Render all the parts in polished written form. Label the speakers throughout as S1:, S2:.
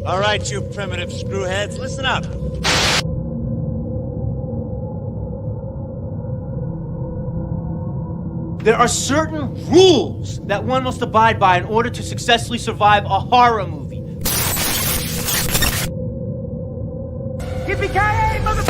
S1: All right, you primitive screwheads, listen up.
S2: There are certain rules that one must abide by in order to successfully survive a horror movie. Yippee-ki-yay, mother...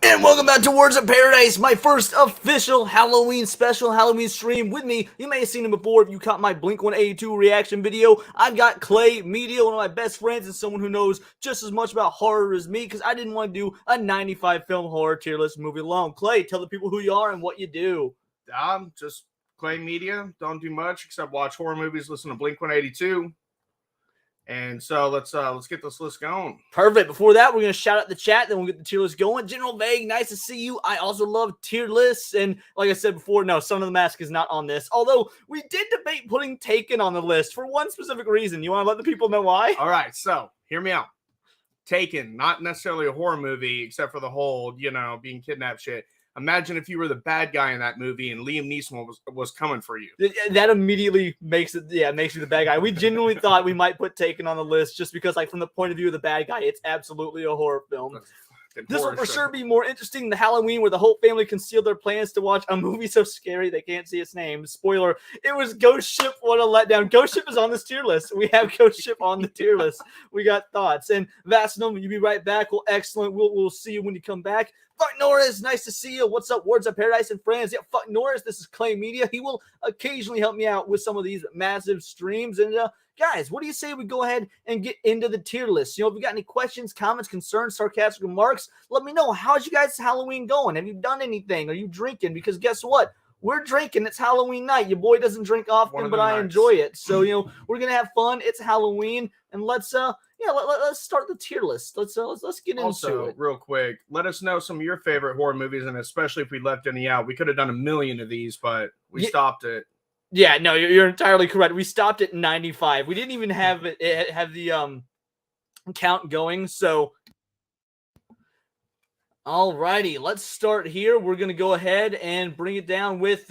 S3: And welcome back to Words of Paradise, my first official Halloween special Halloween stream. With me, you may have seen him before if you caught my Blink-182 reaction video. I've got Clay Media, one of my best friends and someone who knows just as much about horror as me, because I didn't want to do a 95 film horror tier list movie alone. Clay, tell the people who you are and what you do.
S4: Just Clay Media. Don't do much except watch horror movies, listen to Blink-182. And so let's get this list going.
S3: Perfect. Before that, we're going to shout out the chat, then we'll get the tier list going. General Vague, nice to see you. I also love tier lists. And like I said before, no, Son of the Mask is not on this. Although we did debate putting Taken on the list for one specific reason. You want to let the people know why?
S4: All right, so hear me out. Taken, not necessarily a horror movie, except for the whole, being kidnapped shit. Imagine if you were the bad guy in that movie and Liam Neeson was coming for you.
S3: That immediately makes you the bad guy. We genuinely thought we might put Taken on the list just because, like, from the point of view of the bad guy, it's absolutely a horror film. This will for sure be more interesting than Halloween, where the whole family concealed their plans to watch a movie so scary they can't see its name. Spoiler, it was Ghost Ship. What a letdown. Ghost Ship is on this tier list. We have Ghost Ship on the tier list. We got thoughts. And Vasinum, you'll be right back. Well, excellent. We'll see you when you come back. Fuck Norris, nice to see you. What's up, Words of Paradise and friends? Yeah, fuck Norris. This is Clay Media. He will occasionally help me out with some of these massive streams. And guys, what do you say we go ahead and get into the tier list? If you got any questions, comments, concerns, sarcastic remarks, let me know. How's you guys' Halloween going? Have you done anything? Are you drinking? Because guess what? We're drinking. It's Halloween night. Your boy doesn't drink often, but I enjoy it. So, we're going to have fun. It's Halloween. And let's start the tier list. Let's get into it.
S4: Real quick, let us know some of your favorite horror movies, and especially if we left any out. We could have done a million of these, but we stopped it.
S3: Yeah, no, you're entirely correct. We stopped at 95. We didn't even have the count going. So, alrighty, let's start here. We're gonna go ahead and bring it down with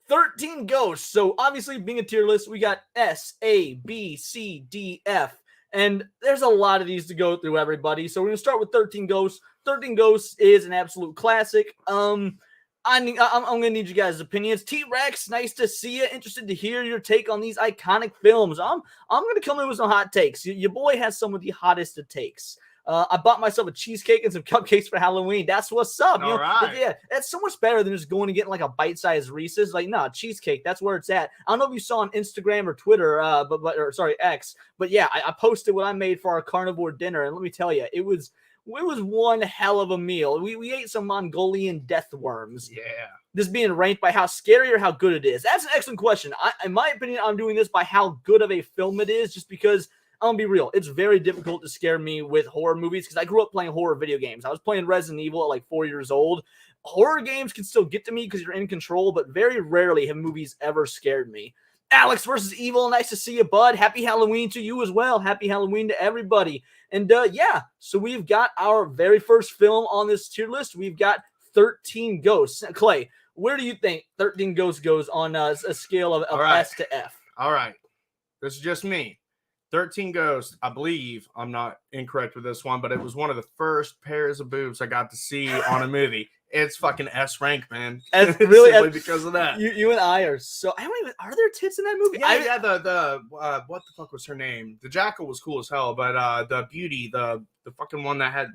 S3: 13 ghosts. So obviously, being a tier list, we got S, A, B, C, D, F. And there's a lot of these to go through, everybody. So we're going to start with 13 Ghosts. 13 Ghosts is an absolute classic. I'm going to need you guys' opinions. T-Rex, nice to see you. Interested to hear your take on these iconic films. I'm going to come in with some hot takes. Your boy has some of the hottest of takes. I bought myself a cheesecake and some cupcakes for Halloween. That's what's up.
S4: All right.
S3: Yeah, that's so much better than just going and getting like a bite-sized Reese's. Like, no, cheesecake, that's where it's at. I don't know if you saw on Instagram or Twitter, X. But yeah, I posted what I made for our carnivore dinner, and let me tell you, it was one hell of a meal. We ate some Mongolian death worms.
S4: Yeah.
S3: This being ranked by how scary or how good it is. That's an excellent question. In my opinion, I'm doing this by how good of a film it is, just because I'm gonna be real. It's very difficult to scare me with horror movies because I grew up playing horror video games. I was playing Resident Evil at like 4 years old. Horror games can still get to me because you're in control, but very rarely have movies ever scared me. Alex versus Evil, nice to see you, bud. Happy Halloween to you as well. Happy Halloween to everybody. And yeah, so we've got our very first film on this tier list. We've got 13 Ghosts. Clay, where do you think 13 Ghosts goes on a scale of S to F?
S4: All right. This is just me. 13 Ghosts, I believe, I'm not incorrect with this one, but it was one of the first pairs of boobs I got to see on a movie. It's fucking S rank, man.
S3: Really,
S4: because of that.
S3: You and I are so. I don't even. Are there tits in that movie?
S4: Yeah, the what the fuck was her name? The Jackal was cool as hell, but the beauty, the fucking one that had.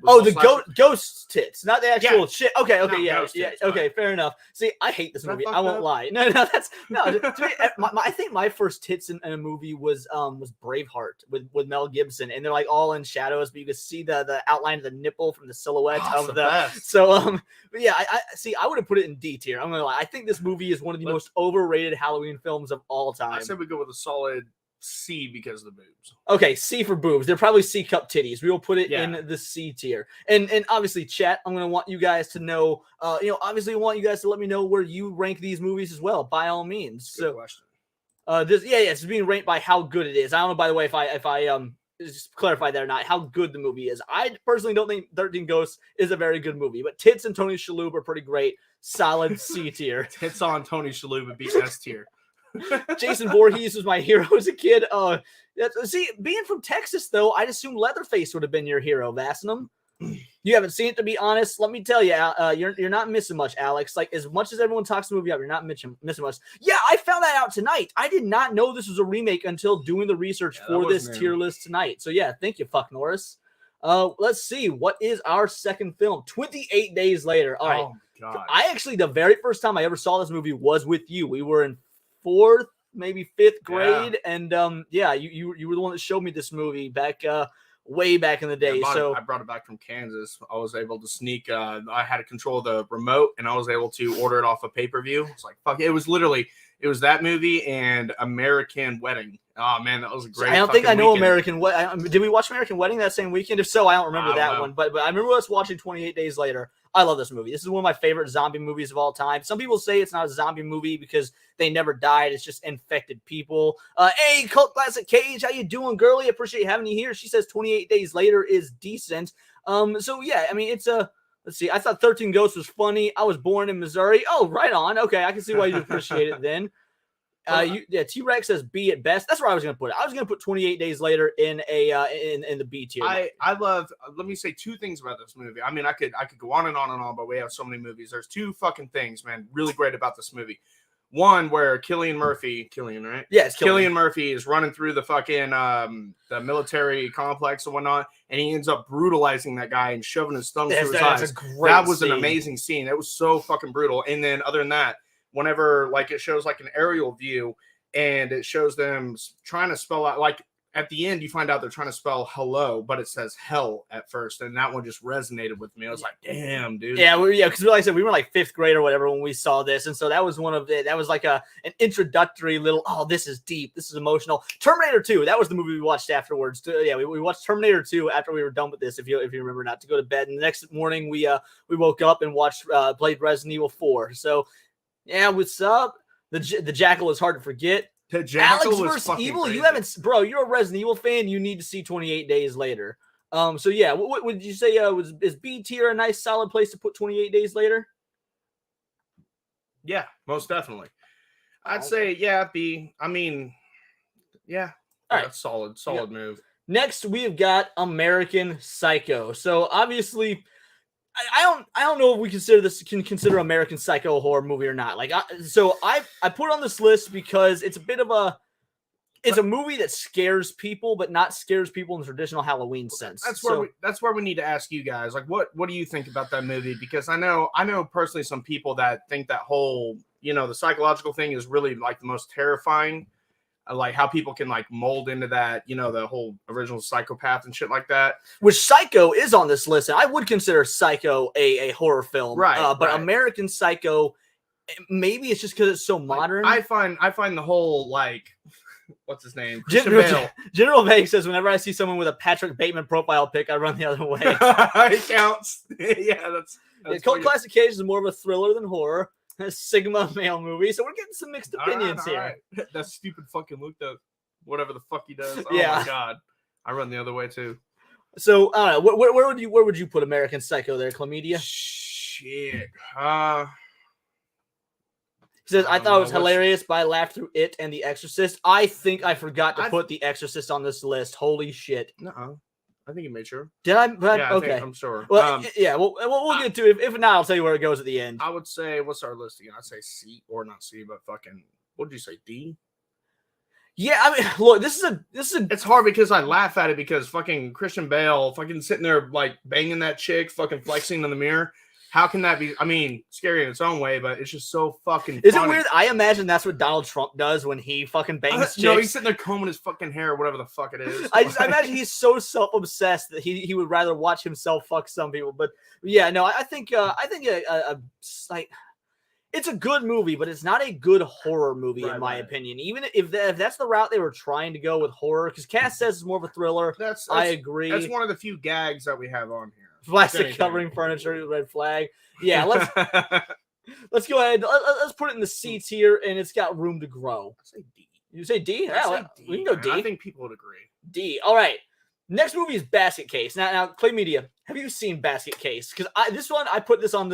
S3: Ghost tits, not the actual shit. Okay,
S4: tits,
S3: okay, fair enough. See, I hate this movie. I won't lie. No, that's no. I think my first tits in a movie was Braveheart with Mel Gibson, and they're like all in shadows, but you can see the outline of the nipple from the silhouette of the.
S4: Best.
S3: So but yeah, I see. I would have put it in D tier. I'm gonna lie. I think this movie is one of the most overrated Halloween films of all time.
S4: I said we go with a solid C because of the boobs.
S3: Okay, C for boobs. They're probably C cup titties. We will put it in the C tier. And obviously, chat, I'm going to want you guys to know, obviously I want you guys to let me know where you rank these movies as well, by all means.
S4: Good question.
S3: It's being ranked by how good it is. I don't know, by the way, if I just clarify that or not, how good the movie is. I personally don't think 13 Ghosts is a very good movie, but Tits and Tony Shalhoub are pretty great. Solid C tier.
S4: Tits on Tony Shalhoub would be S tier.
S3: Jason Voorhees was my hero as a kid. See, being from Texas, though, I'd assume Leatherface would have been your hero, Vassenum. You haven't seen it, to be honest. Let me tell you, you're not missing much, Alex. Like, as much as everyone talks the movie up, you're not missing much. Yeah, I found that out tonight. I did not know this was a remake until doing the research for this tier list tonight. So, yeah, thank you, fuck Norris. Let's see. What is our second film? 28 Days Later. All right.
S4: Oh, God.
S3: I actually, the very first time I ever saw this movie was with you. We were in 4th, maybe 5th grade. Yeah. And, you were the one that showed me this movie back way back in the day.
S4: I brought it back from Kansas. I was able to sneak. I had to control the remote, and I was able to order it off a pay-per-view. It's like, fuck. It was that movie and American Wedding. Oh man, that was a great.
S3: I don't think I know
S4: weekend.
S3: American Wedding. Did we watch American Wedding that same weekend? If so, I don't remember that one. But I remember us watching 28 Days Later. I love this movie. This is one of my favorite zombie movies of all time. Some people say it's not a zombie movie because they never died. It's just infected people. Hey, Cult Classic Cage, how you doing, girlie? Appreciate having you here. She says 28 Days Later is decent. So yeah, I mean, it's a. Let's see. I thought 13 Ghosts was funny. I was born in Missouri. Oh, right on. Okay, I can see why you appreciate it then. T-Rex says B at best. That's where I was going to put it. I was going to put 28 Days Later in the B tier.
S4: I love. Let me say two things about this movie. I mean, I could go on and on and on, but we have so many movies. There's two fucking things, man, really great about this movie. One where Cillian, right?
S3: Yeah, it's
S4: Cillian Murphy is running through the fucking the military complex and whatnot, and he ends up brutalizing that guy and shoving his thumb through his eyes. That was an amazing scene. It was so fucking brutal. And then other than that, whenever like it shows like an aerial view and it shows them trying to spell out, like at the end you find out they're trying to spell hello, but it says hell at first, and that one just resonated with me. I was like, damn, dude.
S3: Yeah, because like I said, we were like 5th grade or whatever when we saw this, and so that was that was like an introductory little, oh, this is deep, this is emotional. Terminator 2, that was the movie we watched afterwards. Yeah, we watched Terminator 2 after we were done with this, if you remember, not to go to bed. And the next morning we woke up and watched played Resident Evil 4. So yeah, what's up? The Jackal is hard to forget. Alex vs. Evil,
S4: crazy.
S3: You haven't, bro. You're a Resident Evil fan. You need to see 28 Days Later. So yeah, what would you say? Is B tier a nice solid place to put 28 Days Later?
S4: Yeah, most definitely. I'd say yeah, B. I mean, yeah,
S3: all right,
S4: solid move.
S3: Next, we have got American Psycho. So obviously, I don't know if we can consider American Psycho a horror movie or not. Like, I put it on this list because it's a bit of it's a movie that scares people, but not scares people in the traditional Halloween sense.
S4: That's where we need to ask you guys, like, what do you think about that movie? Because I know personally some people that think that whole, the psychological thing is really like the most terrifying. Like how people can like mold into that, the whole original psychopath and shit like that.
S3: Which Psycho is on this list, and I would consider Psycho a horror film, right? But right. American Psycho, maybe it's just because it's so modern.
S4: I find the whole like, what's his name?
S3: General Vague says whenever I see someone with a Patrick Bateman profile pic, I run the other way.
S4: It counts. Yeah, that's
S3: Cult Classic Cage is more of a thriller than horror. A Sigma male movie, so we're getting some mixed opinions here.
S4: Right. That stupid fucking Luke does whatever the fuck he does. Oh
S3: yeah.
S4: My god, I run the other way too.
S3: So I don't know. Where would you put American Psycho there, Chlamydia?
S4: Shit.
S3: He says I thought it was hilarious, but I laughed through it and The Exorcist. I think I forgot to put The Exorcist on this list. Holy shit.
S4: No. I think you made sure.
S3: Did I?
S4: Yeah,
S3: okay.
S4: I'm sure.
S3: Well, yeah, we'll get to it. If not, I'll tell you where it goes at the end.
S4: I would say, what's our list again? I'd say C, or not C, but fucking, what did you say, D?
S3: Yeah, I mean, look, this is a.
S4: It's hard because I laugh at it because fucking Christian Bale fucking sitting there like banging that chick, fucking flexing in the mirror. How can that be? I mean, scary in its own way, but it's just so fucking funny.
S3: Is it weird? I imagine that's what Donald Trump does when he fucking bangs chicks.
S4: No, he's sitting there combing his fucking hair or whatever the fuck it is.
S3: I imagine he's so self-obsessed that he would rather watch himself fuck some people. But yeah, no, I think like it's a good movie, but it's not a good horror movie in my opinion. Even if that's the route they were trying to go with horror, because Cass says it's more of a thriller. I agree.
S4: That's one of the few gags that we have on here.
S3: Plastic covering furniture, red flag. Yeah, let's go ahead. Let's put it in the C tier, and it's got room to grow.
S4: I say D.
S3: You say D?
S4: I say
S3: Yeah,
S4: D,
S3: we can go
S4: man.
S3: D.
S4: I think people would agree.
S3: D. All right. Next movie is Basket Case. Now, Clay Media, have you seen Basket Case? Because I put this on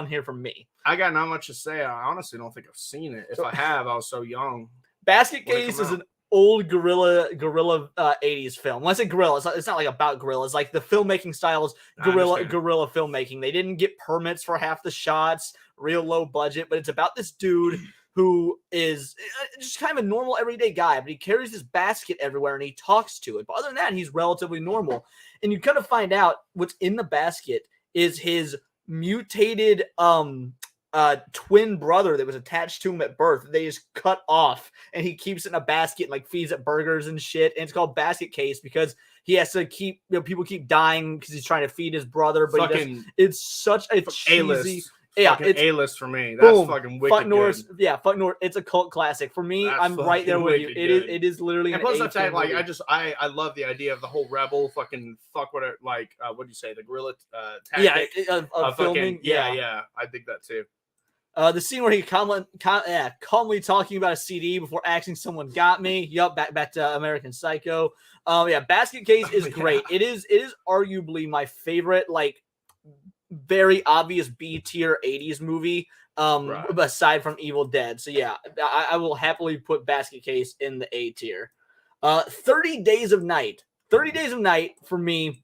S3: here for me.
S4: I got not much to say. I honestly don't think I've seen it. If I have, I was so young.
S3: Basket Case is an old guerrilla 80s film. When I say guerrilla, it's not like about guerrilla. It's like the filmmaking style is guerrilla filmmaking. They didn't get permits for half the shots, real low budget, but it's about this dude who is just kind of a normal everyday guy, but he carries this basket everywhere and he talks to it. But other than that, he's relatively normal. And you kind of find out what's in the basket is his mutated twin brother that was attached to him at birth. They just cut off and he keeps it in a basket and like feeds it burgers and shit. And it's called Basket Case because he has to keep, people keep dying because he's trying to feed his brother. But it's such a cheesy. It's
S4: A-list for me. That's fucking wicked.
S3: Fuck Norris. Yeah, Fuck Norris. It's a cult classic for me. I'm right there with you. It is literally.
S4: And plus the fact, like, I love the idea of the whole rebel fucking fuck what it like. What do you say? The guerrilla tactic.
S3: Filming.
S4: Yeah. I think that too.
S3: The scene where he calmly talking about a CD before asking someone got me. Yup, back to American Psycho. Basket Case is great. It is arguably my favorite, like, very obvious B tier 80s movie, aside from Evil Dead. So yeah, I will happily put Basket Case in the A tier. 30 Days of Night. 30 Days of Night for me,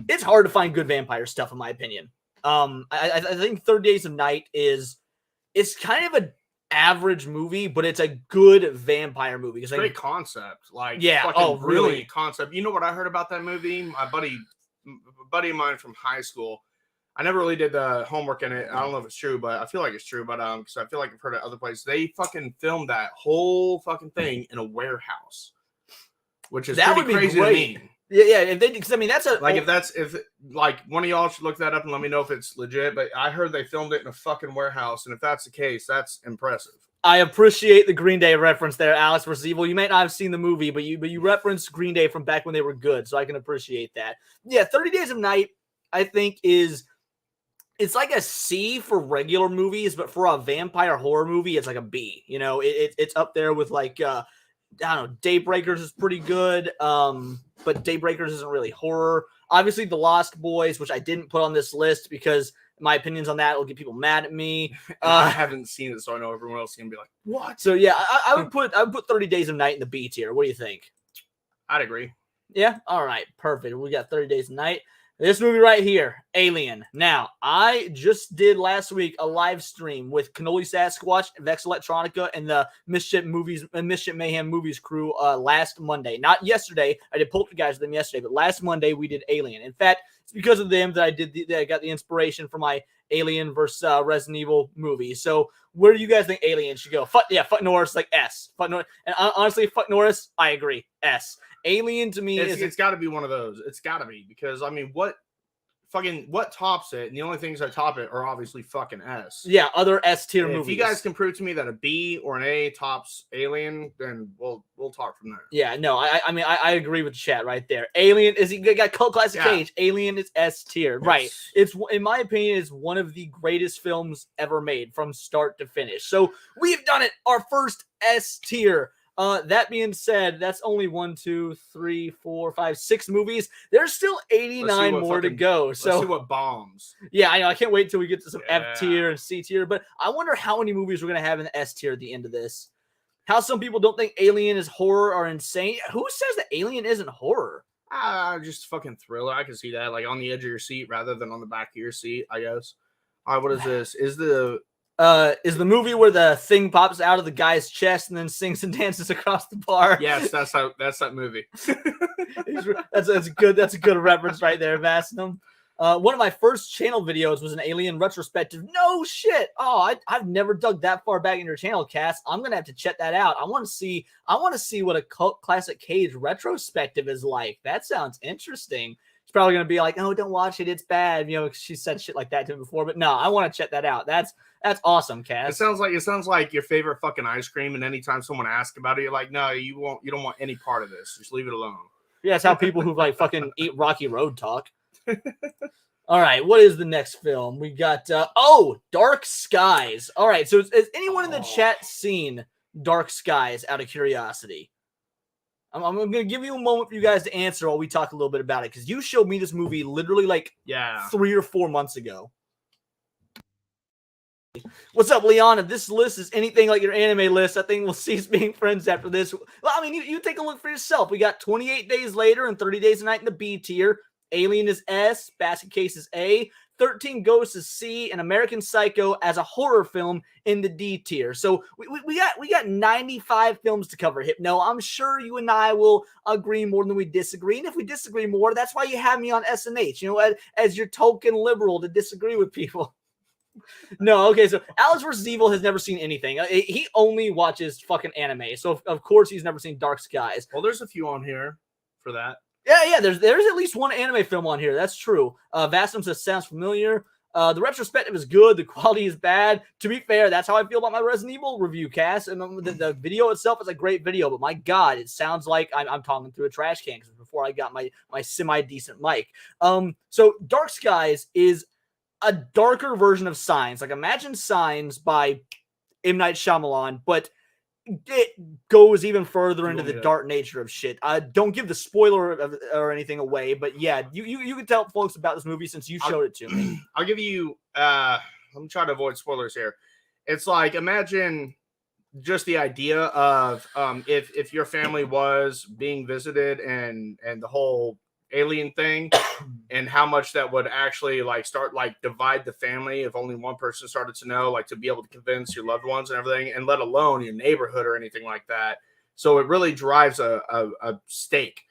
S3: it's hard to find good vampire stuff in my opinion. I think 30 Days of Night it's kind of an average movie, but it's a good vampire movie. It's
S4: great concept. Like,
S3: really
S4: concept. You know what I heard about that movie? My buddy of mine from high school. I never really did the homework in it. I don't know if it's true, but I feel like it's true. But because I feel like I've heard it other places. They fucking filmed that whole fucking thing in a warehouse, which is pretty crazy to me.
S3: Yeah. If they, because I mean, that's
S4: if one of y'all should look that up and let me know if it's legit. But I heard they filmed it in a fucking warehouse, and if that's the case, that's impressive.
S3: I appreciate the Green Day reference there, Alex vs. Evil. You might not have seen the movie, but you referenced Green Day from back when they were good, so I can appreciate that. Yeah, 30 Days of Night, I think it's like a C for regular movies, but for a vampire horror movie, it's like a B. You know, it's up there with like, I don't know, Daybreakers is pretty good, but Daybreakers isn't really horror. Obviously, The Lost Boys, which I didn't put on this list because my opinions on that will get people mad at me.
S4: I haven't seen it, so I know everyone else is gonna be like, "What?"
S3: So yeah, I would put 30 Days of Night in the B tier. What do you think?
S4: I'd agree.
S3: Yeah. All right. Perfect. We got 30 Days of Night. This movie right here, Alien. Now, I just did last week a live stream with Cannoli Sasquatch, Vex Electronica, and the Mischief Mayhem Movies crew last Monday. Not yesterday. I did Poltergeist with them yesterday, but last Monday we did Alien. In fact, it's because of them that I got the inspiration for my Alien versus Resident Evil movie. So, where do you guys think Alien should go? Fuck Norris, like S. Fuck Norris. And honestly, fuck Norris, I agree. S. Alien to me
S4: it's got to be one of those. It's got to be because I mean, what tops it? And the only things that top it are obviously fucking S.
S3: Yeah, other S tier movies.
S4: If you guys can prove to me that a B or an A tops Alien, then we'll talk from there.
S3: Yeah, no, I mean I agree with the chat right there. Alien got cult classic Cage. Alien is S tier, right? It's in my opinion is one of the greatest films ever made from start to finish. So we've done it. Our first S tier. That being said, that's only 1, 2, 3, 4, 5, 6 movies. There's still 89 more to go. So
S4: let's see what bombs.
S3: Yeah, I know. I can't wait till we get to some F tier and C tier. But I wonder how many movies we're gonna have in the S tier at the end of this. How some people don't think Alien is horror are insane. Who says that Alien isn't horror?
S4: Just fucking thriller. I can see that, like on the edge of your seat rather than on the back of your seat. I guess. All right, what is this? Is the movie where the thing pops out of the guy's chest and then sings and dances across the bar? Yes, that's that movie.
S3: that's a good reference right there, Vasnum. One of my first channel videos was an Alien retrospective. No shit. Oh, I've never dug that far back in your channel, Cass. I'm gonna have to check that out. I want to see what a cult classic Cage retrospective is like. That sounds interesting. She's probably gonna be like, "Oh, don't watch it. It's bad." You know, she said shit like that to me before. But no, I want to check that out. That's awesome, Cass.
S4: It sounds like your favorite fucking ice cream. And anytime someone asks about it, you're like, "No, you don't want any part of this. Just leave it alone."
S3: Yeah, that's how people who like fucking eat Rocky Road talk. All right, what is the next film? We got Dark Skies. All right, so has anyone in the chat seen Dark Skies out of curiosity? I'm going to give you a moment for you guys to answer while we talk a little bit about it, because you showed me this movie literally like 3 or 4 months ago. What's up, Leon? If this list is anything like your anime list, I think we'll cease being friends after this. Well, I mean, you take a look for yourself. We got 28 Days Later and 30 Days a Night in the B tier. Alien is S. Basket Case is A. 13 Ghosts is C. And American Psycho as a horror film in the D tier. So we got 95 films to cover. Hypno, I'm sure you and I will agree more than we disagree. And if we disagree more, that's why you have me on SNH, you know, as your token liberal to disagree with people. No, okay, so Alex vs. Evil has never seen anything. He only watches fucking anime, so of course he's never seen Dark Skies.
S4: Well, there's a few on here for that.
S3: Yeah, there's at least one anime film on here. That's true. Vastum says, sounds familiar. The retrospective is good. The quality is bad. To be fair, that's how I feel about my Resident Evil review, Cass. And the video itself is a great video, but my God, it sounds like I'm talking through a trash can because before I got my semi-decent mic. So Dark Skies is a darker version of Signs. Like, imagine Signs by M. Night Shyamalan, but it goes even further into the dark nature of shit. Don't give the spoiler or anything away, but yeah, you can tell folks about this movie since you showed it to me.
S4: I'll give you, I'm trying to avoid spoilers here. It's like, imagine just the idea of if your family was being visited and the whole alien thing and how much that would actually like start like divide the family if only one person started to know, like to be able to convince your loved ones and everything, and let alone your neighborhood or anything like that. So it really drives a stake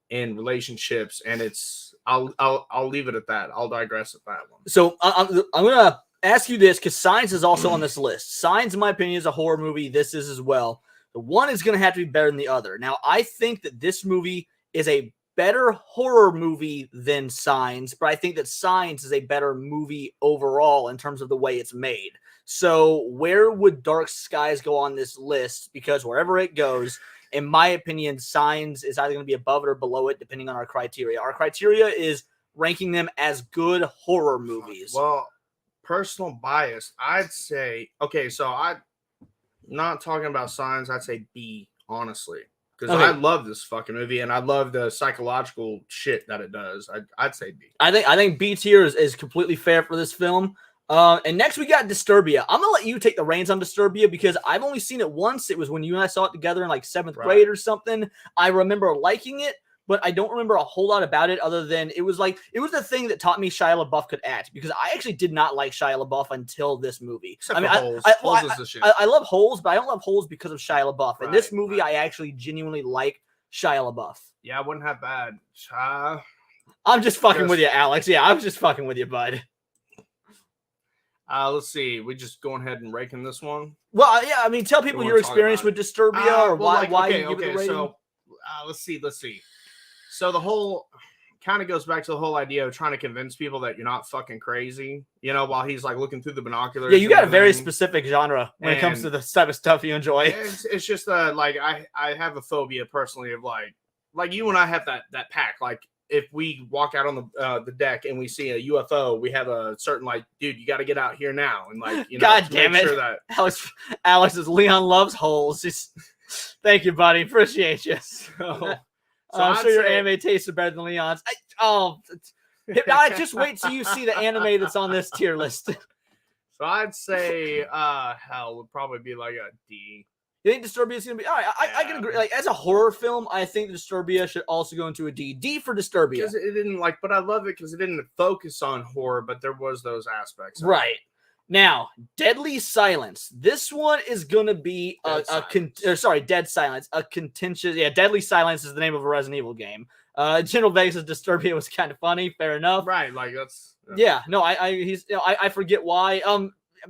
S4: in relationships, and it's I'll leave it at that. I'll digress at that one. So
S3: I'm gonna ask you this because Signs is also on this list. Signs, in my opinion, is a horror movie. This is as well. The one is gonna have to be better than the other. Now, I think that this movie is a better horror movie than Signs, but I think that Signs is a better movie overall in terms of the way it's made. So where would Dark Skies go on this list? Because wherever it goes, in my opinion, Signs is either going to be above it or below it, depending on our criteria. Our criteria is ranking them as good horror movies.
S4: Well, personal bias, I'd say, okay, so I'm not talking about Signs, I'd say B, honestly. Because I love this fucking movie, and I love the psychological shit that it does. I'd say B.
S3: I think B tier is completely fair for this film. And next we got Disturbia. I'm gonna let you take the reins on Disturbia because I've only seen it once. It was when you and I saw it together in like 7th grade or something. I remember liking it, but I don't remember a whole lot about it other than it was the thing that taught me Shia LaBeouf could act, because I actually did not like Shia LaBeouf until this movie.
S4: Except for Holes. Holes is the shit.
S3: I love Holes, but I don't love Holes because of Shia LaBeouf. In this movie, I actually genuinely like Shia LaBeouf.
S4: Yeah, I wouldn't have bad.
S3: I'm just fucking with you, Alex. Yeah, I'm just fucking with you, bud.
S4: Let's see. We just going ahead and ranking this one.
S3: Well, yeah. I mean, tell people your experience with Disturbia or why you give it a rating.
S4: So, let's see. So the whole kind of goes back to the whole idea of trying to convince people that you're not fucking crazy, you know, while he's like looking through the binoculars.
S3: Yeah, you got a very specific genre when it comes to the type of stuff you enjoy.
S4: It's just like I have a phobia personally of like you and I have that pack. Like if we walk out on the deck and we see a UFO, we have a certain like, dude, you got to get out here now, and like, you know,
S3: God damn it,
S4: sure that
S3: Alex is Leon loves Holes. Thank you, buddy. Appreciate you. So I'm sure your anime tastes are better than Leon's. Just wait till you see the anime that's on this tier list.
S4: So I'd say hell would probably be like a D.
S3: You think Disturbia is going to be all right? I can agree. Like as a horror film, I think Disturbia should also go into a D. D for Disturbia.
S4: Because it didn't but I love it because it didn't focus on horror, but there was those aspects.
S3: Right. Now, Deadly Silence. This one is going to be Dead Silence. A contentious. Yeah, Deadly Silence is the name of a Resident Evil game. General Vegas' Disturbia was kind of funny. Fair enough.
S4: Right. Like that's.
S3: Yeah. No. I forget why.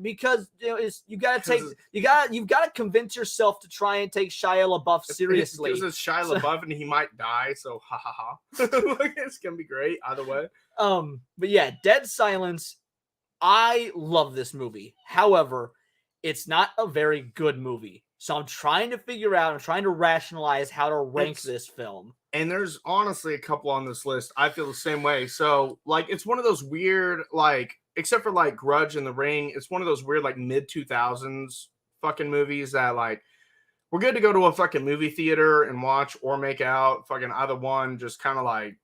S3: Because you've got to convince yourself to try and take Shia LaBeouf seriously.
S4: Because it's Shia LaBeouf and he might die. So ha ha ha. It's gonna be great either way.
S3: But yeah, Dead Silence. I love this movie. However, it's not a very good movie. So I'm trying to rationalize how to rank this film.
S4: And there's honestly a couple on this list. I feel the same way. So like, it's one of those weird, like, except for like Grudge and The Ring, it's one of those weird, like mid 2000s fucking movies that like, we're good to go to a fucking movie theater and watch or make out. Fucking either one, just kind of like,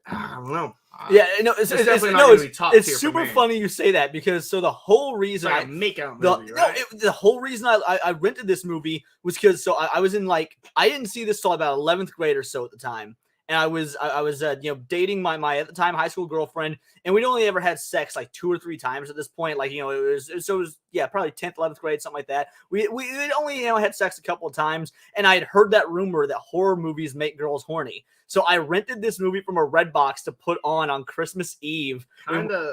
S4: I don't know.
S3: Yeah, no, it's super funny you say that because so the whole reason
S4: I make out movie, right?
S3: the whole reason I rented this movie was because I was in I didn't see this till about 11th grade or so at the time, and I was dating my at the time high school girlfriend, and we'd only ever had sex like 2 or 3 times at this point, it was probably 10th 11th grade, something like that. We only had sex a couple of times, and I had heard that rumor that horror movies make girls horny. So I rented this movie from a Redbox to put on Christmas Eve.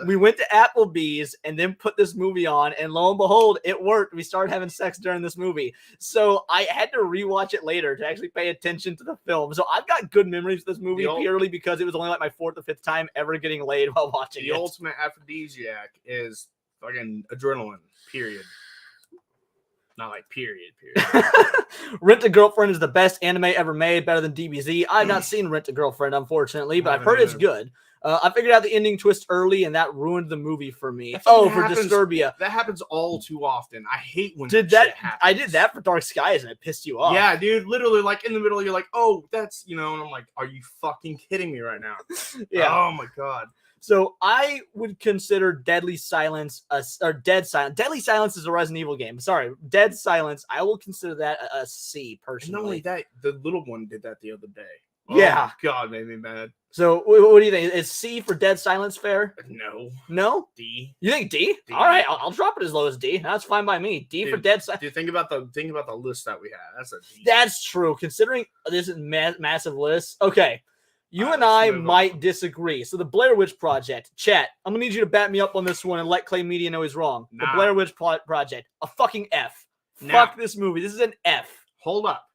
S3: We went to Applebee's and then put this movie on, and lo and behold, it worked. We started having sex during this movie. So I had to rewatch it later to actually pay attention to the film. So I've got good memories of this movie purely because it was only like my 4th or 5th time ever getting laid while watching it.
S4: The ultimate aphrodisiac is fucking adrenaline, period. Not like period.
S3: Rent-A-Girlfriend is the best anime ever made, better than DBZ. I've not seen Rent-A-Girlfriend, unfortunately, but I've heard it's good. I figured out the ending twist early, and that ruined the movie for me. For Disturbia.
S4: That happens all too often. I hate when
S3: shit happens. I did that for Dark Skies, and it pissed you off.
S4: Yeah, dude. Literally, like, in the middle, you're like, oh, that's, and I'm like, are you fucking kidding me right now?
S3: Yeah.
S4: Oh, my God.
S3: So I would consider Deadly Silence or Dead Silence. Deadly Silence is a Resident Evil game. Sorry, Dead Silence. I will consider that a C personally.
S4: Not only that, the little one did that the other day.
S3: Yeah,
S4: God, made me mad.
S3: So what do you think? Is C for Dead Silence fair?
S4: No.
S3: D. You think D? All right, I'll drop it as low as D. That's fine by me. D for Dead Silence.
S4: Dude, think about the list that we had. That's a D.
S3: That's true. Considering this is massive list. Okay. You and I might disagree. So the Blair Witch Project. Chat, I'm going to need you to back me up on this one and let Clay Media know he's wrong. The Blair Witch Project. A fucking F. Fuck this movie. This is an F.
S4: Hold up.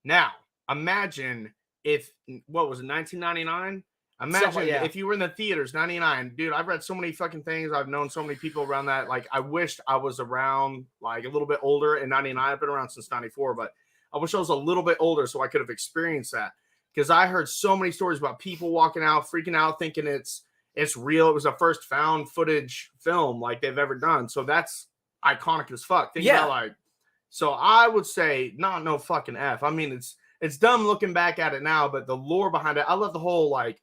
S4: Now, imagine if, what was it, 1999? Imagine if you were in the theaters, 99. Dude, I've read so many fucking things. I've known so many people around that. Like, I wished I was around, like, a little bit older in 99. I've been around since 94, but I wish I was a little bit older so I could have experienced that. Because I heard so many stories about people walking out, freaking out, thinking it's real. It was a first found footage film like they've ever done. So that's iconic as fuck. Think about so I would say no fucking F. I mean, it's dumb looking back at it now, but the lore behind it, I love the whole like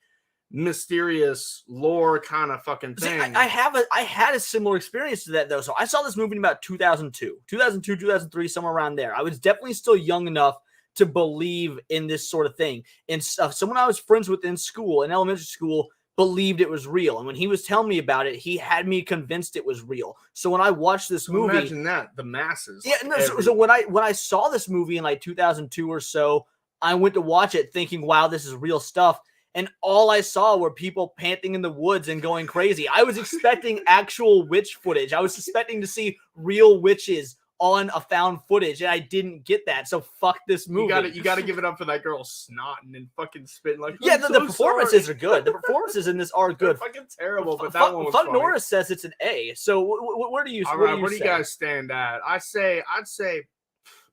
S4: mysterious lore kind of fucking thing.
S3: See, I had a similar experience to that though. So I saw this movie in about 2002, 2003, somewhere around there. I was definitely still young enough to believe in this sort of thing. And someone I was friends with in school, in elementary school, believed it was real. And when he was telling me about it, he had me convinced it was real. So when I watched this movie,
S4: imagine that, the masses.
S3: Yeah, no. So when I saw this movie in like 2002 or so, I went to watch it thinking, wow, this is real stuff. And all I saw were people panting in the woods and going crazy. I was expecting actual witch footage. I was expecting to see real witches on a found footage, and I didn't get that. So fuck this movie.
S4: You gotta give it up for that girl snotting and fucking spitting like.
S3: Yeah, the performances are good. The performances in this are good.
S4: They're fucking terrible, but that one was funny.
S3: Norris says it's an A. So where do you?
S4: All right, where do you guys stand at? I'd say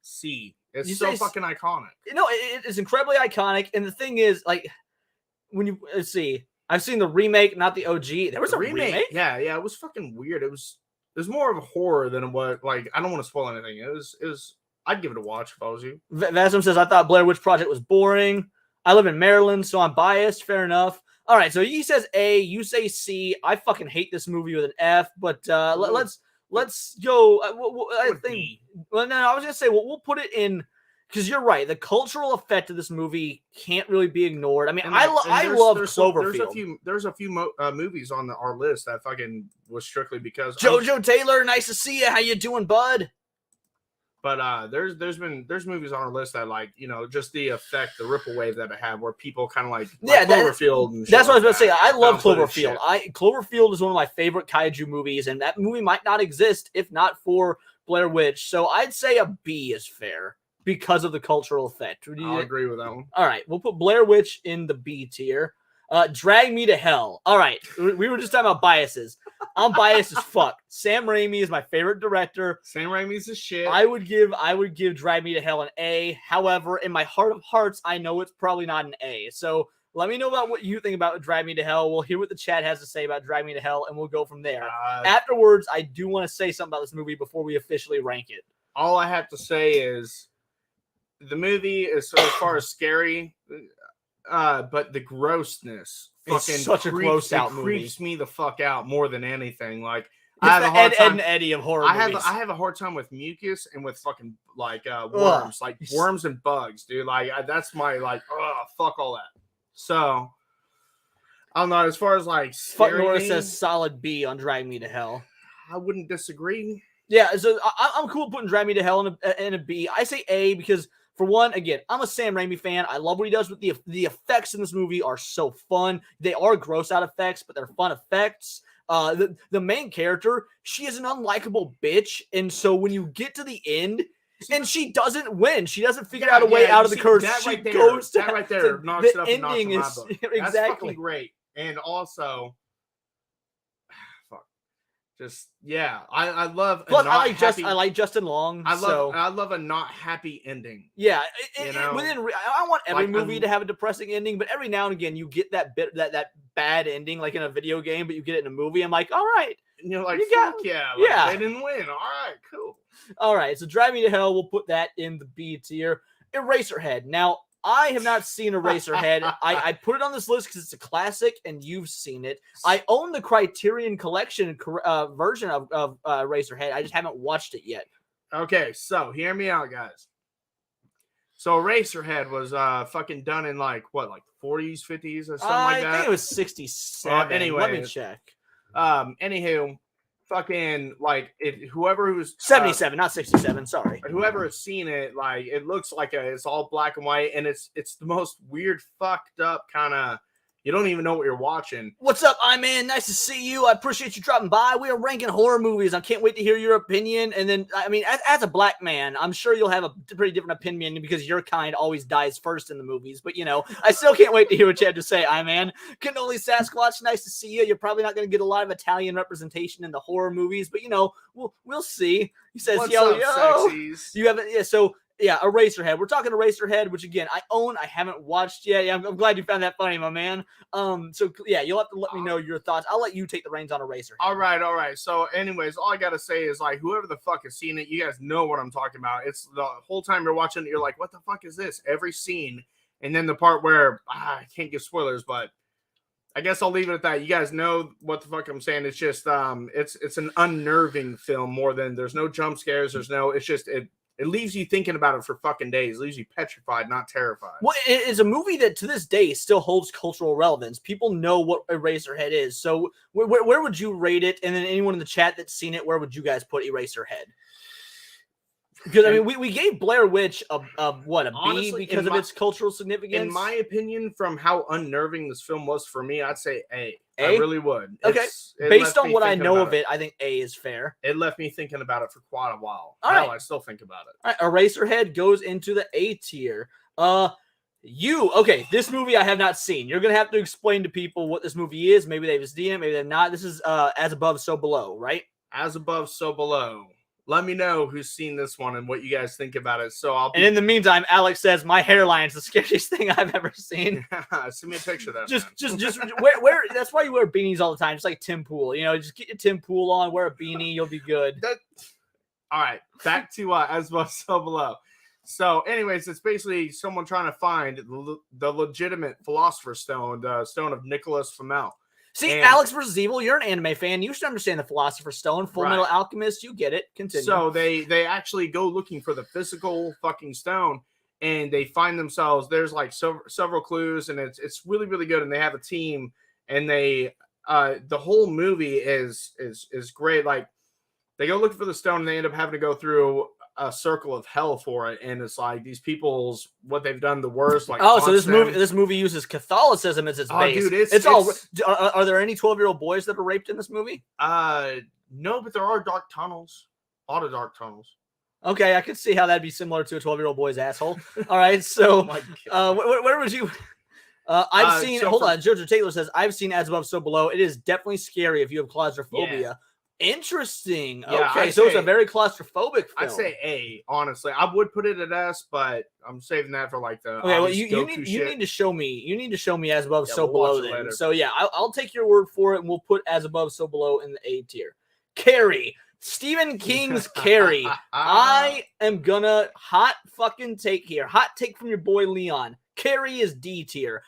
S4: C. It's so fucking iconic.
S3: It's incredibly iconic, and the thing is, like, when you let's see, I've seen the remake, not the OG. There was a remake.
S4: Yeah, it was fucking weird. It was more of a horror than what, like, I don't want to spoil anything. It was I'd give it a watch if I was you.
S3: Vasum says, I thought Blair Witch Project was boring. I live in Maryland, so I'm biased. Fair enough. All right, so he says A, you say C. I fucking hate this movie with an F, but let's go. I think. Well, no, I was gonna say, we'll put it in. Because you're right, the cultural effect of this movie can't really be ignored. I mean, I love Cloverfield.
S4: There's a few movies on our list that fucking was strictly because
S3: Jojo Taylor, nice to see you. How you doing, bud?
S4: But there's movies on our list that, like, just the effect, the ripple wave that it had, where people kind of like Cloverfield. And
S3: that's what I was about to say. I love Cloverfield. Cloverfield is one of my favorite kaiju movies, and that movie might not exist if not for Blair Witch. So I'd say a B is fair. Because of the cultural effect.
S4: I'll agree with that one.
S3: All right. We'll put Blair Witch in the B tier. Drag Me to Hell. All right. We were just talking about biases. I'm biased as fuck. Sam Raimi is my favorite director.
S4: Sam Raimi's the shit.
S3: I would give Drag Me to Hell an A. However, in my heart of hearts, I know it's probably not an A. So let me know about what you think about Drag Me to Hell. We'll hear what the chat has to say about Drag Me to Hell, and we'll go from there. Afterwards, I do want to say something about this movie before we officially rank it.
S4: All I have to say is the movie is as far as scary, but the grossness fucking
S3: such a gross out movie.
S4: Creeps me the fuck out more than anything. Like
S3: I have a hard time. Ed and Eddie of horror movies.
S4: I have a hard time with mucus and with fucking like worms, like worms and bugs, dude. Like that's my like, fuck all that. So I don't know. As far as like,
S3: Fuck Norris says solid B on Drag Me to Hell.
S4: I wouldn't disagree.
S3: Yeah, so I'm cool putting Drag Me to Hell in a B. I say A because, for one, again, I'm a Sam Raimi fan. I love what he does with the effects in this movie are so fun. They are gross out effects, but they're fun effects. The main character, she is an unlikable bitch, and so when you get to the end, and she doesn't win, she doesn't figure out a way out of the curse. She goes
S4: that right there knocks it up a notch in my book.
S3: Exactly.
S4: That's fucking great. And also, I love.
S3: Plus, I like Justin Long.
S4: I love a not happy ending.
S3: Yeah, I want every movie to have a depressing ending, but every now and again you get that bad ending, like in a video game, but you get it in a movie. I'm like, all right,
S4: and you're like, they didn't win. All right, cool.
S3: All right, so Drive Me to Hell, we'll put that in the B tier. Eraserhead. Now, I have not seen Eraserhead. I put it on this list because it's a classic, and you've seen it. I own the Criterion Collection version of Eraserhead. I just haven't watched it yet.
S4: Okay, so hear me out, guys. So Eraserhead was fucking done in like 40s, 50s, or something like that.
S3: I think it was 67.
S4: Anyway,
S3: let me check.
S4: Anywho, fucking like whoever who's
S3: 77, not 67. Sorry.
S4: Whoever has seen it, like it looks like it's all black and white, and it's the most weird, fucked up kind of. You don't even know what you're watching.
S3: What's up, I-Man? Nice to see you. I appreciate you dropping by. We are ranking horror movies. I can't wait to hear your opinion. And then, I mean, as a black man, I'm sure you'll have a pretty different opinion because your kind always dies first in the movies. But, I still can't wait to hear what you have to say, I-Man. Cannoli Sasquatch, nice to see you. You're probably not going to get a lot of Italian representation in the horror movies, but, we'll see. He says,
S4: What's
S3: yo,
S4: up, sexies?
S3: You haven't, yeah, so... Yeah, Eraserhead. We're talking Eraserhead, which again I own. I haven't watched yet. Yeah, I'm glad you found that funny, my man. So yeah, you'll have to let me know your thoughts. I'll let you take the reins on Eraserhead.
S4: All right. So, anyways, all I gotta say is like whoever the fuck has seen it, you guys know what I'm talking about. It's the whole time you're watching it, you're like, what the fuck is this? Every scene, and then the part where I can't give spoilers, but I guess I'll leave it at that. You guys know what the fuck I'm saying. It's just it's an unnerving film more than there's no jump scares. It leaves you thinking about it for fucking days. It leaves you petrified, not terrified.
S3: Well, it is a movie that to this day still holds cultural relevance. People know what Eraserhead is. So where would you rate it? And then anyone in the chat that's seen it, where would you guys put Eraserhead? Because, I mean, we gave Blair Witch a B because of its cultural significance?
S4: In my opinion, from how unnerving this film was for me, I'd say A. I really would.
S3: Okay. Based on what I know of it, I think A is fair.
S4: It left me thinking about it for quite a while.
S3: All right.
S4: I still think about it.
S3: All right. Eraserhead goes into the A tier. This movie I have not seen. You're going to have to explain to people what this movie is. Maybe they've seen it, maybe they've not. This is As Above, So Below, right?
S4: As Above, So Below. Let me know who's seen this one and what you guys think about it.
S3: And in the meantime, Alex says my hairline is the scariest thing I've ever seen.
S4: Send me a picture of that.
S3: Just wear. That's why you wear beanies all the time, just like Tim Pool. Just get your Tim Pool on, wear a beanie, you'll be good.
S4: All right, back to As Above, So Below. So, anyways, it's basically someone trying to find the legitimate Philosopher's Stone, the Stone of Nicholas Flamel.
S3: See, Alex versus Evil, you're an anime fan. You should understand the Philosopher's Stone, Full Metal Alchemist. You get it. Continue.
S4: So they actually go looking for the physical fucking stone, and they find themselves. There's like several clues, and it's really, really good. And they have a team, and they the whole movie is great. Like they go looking for the stone, and they end up having to go through a circle of hell for it, and it's like these people's what they've done the worst. Like
S3: so this movie uses Catholicism as its base.
S4: Dude,
S3: it's all. Are there any 12-year-old boys that are raped in this movie?
S4: No, but there are dark tunnels. A lot of dark tunnels.
S3: Okay, I could see how that'd be similar to a 12-year-old boy's asshole. All right, so where would you? I've seen. Hold on, Jojo Taylor says I've seen As Above, So Below. It is definitely scary if you have claustrophobia. Yeah. Interesting.
S4: Yeah,
S3: okay, so it's a very claustrophobic film.
S4: I'd say A, honestly. I would put it at S, but I'm saving that for like the
S3: okay. Well, you need to show me. You need to show me As Above, So Below. Then. So yeah, I'll take your word for it, and we'll put As Above, So Below in the A tier. Carrie, Stephen King's Carrie. I am gonna hot fucking take here. Hot take from your boy Leon. Carrie is D tier.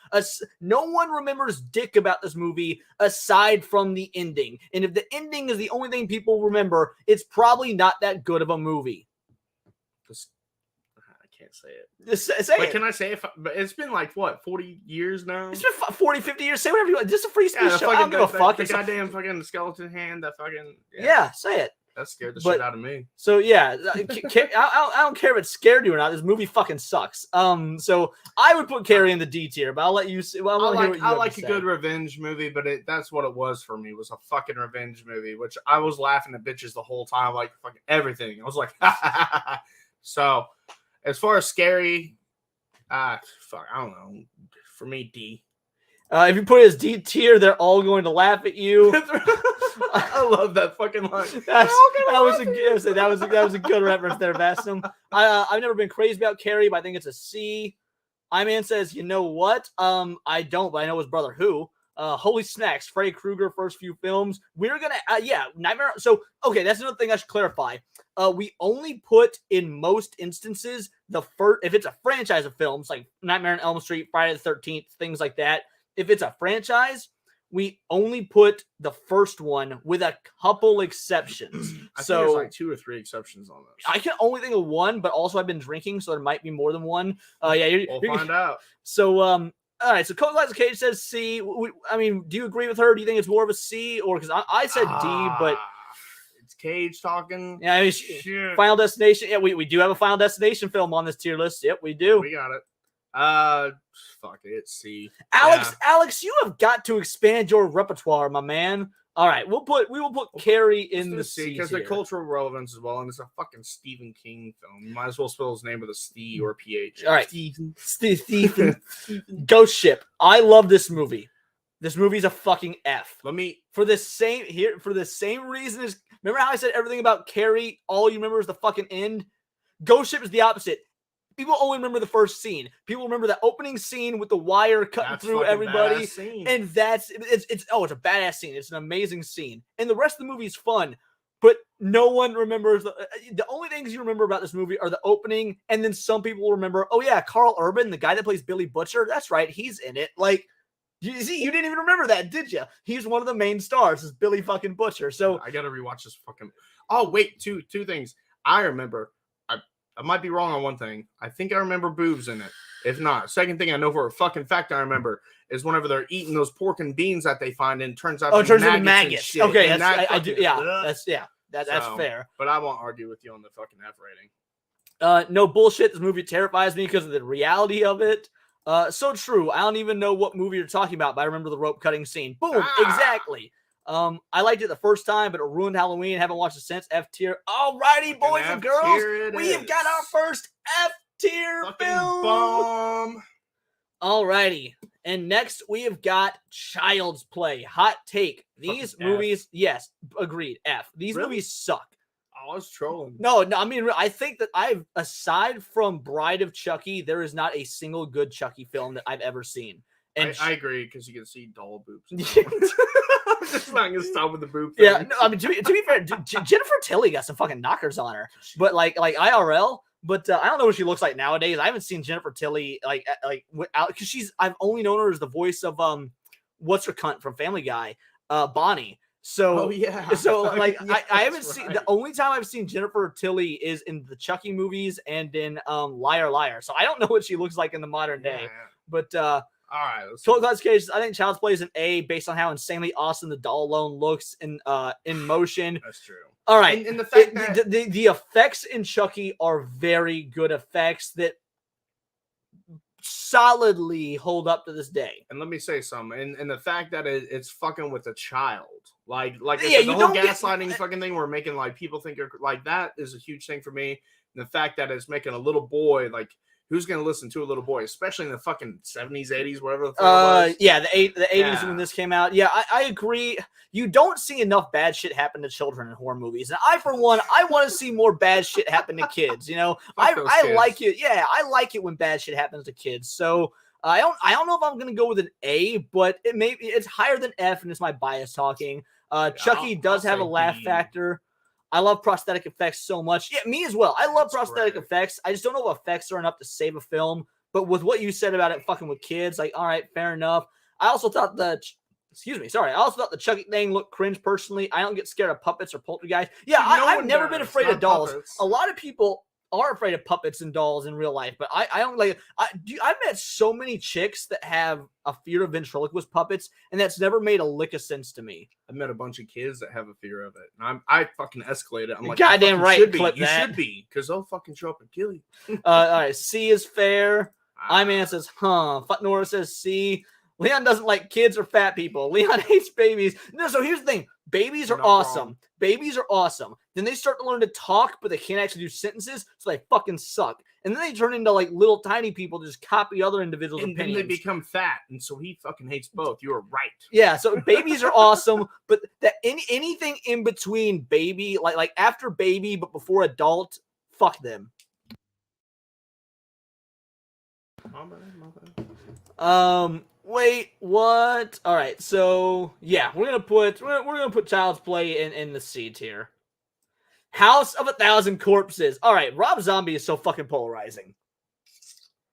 S3: No one remembers dick about this movie aside from the ending. And if the ending is the only thing people remember, it's probably not that good of a movie.
S4: I can't say it.
S3: Just say
S4: but
S3: it.
S4: Can I say it? But it's been like, what, 40 years now?
S3: It's been 40, 50 years. Say whatever you want. Just a free speech show. I don't give a fuck.
S4: The goddamn fucking skeleton hand. That fucking...
S3: Yeah, say it.
S4: That scared the shit out of me.
S3: So yeah, I don't care if it scared you or not. This movie fucking sucks. So I would put Carrie in the D tier, but I'll let you. Well,
S4: I like a good revenge movie, but that's what it was for me. Was a fucking revenge movie, which I was laughing at bitches the whole time, like fucking everything. I was like, So as far as scary, fuck, I don't know. For me, D.
S3: If you put it as D tier, they're all going to laugh at you.
S4: I love that fucking line.
S3: That was a good reference there, Vastum. I've never been crazy about Carrie, but I think it's a C. Iman says, you know what? I don't, but I know his brother who. Holy snacks, Freddy Krueger first few films. We're gonna Nightmare. So okay, that's another thing I should clarify. We only put in most instances the first, if it's a franchise of films like Nightmare on Elm Street, Friday the 13th, things like that. If it's a franchise, we only put the first one with a couple exceptions.
S4: I think there's like 2 or 3 exceptions on this.
S3: I can only think of one, but also I've been drinking, so there might be more than one.
S4: We'll find out.
S3: So, all right. So, Cold Glass Cage says C. I mean, do you agree with her? Do you think it's more of a C, or because I said D, but
S4: it's Cage talking.
S3: Yeah, I mean, Final Destination. Yeah, we do have a Final Destination film on this tier list. Yep, we do.
S4: We got it. Fuck it, C.
S3: Alex, you have got to expand your repertoire, my man. All right, we will put Carrie in the C
S4: because the cultural relevance as well, and it's a fucking Stephen King film. You might as well spell his name with a C or a PH.
S3: All right, Stephen. Ghost Ship. I love this movie. This movie's a fucking F. For the same reason as, remember how I said everything about Carrie? All you remember is the fucking end. Ghost Ship is the opposite. People only remember the first scene. People remember the opening scene with the wire cutting through everybody. And it's a badass scene. It's an amazing scene. And the rest of the movie is fun. But no one remembers the only things you remember about this movie are the opening, and then some people will remember, oh yeah, Carl Urban, the guy that plays Billy Butcher. That's right, he's in it. Like, you see, you didn't even remember that, did you? He's one of the main stars, is Billy fucking Butcher. So
S4: I gotta rewatch this fucking. Oh wait, two things. I remember. I might be wrong on one thing. I think I remember boobs in it. If not, second thing I know for a fucking fact I remember is whenever they're eating those pork and beans that they find, and it turns out
S3: into maggots. Okay, I do. Yeah, that's fair.
S4: But I won't argue with you on the fucking F rating.
S3: No bullshit. This movie terrifies me because of the reality of it. So true. I don't even know what movie you're talking about, but I remember the rope cutting scene. Boom, exactly. I liked it the first time, but it ruined Halloween. Haven't watched it since. F tier. Alrighty, boys and girls, we've got our first F tier film.
S4: Bomb.
S3: Alrighty, and next we have got Child's Play. Hot take. These movies, yes, agreed. F. These movies suck.
S4: I was trolling.
S3: No, I mean, I think that aside from Bride of Chucky, there is not a single good Chucky film that I've ever seen. And
S4: I agree, because you can see doll boobs. I'm just not gonna stop with the boob thing.
S3: Yeah, no, I mean, to be fair, Jennifer Tilly got some fucking knockers on her, but like IRL. But I don't know what she looks like nowadays. I haven't seen Jennifer Tilly because I've only known her as the voice of what's her cunt from Family Guy, Bonnie. So like I haven't seen the only time I've seen Jennifer Tilly is in the Chucky movies and in Liar Liar. So I don't know what she looks like in the modern day, but.
S4: All right.
S3: Total classifications. I think Child's Play is an A based on how insanely awesome the doll alone looks in motion.
S4: That's true.
S3: All right.
S4: And the fact that
S3: the effects in Chucky are very good effects that solidly hold up to this day.
S4: And let me say something. And the fact that it's fucking with a child. Like I said, the whole gaslighting fucking thing we're making like people think you're like that is a huge thing for me. And the fact that it's making a little boy like. Who's going to listen to a little boy, especially in the fucking 70s, 80s, whatever the fuck it was?
S3: Yeah, the 80s when this came out. Yeah, I agree. You don't see enough bad shit happen to children in horror movies. And I, for one, I want to see more bad shit happen to kids. You know, I like it. Yeah, I like it when bad shit happens to kids. So I don't know if I'm going to go with an A, but it's higher than F, and it's my bias talking. Chucky does have a laugh factor. I love prosthetic effects so much. Yeah, me as well. I love prosthetic effects. I just don't know if effects are enough to save a film. But with what you said about it fucking with kids, like, all right, fair enough. I also thought I also thought the Chucky thing looked cringe personally. I don't get scared of puppets or poltergeists. Yeah, I've never been afraid of dolls. Puppets. A lot of people are afraid of puppets and dolls in real life, but I don't like. I've met so many chicks that have a fear of ventriloquist puppets, and that's never made a lick of sense to me.
S4: I've met a bunch of kids that have a fear of it, and I fucking escalate it. I'm like,
S3: goddamn right,
S4: you should be, because they'll fucking show up and kill you.
S3: All right, C is fair. I-Man says, Futnora says C. Leon doesn't like kids or fat people. Leon hates babies. No, so here's the thing. Babies are awesome. Wrong. Babies are awesome. Then they start to learn to talk, but they can't actually do sentences, so they fucking suck. And then they turn into like little tiny people to just copy other individuals' opinions.
S4: And then they become fat, and so he fucking hates both. You are right.
S3: Yeah, so babies are awesome, but anything in between baby, like after baby but before adult, fuck them. Wait, what? All right, so yeah, we're gonna put Child's Play in the C tier. House of 1,000 Corpses. All right, Rob Zombie is so fucking polarizing.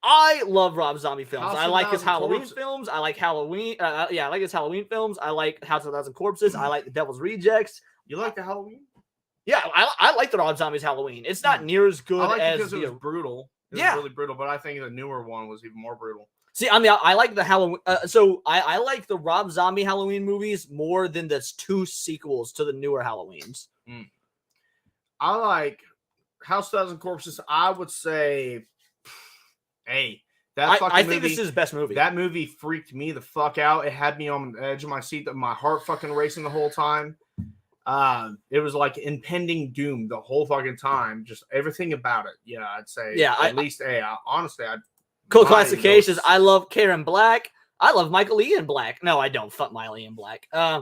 S3: I love Rob Zombie films. I like his Halloween films. I like Halloween. I like his Halloween films. I like House of 1,000 Corpses. I like The Devil's Rejects.
S4: You like the Halloween?
S3: Yeah, I like the Rob Zombie's Halloween. It's not near as good as
S4: because it was brutal. It was really brutal, but I think the newer one was even more brutal.
S3: See, I like the Halloween. I like the Rob Zombie Halloween movies more than the 2 sequels to the newer Halloweens.
S4: I like House of 1,000 Corpses. I would say, hey,
S3: I think this is his best movie.
S4: That movie freaked me the fuck out. It had me on the edge of my seat, my heart fucking racing the whole time. It was like impending doom the whole fucking time. Just everything about it. Yeah, I'd say. Yeah, at least honestly, I'd.
S3: Cool classifications. I love Karen Black. I love Michael Ian Black. No, I don't. Fuck Michael Ian Black.
S4: I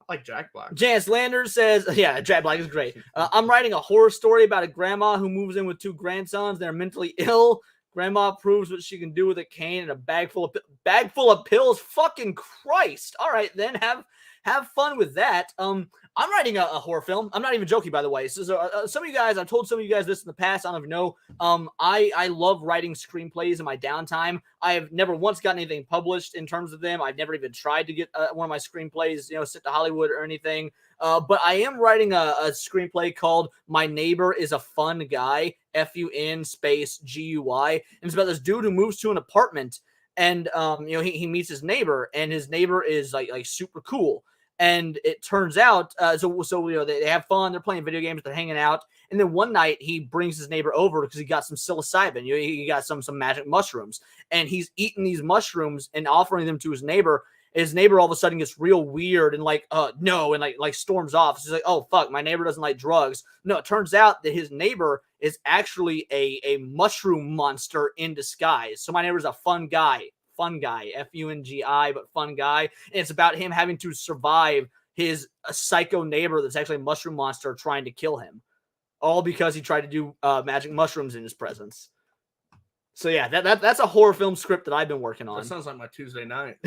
S4: like Jack Black.
S3: Janice Lander says, yeah, Jack Black is great. I'm writing a horror story about a grandma who moves in with 2 grandsons. They're mentally ill. Grandma proves what she can do with a cane and a bag full of pills. Fucking Christ. All right, then have fun with that. I'm writing a horror film. I'm not even joking, by the way. So some of you guys, I've told some of you guys this in the past. I don't even know. I love writing screenplays in my downtime. I have never once gotten anything published in terms of them. I've never even tried to get one of my screenplays, sent to Hollywood or anything. But I am writing a screenplay called My Neighbor is a Fun Guy, FUN space GUI. And it's about this dude who moves to an apartment and, he meets his neighbor, and his neighbor is like super cool. And it turns out, they have fun. They're playing video games. They're hanging out. And then one night he brings his neighbor over because he got some psilocybin. He got some magic mushrooms, and he's eating these mushrooms and offering them to his neighbor. His neighbor all of a sudden gets real weird and no, and like storms off. So he's like, oh fuck, my neighbor doesn't like drugs. No, it turns out that his neighbor is actually a mushroom monster in disguise. So my neighbor's a fun guy, FUNGI, but fun guy. And it's about him having to survive his psycho neighbor that's actually a mushroom monster trying to kill him, all because he tried to do magic mushrooms in his presence. So yeah, that's a horror film script that I've been working on.
S4: That sounds like my Tuesday night.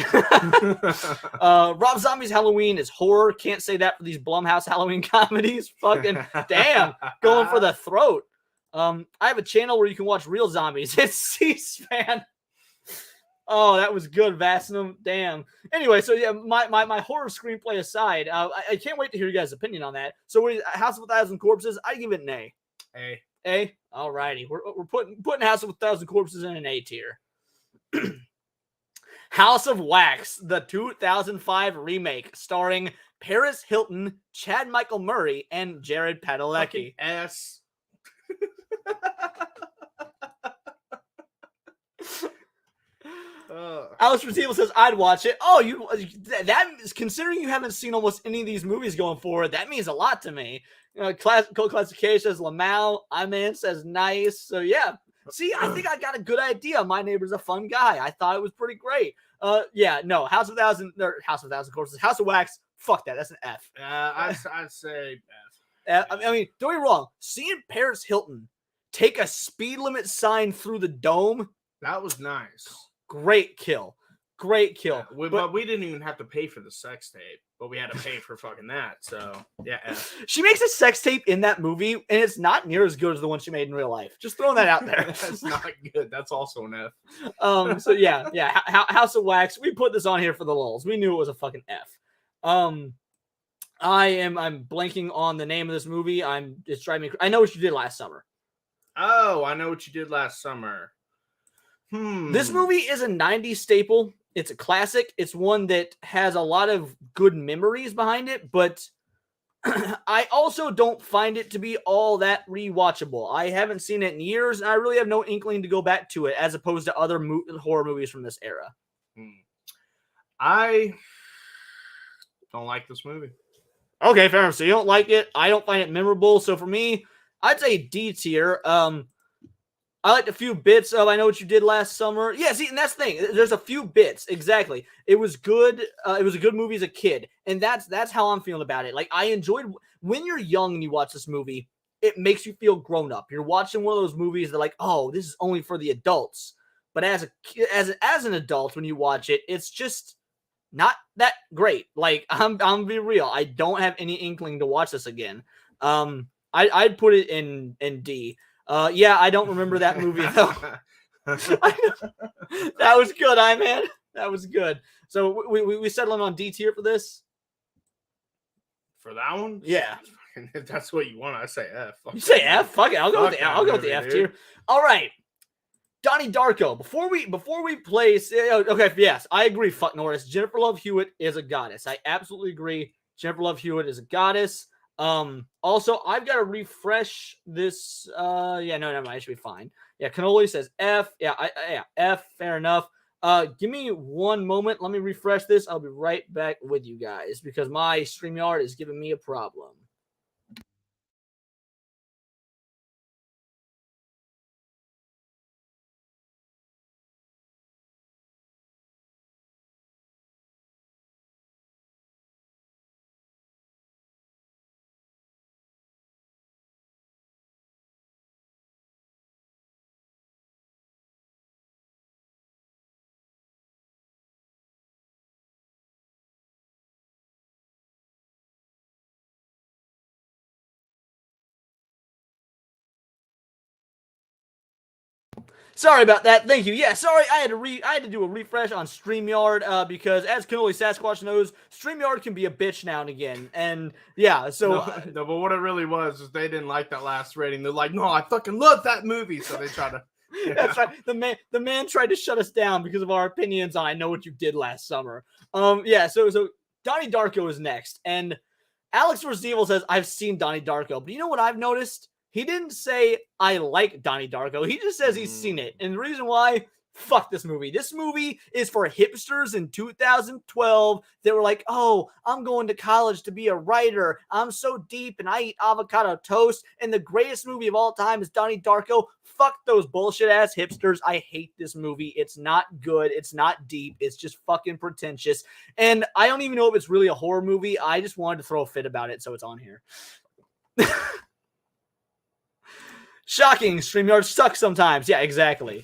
S3: Rob Zombie's Halloween is horror. Can't say that for these Blumhouse Halloween comedies. Fucking damn, going for the throat. I have a channel where you can watch real zombies. It's C-SPAN. Oh, that was good, Vassinum. Damn. Anyway, so yeah, my horror screenplay aside, I can't wait to hear you guys' opinion on that. So House of 1,000 Corpses, I give it an A. A? All righty. We're putting House of 1,000 Corpses in an A tier. House of Wax, the 2005 remake, starring Paris Hilton, Chad Michael Murray, and Jared Padalecki.
S4: S.
S3: Alice Retivo says, I'd watch it. Oh, that is, considering you haven't seen almost any of these movies going forward, that means a lot to me. Classification says Lamau. I-Man says nice. So yeah. See, I think I got a good idea. My neighbor's a fun guy. I thought it was pretty great. Yeah, no, House of 1,000 Corpses. House of Wax, fuck that. That's an F.
S4: I'd say
S3: F. I mean, don't get me wrong. Seeing Paris Hilton take a speed limit sign through the dome,
S4: that was nice.
S3: Great kill. Great kill.
S4: But we didn't even have to pay for the sex tape, but we had to pay for fucking that. So yeah.
S3: She makes a sex tape in that movie, and it's not near as good as the one she made in real life. Just throwing that out there.
S4: That's not good. That's also an F.
S3: So yeah. House of Wax. We put this on here for the lulz. We knew it was a fucking F. I'm blanking on the name of this movie. It's driving me. I Know What You Did Last Summer.
S4: Oh, I Know What You Did Last Summer.
S3: This movie is a 90s staple. It's a classic. It's one that has a lot of good memories behind it, but I also don't find it to be all that rewatchable. I haven't seen it in years, and I really have no inkling to go back to it as opposed to other horror movies from this era.
S4: I don't like this movie.
S3: Okay, fair enough. So you don't like it. I don't find it memorable. So for me, I'd say D tier. I liked a few bits of I Know What You Did Last Summer. Yeah, see, and that's the thing. There's a few bits. Exactly. It was good. It was a good movie as a kid. And that's how I'm feeling about it. Like, I enjoyed when you're young and you watch this movie, it makes you feel grown up. You're watching one of those movies that like, oh, this is only for the adults. But as an adult, when you watch it, it's just not that great. Like, I'm gonna be real. I don't have any inkling to watch this again. I'd put it in D. Yeah, I don't remember that movie though. That was good, man. That was good. So we settling on D tier for this?
S4: For that one?
S3: Yeah.
S4: If that's what you want, I say F.
S3: You say F? Fuck it. I'll go with the F tier. All right. Donnie Darko. Before we place, okay, yes, I agree. Fuck Norris. Jennifer Love Hewitt is a goddess. I absolutely agree. Jennifer Love Hewitt is a goddess. Also, I've got to refresh this. No, it should be fine. Yeah, Cannoli says F. Yeah, F. Fair enough. Give me one moment. Let me refresh this. I'll be right back with you guys because my StreamYard is giving me a problem. Sorry about that. Thank you. Yeah, sorry. I had to do a refresh on StreamYard because, as Cannoli Sasquatch knows, StreamYard can be a bitch now and again. And yeah, so
S4: no, but what it really was is they didn't like that last rating. They're like, no, I fucking love that movie. So they tried to. Yeah.
S3: That's right. The man tried to shut us down because of our opinions on I Know What You Did Last Summer. So Donnie Darko is next, and Alex vs. Evil says I've seen Donnie Darko, but you know what I've noticed? He didn't say, I like Donnie Darko. He just says he's seen it. And the reason why, fuck this movie. This movie is for hipsters in 2012 that were like, oh, I'm going to college to be a writer. I'm so deep and I eat avocado toast. And the greatest movie of all time is Donnie Darko. Fuck those bullshit ass hipsters. I hate this movie. It's not good. It's not deep. It's just fucking pretentious. And I don't even know if it's really a horror movie. I just wanted to throw a fit about it. So it's on here. Shocking. StreamYard sucks sometimes. Yeah, exactly.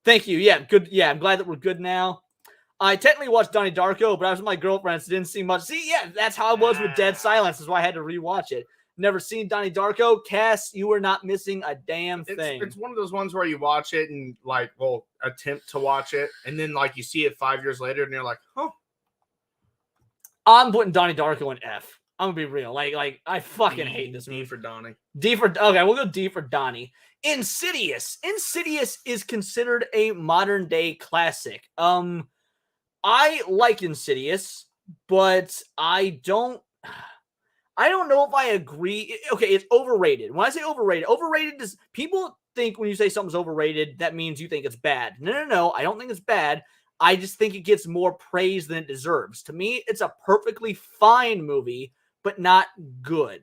S3: Thank you. Yeah, good. Yeah, I'm glad that we're good now. I technically watched Donnie Darko, but I was with my girlfriend, so didn't see much. See, yeah, that's how I was with Dead Silence. That's why I had to rewatch it. Never seen Donnie Darko. Cass, you are not missing a damn thing.
S4: It's one of those ones where you watch it and attempt to watch it, and then you see it 5 years later, and you're like, huh.
S3: I'm putting Donnie Darko in F. I'm gonna be real. Like I fucking hate this movie.
S4: D for Donnie.
S3: Okay, we'll go D for Donnie. Insidious. Insidious is considered a modern day classic. I like Insidious, but I don't know if I agree. Okay, it's overrated. When I say overrated is people think when you say something's overrated, that means you think it's bad. No. I don't think it's bad. I just think it gets more praise than it deserves. To me, it's a perfectly fine movie, but not good.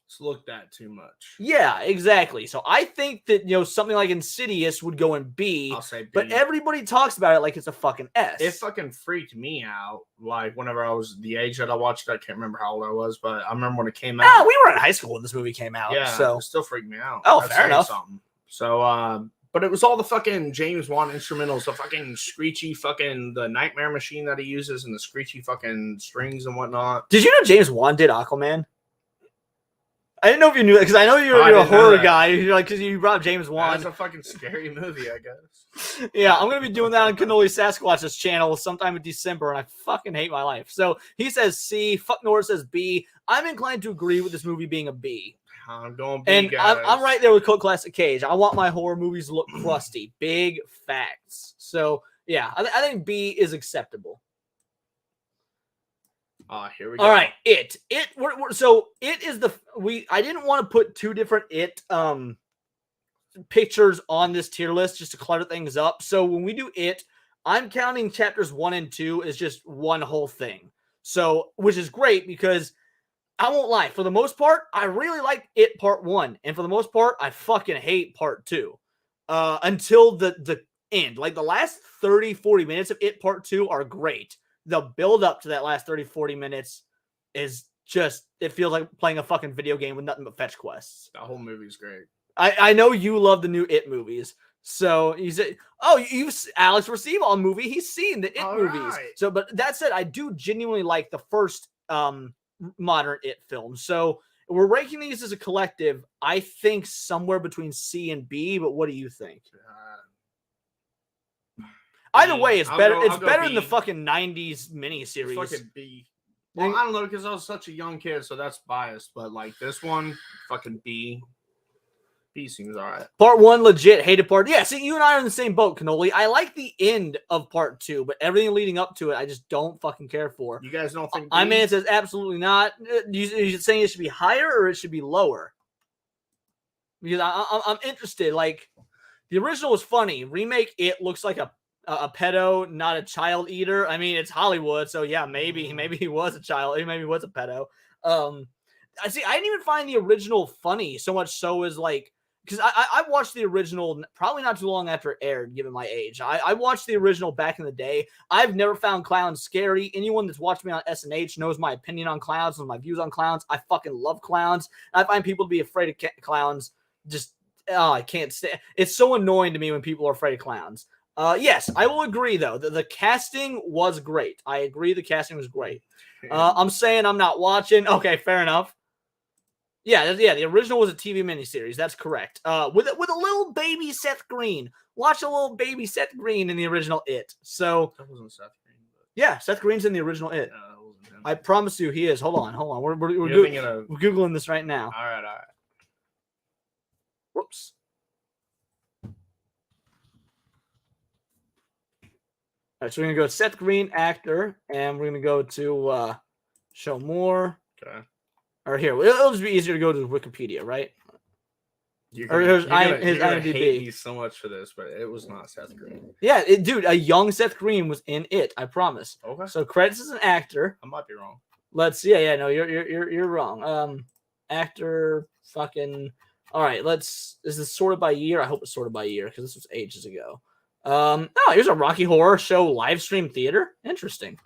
S4: It's looked at too much.
S3: Yeah, exactly. So I think that, something like Insidious would go in B.
S4: I'll say B.
S3: But everybody talks about it like it's a fucking S.
S4: It fucking freaked me out. Whenever I was the age that I watched it, I can't remember how old I was, but I remember when it came out.
S3: Oh, we were in high school when this movie came out.
S4: Yeah,
S3: so
S4: it still freaked me out.
S3: Oh, fair enough.
S4: Something. So But it was all the fucking James Wan instrumentals, the fucking screechy fucking the nightmare machine that he uses and the screechy fucking strings and whatnot.
S3: Did you know James Wan did Aquaman? I didn't know if you knew that because I know you're a horror guy. You're like, because you brought up James Wan.
S4: That's a fucking scary movie, I guess.
S3: Yeah, I'm gonna be doing that on Cannoli Sasquatch's channel sometime in December, and I fucking hate my life. So he says C. Fuck Norris says B. I'm inclined to agree with this movie being a B.
S4: I'm going B,
S3: And
S4: guys.
S3: I'm right there with Cult Classic Cage. I want my horror movies to look crusty. Big facts. So yeah, I think B is acceptable.
S4: Here we go.
S3: All right, It. So It is I didn't want to put two different It pictures on this tier list just to clutter things up. So when we do It, I'm counting chapters 1 and 2 as just one whole thing. So, which is great because I won't lie, for the most part, I really liked It Part 1, and for the most part, I fucking hate Part 2 until the end. Like the last 30-40 minutes of It Part 2 are great. The build up to that last 30-40 minutes is just, it feels like playing a fucking video game with nothing but fetch quests.
S4: That whole movie's great.
S3: I know you love the new It movies. So you say, Alex Receivall movie. He's seen the It movies.
S4: Right.
S3: So, but that said, I do genuinely like the first modern It film. So we're ranking these as a collective. I think somewhere between C and B. But what do you think? Either way, it's better. It's better than the fucking 90s miniseries.
S4: Fucking B. Well, I don't know because I was such a young kid, so that's biased. But like this one, fucking B. B seems alright. Part 1, legit hated part. Yeah, see, you and I are in the same boat, Cannoli. I like the end of Part 2, but everything leading up to it, I just don't fucking care for. You guys don't think?
S3: Man says absolutely not. You saying it should be higher or it should be lower? Because I'm interested. Like the original was funny. Remake It looks like a pedo, not a child eater. I mean, it's Hollywood, so yeah, maybe he was a child. Maybe he was a pedo. I didn't even find the original funny so much so as like, because I watched the original probably not too long after it aired, given my age. I watched the original back in the day. I've never found clowns scary. Anyone that's watched me on SNH knows my opinion on clowns and my views on clowns. I fucking love clowns. I find people to be afraid of clowns. Just, I can't stand. It's so annoying to me when people are afraid of clowns. Yes, I will agree, though. The casting was great. I agree the casting was great. I'm saying I'm not watching. Okay, fair enough. Yeah, the original was a TV miniseries. That's correct. With a little baby Seth Green. Watch a little baby Seth Green in the original It. So
S4: that wasn't Seth Green. But...
S3: Yeah, Seth Green's in the original It.
S4: No, that wasn't him.
S3: I promise you he is. Hold on. We're Googling this right now.
S4: All right.
S3: Whoops. All right, so we're going to go Seth Green, actor, and we're going to go to show more.
S4: Okay.
S3: Or here, it'll just be easier to go to Wikipedia, right?
S4: You're
S3: his
S4: gonna
S3: IMDb.
S4: hate me so much for this, but it was not Seth Green.
S3: Yeah, dude, a young Seth Green was in It. I promise.
S4: Okay.
S3: So credits as an actor.
S4: I might be wrong.
S3: Let's. Yeah. No, you're wrong. Actor, fucking. All right. Is this sorted by year? I hope it's sorted by year because this was ages ago. Here's a Rocky Horror Show live stream theater. Interesting.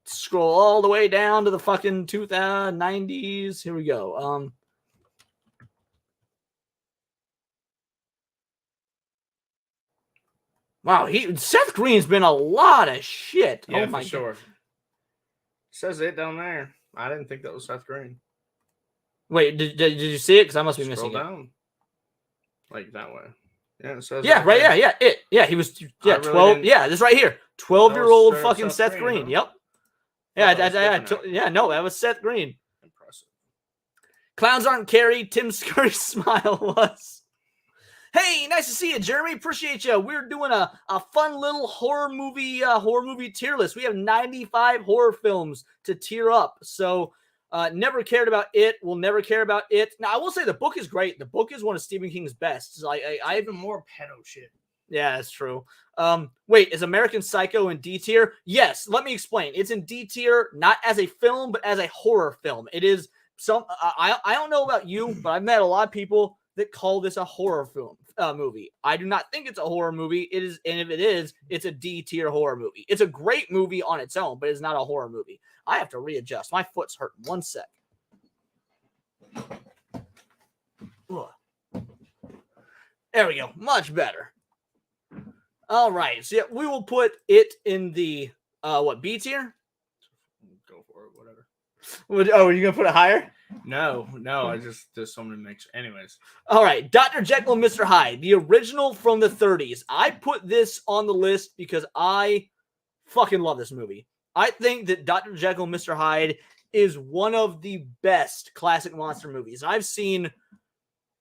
S3: Scroll all the way down to the fucking 90s. Here we go. Wow, Seth Green's been a lot of shit.
S4: Yeah,
S3: oh my
S4: for sure. God. Says it down there. I didn't think that was Seth Green.
S3: Wait, did you see it? Because I must be missing
S4: down. Like that way. Yeah, it says
S3: right. Yeah, he was 12. Yeah, this right here. 12-year-old fucking Seth Green. Huh? Yep. No, that was Seth Green.
S4: Impressive.
S3: Clowns aren't Carrie. Tim Scurry's smile was. Hey, nice to see you, Jeremy. Appreciate you. We're doing a fun little horror movie tier list. We have 95 horror films to tier up. So never cared about It. We'll never care about It. Now, I will say the book is great. The book is one of Stephen King's best. So I
S4: even more pedo shit.
S3: Yeah, that's true. Wait, is American Psycho in D tier? Yes. Let me explain. It's in D tier, not as a film, but as a horror film. It is some. I don't know about you, but I've met a lot of people that call this a horror film movie. I do not think it's a horror movie. It is, and if it is, it's a D tier horror movie. It's a great movie on its own, but it's not a horror movie. I have to readjust. My foot's hurting. 1 sec. Ugh. There we go. Much better. All right. So yeah, we will put it in the B tier?
S4: Go for it, whatever.
S3: Oh, are you gonna put it higher?
S4: No. I just there's so many mix. Anyways.
S3: All right, Dr. Jekyll and Mr. Hyde, the original from the 30s. I put this on the list because I fucking love this movie. I think that Dr. Jekyll and Mr. Hyde is one of the best classic monster movies. I've seen,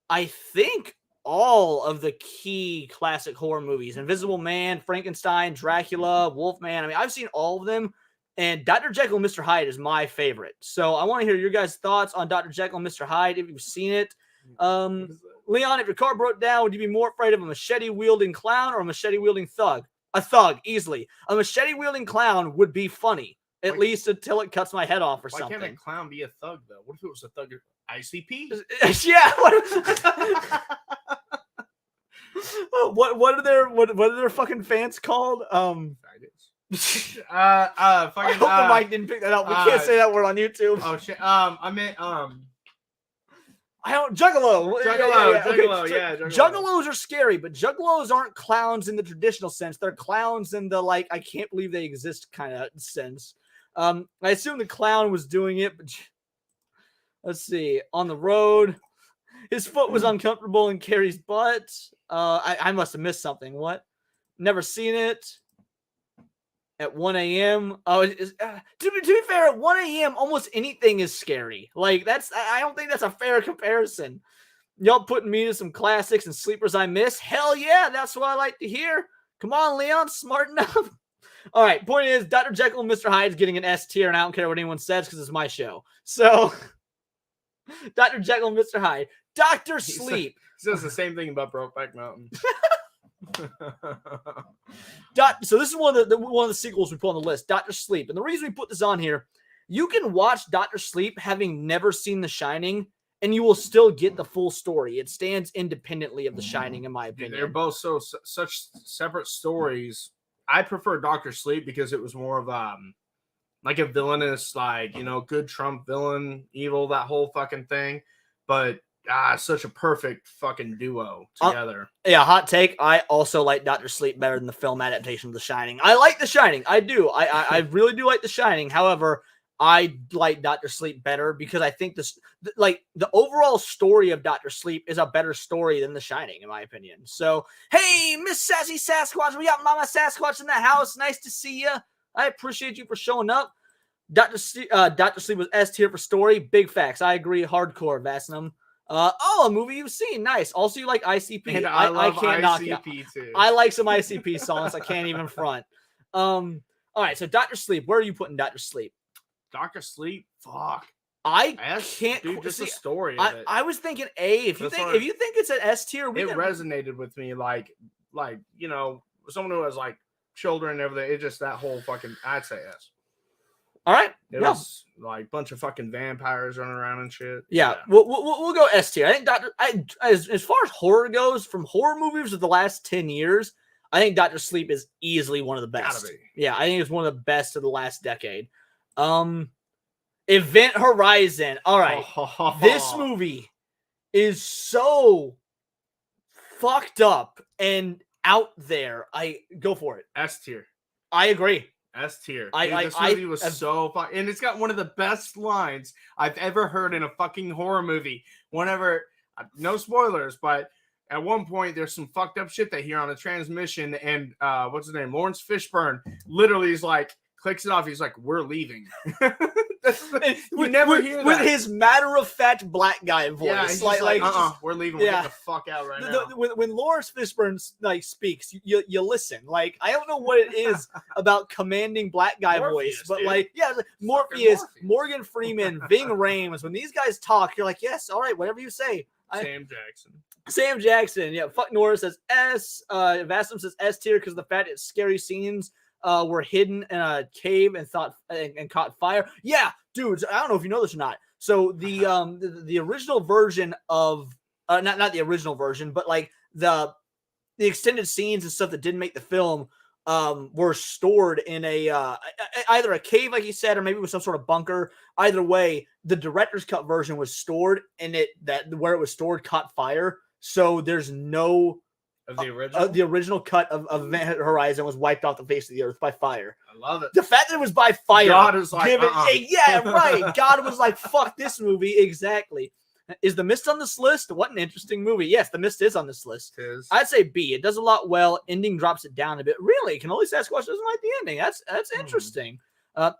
S3: I think, all of the key classic horror movies. Invisible Man, Frankenstein, Dracula, Wolfman. I mean, I've seen all of them. And Dr. Jekyll and Mr. Hyde is my favorite. So I want to hear your guys' thoughts on Dr. Jekyll and Mr. Hyde if you've seen it. Leon, if your car broke down, would you be more afraid of a machete-wielding clown or a machete-wielding thug? A thug, easily. A machete-wielding clown would be funny, at least until it cuts my head off or something.
S4: Why can't a clown be a thug, though? What if it was a thug? ICP?
S3: Yeah. What are their fucking fans called?
S4: Fucking,
S3: I hope the mic didn't pick that up. We can't say that word on YouTube.
S4: Oh shit. I meant
S3: Juggalo.
S4: Juggalo.
S3: Juggalos are scary, but juggalos aren't clowns in the traditional sense. They're clowns in the like I can't believe they exist kind of sense. I assume the clown was doing it, but let's see. On the road, his foot was uncomfortable in Carrie's butt. I must have missed something. What? Never seen it. At 1 a.m. Oh, to be fair, at 1 a.m. almost anything is scary. Like I don't think that's a fair comparison. Y'all putting me to some classics and sleepers I miss. Hell yeah, that's what I like to hear. Come on, Leon, smarten up. All right, point is, Dr. Jekyll and Mr. Hyde is getting an S tier, and I don't care what anyone says because it's my show. So, Dr. Jekyll and Mr. Hyde. Dr. Sleep.
S4: He says the same thing about Brokeback Mountain.
S3: So this is one of the sequels we put on the list, Dr. Sleep. And the reason we put this on here, you can watch Dr. Sleep having never seen The Shining, and you will still get the full story. It stands independently of The Shining, in my opinion.
S4: They're both such separate stories. I prefer Dr. Sleep because it was more of like a villainous, like, you know, good Trump villain, evil, that whole fucking thing. But such a perfect fucking duo together.
S3: Yeah, hot take. I also like Dr. Sleep better than the film adaptation of The Shining. I like The Shining. I do. I really do like The Shining. However, I like Dr. Sleep better because I think the overall story of Dr. Sleep is a better story than The Shining, in my opinion. So, hey, Miss Sassy Sasquatch, we got Mama Sasquatch in the house. Nice to see you. I appreciate you for showing up. Dr. Sleep was S tier for story. Big facts. I agree. Hardcore, Vasnum. A movie you've seen. Nice. Also, you like ICP.
S4: And I can't knock
S3: ICP too. I like some ICP songs. I can't even front. All right. So Dr. Sleep, where are you putting Dr. Sleep?
S4: Dr. Sleep? Fuck.
S3: I can't.
S4: Dude, just the story of it.
S3: I was thinking A. If you think it's an S tier,
S4: it resonated with me. Like you know, someone who has like children and everything. It's just that whole fucking. I'd say S.
S3: All right.
S4: It was like a bunch of fucking vampires running around and shit.
S3: Yeah. We'll go S tier. I think as far as horror goes, from horror movies of the last 10 years, I think Dr. Sleep is easily one of the best.
S4: Gotta be.
S3: Yeah, I think it's one of the best of the last decade. Event Horizon. All right. This movie is so fucked up and out there. I go for it.
S4: S tier.
S3: I agree.
S4: S tier. This movie was so fun, and it's got one of the best lines I've ever heard in a fucking horror movie. Whenever, no spoilers, but at one point there's some fucked up shit they hear on the transmission, and what's his name? Lawrence Fishburne literally is like clicks it off. He's like, "We're leaving." You never hear that.
S3: With his matter-of-fact black guy voice.
S4: Yeah, he's like we're leaving. We're getting the fuck out right now.
S3: When Lawrence Fishburne speaks, you listen. Like, I don't know what it is about commanding black guy voice, but dude. Morpheus, Morgan Freeman, Ving Rhames. When these guys talk, you're like, yes, all right, whatever you say. Sam Jackson. Yeah, fuck Norris says S. Vasum says S tier because of the fact it's scary scenes. Were hidden in a cave and caught fire. Yeah, dudes, I don't know if you know this or not. So the original version of not the original version, but like the extended scenes and stuff that didn't make the film were stored in a either a cave, like you said, or maybe it was some sort of bunker. Either way, the director's cut version was stored, and where it was stored caught fire. So there's no
S4: Of the original?
S3: the original cut of Event Horizon was wiped off the face of the earth by fire.
S4: I love it.
S3: The fact that it was by fire.
S4: God is like,
S3: yeah, right. God was like, fuck this movie. Exactly. Is The Mist on this list? What an interesting movie. Yes, The Mist is on this list.
S4: It is.
S3: I'd say B. It does a lot well. Ending drops it down a bit. Really? Can only Sasquatch doesn't like the ending. That's interesting.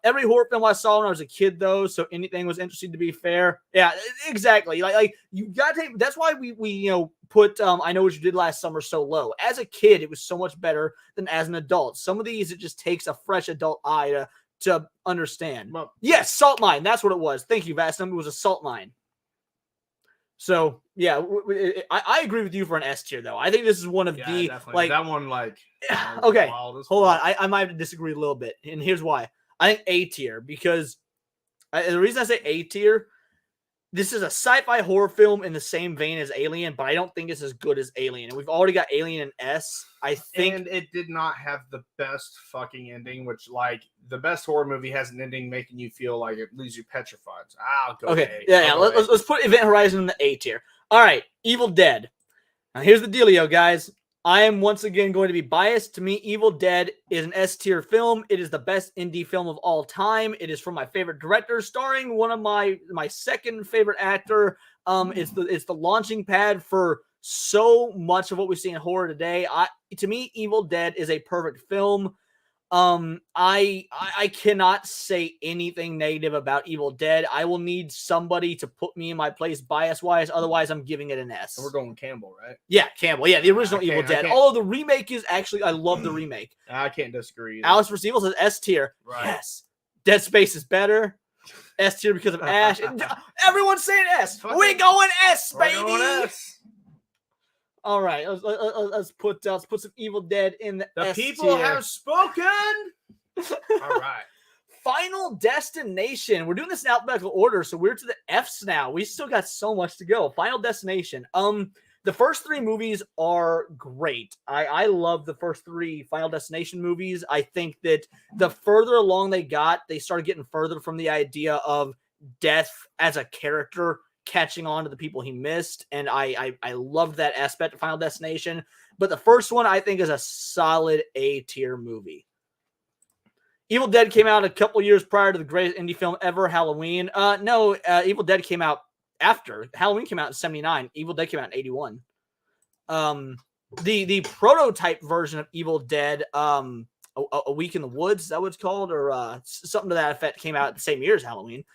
S3: Every horror film I saw when I was a kid, though, so anything was interesting, to be fair. Yeah, exactly. Like you gotta take. That's why we put I Know What You Did Last Summer so low. As a kid, it was so much better than as an adult. Some of these, it just takes a fresh adult eye to understand.
S4: Well,
S3: yes, Salt Mine. That's what it was. Thank you, Vastum. It was a salt mine. So yeah, I agree with you for an S tier, though. I think this is one of the
S4: definitely.
S3: like
S4: that one. Like,
S3: okay,
S4: wild
S3: hold on. I might have to disagree a little bit, and here's why. I think A tier because the reason I say A tier, this is a sci-fi horror film in the same vein as Alien, but I don't think it's as good as Alien. And we've already got Alien in S. I think,
S4: and it did not have the best fucking ending. Which, like, the best horror movie has an ending making you feel like it leaves you petrified. So I'll go.
S3: Okay,
S4: A.
S3: yeah. Let's put Event Horizon in the A tier. All right, Evil Dead. Now here's the dealio, guys. I am once again going to be biased. To me, Evil Dead is an S-tier film. It is the best indie film of all time. It is from my favorite director, starring one of my second favorite actor. It's the launching pad for so much of what we see in horror today. To me, Evil Dead is a perfect film. I cannot say anything negative about Evil Dead. I will need somebody to put me in my place bias-wise. Otherwise, I'm giving it an S.
S4: And we're going Campbell, right?
S3: Yeah, Campbell. Yeah, the original Evil Dead. Although the remake is actually, I love the remake.
S4: I can't disagree.
S3: Alice vs. Evil says S tier.
S4: Right.
S3: Yes. Dead Space is better. S tier because of Ash. Everyone's saying S. We're going S, baby.
S4: We're going S.
S3: All right, let's put some Evil Dead in the S tier.
S4: People have spoken. All right.
S3: Final Destination. We're doing this in alphabetical order, so we're to the Fs now. We still got so much to go. Final Destination. The first three movies are great. I love the first three Final Destination movies. I think that the further along they got, they started getting further from the idea of death as a character catching on to the people he missed, and I love that aspect of Final Destination. But the first one, I think, is a solid A-tier movie. Evil Dead came out a couple years prior to the greatest indie film ever, Halloween. No, Evil Dead came out after. Halloween came out in 79. Evil Dead came out in 81. The prototype version of Evil Dead, A Week in the Woods, is that what it's called? Or something to that effect, came out the same year as Halloween.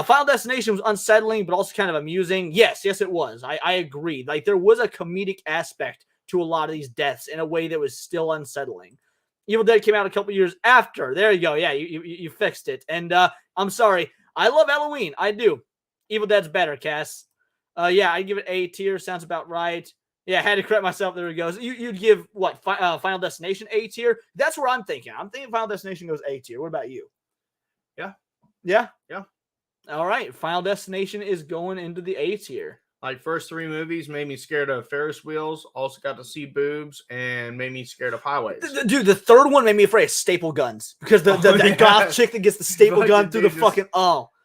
S3: Final Destination was unsettling, but also kind of amusing. Yes, it was. I agree. Like, there was a comedic aspect to a lot of these deaths in a way that was still unsettling. Evil Dead came out a couple years after. There you go. Yeah, you fixed it. And I'm sorry. I love Halloween. I do. Evil Dead's better, Cass. Yeah, I'd give it A tier. Sounds about right. Yeah, I had to correct myself. There we go. So you'd give, what, Final Destination A tier? That's where I'm thinking. I'm thinking Final Destination goes A tier. What about you?
S4: Yeah.
S3: Yeah?
S4: Yeah.
S3: All right, Final Destination is going into the A tier.
S4: Like, first three movies made me scared of Ferris wheels, also got to see boobs, and made me scared of highways.
S3: Dude, the third one made me afraid of staple guns because the goth chick that gets the staple gun through the fucking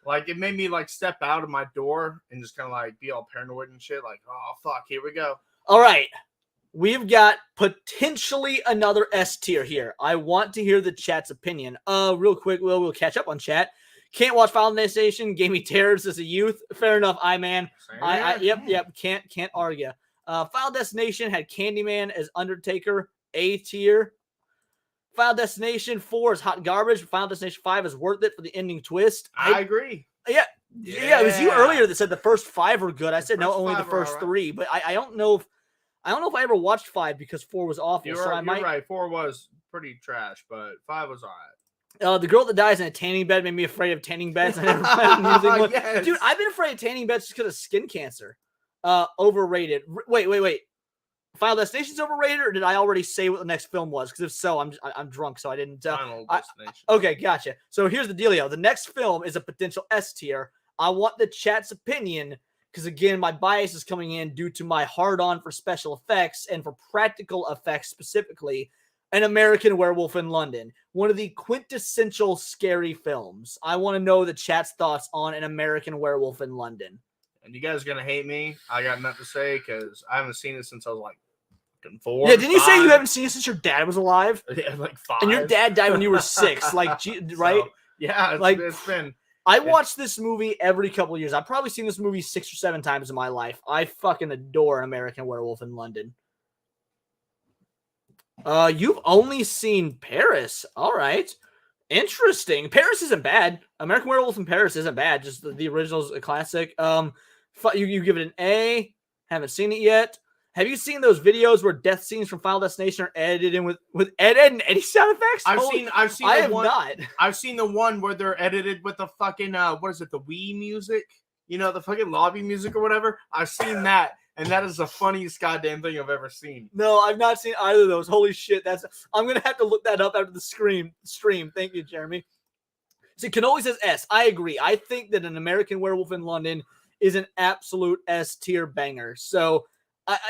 S4: Like, it made me like step out of my door and just kind of like be all paranoid and shit. Like, oh fuck, here we go.
S3: All right, we've got potentially another S tier here. I want to hear the chat's opinion. Real quick, we'll catch up on chat. Can't watch Final Destination. Gave me terrors as a youth. Fair enough, man. Yep. Can't argue. Final Destination had Candyman as Undertaker. A tier. Final Destination 4 is hot garbage. Final Destination 5 is worth it for the ending twist.
S4: I agree.
S3: Yeah, it was you earlier that said the first 5 were good. I said no, only the first 3. But I don't know if I ever watched 5 because 4 was awful.
S4: You're right. 4 was pretty trash, but 5 was alright.
S3: The girl that dies in a tanning bed made me afraid of tanning beds. I never found using one.
S4: Yes.
S3: Dude, I've been afraid of tanning beds just because of skin cancer. Overrated. Wait. Final Destination's overrated, or did I already say what the next film was? Because if so, I'm drunk, so I didn't.
S4: Final Destination.
S3: Okay, gotcha. So here's the dealio. The next film is a potential S tier. I want the chat's opinion because, again, my bias is coming in due to my hard-on for special effects and for practical effects specifically. An American Werewolf in London, one of the quintessential scary films. I want to know the chat's thoughts on An American Werewolf in London.
S4: and you guys are gonna hate me. I got nothing to say because I haven't seen it since I was like 4.
S3: Yeah, didn't you say
S4: 5?
S3: you haven't seen it since your dad was alive?
S4: Yeah, like 5.
S3: And your dad died when you were 6, like, right?
S4: So, yeah, it's been.
S3: I watch this movie every couple of years. I've probably seen this movie 6 or 7 times in my life. I fucking adore American Werewolf in London. You've only seen Paris. All right. Interesting. Paris isn't bad. American Werewolf in Paris isn't bad. Just the original's a classic. You give it an A. Haven't seen it yet. Have you seen those videos where death scenes from Final Destination are edited in with Ed and Eddie sound effects?
S4: I've seen.
S3: I have not.
S4: I've seen the one where they're edited with the fucking what is it? The Wii music? You know, the fucking lobby music or whatever. I've seen that, and that is the funniest goddamn thing I've ever seen.
S3: No, I've not seen either of those. Holy shit! I'm gonna have to look that up after the stream. Thank you, Jeremy. See, Canoli says S. I agree. I think that An American Werewolf in London is an absolute S tier banger. So.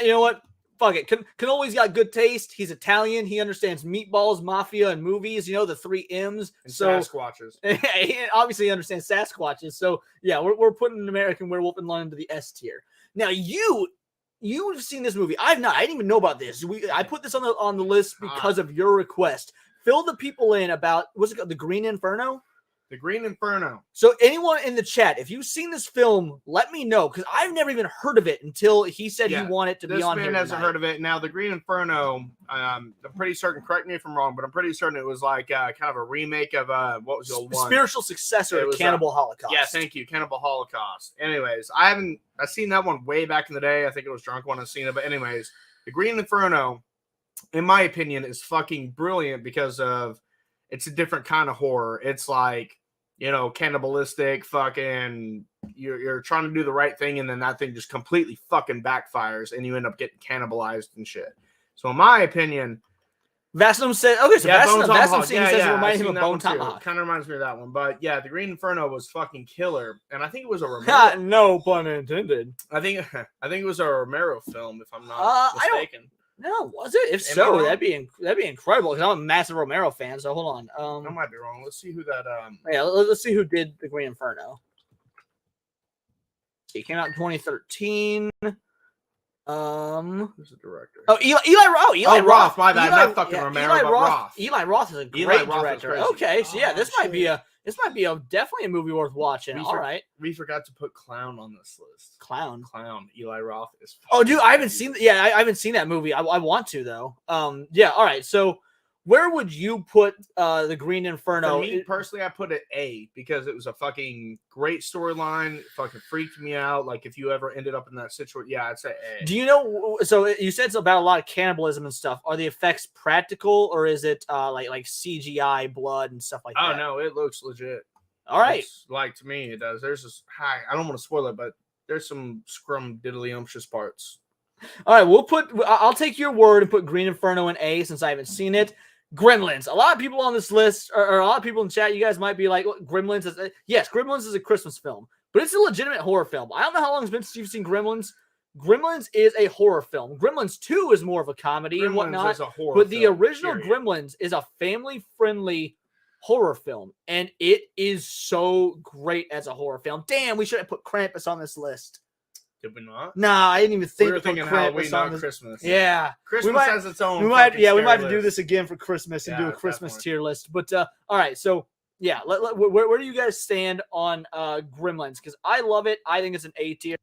S3: You know what? Fuck it. Canoli's got good taste. He's Italian. He understands meatballs, mafia, and movies. You know, the 3 M's.
S4: And
S3: so,
S4: Sasquatches.
S3: He obviously understands Sasquatches. So, yeah, we're putting An American Werewolf in London to the S tier. Now, you've seen this movie. I've not. I didn't even know about this. I put this on the list because of your request. Fill the people in about, what's it called? The Green Inferno?
S4: The Green Inferno.
S3: So anyone in the chat, if you've seen this film, let me know, because I've never even heard of it until he said he wanted to be on here.
S4: This man hasn't heard of it. Now, the Green Inferno, I'm pretty certain, correct me if I'm wrong, but I'm pretty certain it was like kind of a remake of what was the old one?
S3: Spiritual successor to Cannibal Holocaust.
S4: Yeah, thank you, Cannibal Holocaust. Anyways, I've seen that one way back in the day. I think it was drunk when I seen it. But anyways, the Green Inferno, in my opinion, is fucking brilliant because of it's a different kind of horror. It's like, you know, cannibalistic, fucking, you're trying to do the right thing, and then that thing just completely fucking backfires, and you end up getting cannibalized and shit. So in my opinion,
S3: Vassum said, okay, so Vassum says it reminds him of Bone
S4: Tomahawk. Kind of reminds me of that one, but yeah, the Green Inferno was fucking killer, and I think it was a Romero.
S3: No pun intended.
S4: I think it was a Romero film, if I'm not mistaken.
S3: No, was it? If so, that'd be incredible. Because I'm a massive Romero fan. So hold on.
S4: I might be wrong. Let's see who that.
S3: Yeah, let's see who did the Green Inferno. He came out in 2013.
S4: Who's the director?
S3: Oh, Eli
S4: Roth. My bad. Not fucking Romero, but Roth.
S3: Eli Roth is a great director. Okay, so yeah, this might be definitely a movie worth watching. All right.
S4: We forgot to put Clown on this list.
S3: Clown.
S4: Eli Roth is.
S3: Oh, dude, I haven't seen. Yeah, I haven't seen that movie. I want to though. Yeah. All right. So, where would you put the Green Inferno?
S4: For me personally, I put it A because it was a fucking great storyline. It fucking freaked me out. Like if you ever ended up in that situation, yeah, I'd say A.
S3: Do you know? So you said it's about a lot of cannibalism and stuff. Are the effects practical or is it like CGI blood and stuff like that?
S4: Oh no, it looks legit.
S3: All right,
S4: it's, like to me, it does. There's this. I don't want to spoil it, but there's some scrum-diddly-umptious parts.
S3: All right, I'll take your word and put Green Inferno in A since I haven't seen it. Gremlins. A lot of people on this list, or a lot of people in chat, you guys might be like, Gremlins is yes, Gremlins is a Christmas film, but it's a legitimate horror film. I don't know how long it's been since you've seen Gremlins. Gremlins is a horror film. Gremlins 2 is more of a comedy and whatnot. But the original Gremlins is a family-friendly horror film, and it is so great as a horror film. Damn, we should have put Krampus on this list.
S4: Did we not?
S3: Nah, I didn't even think.
S4: We were thinking Halloween, not Christmas.
S3: Yeah,
S4: Christmas has its own.
S3: We might have to do this again for Christmas and do a Christmas tier list. But all right, so yeah, where do you guys stand on Gremlins? Because I love it. I think it's an A tier.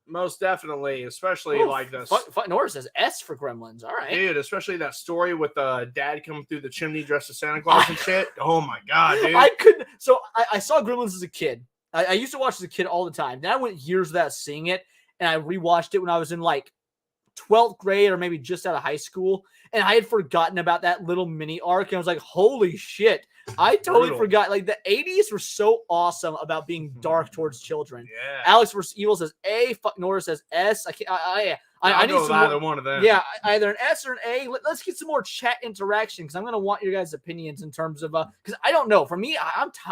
S4: Most definitely, especially like this.
S3: Norris says S for Gremlins. All right,
S4: dude. Especially that story with dad coming through the chimney dressed as Santa Claus and shit. Oh my god, dude!
S3: I couldn't. So I saw Gremlins as a kid. I used to watch as a kid all the time. Then I went years without seeing it, and I rewatched it when I was in like 12th grade or maybe just out of high school, and I had forgotten about that little mini arc, and I was like, holy shit. I totally forgot. Like, the 80s were so awesome about being dark towards children.
S4: Yeah.
S3: Alex vs. Evil says A. Fuck Norris says S. I need some
S4: either one of them.
S3: Yeah, either an S or an A. Let's get some more chat interaction because I'm going to want your guys' opinions in terms of because I don't know. For me,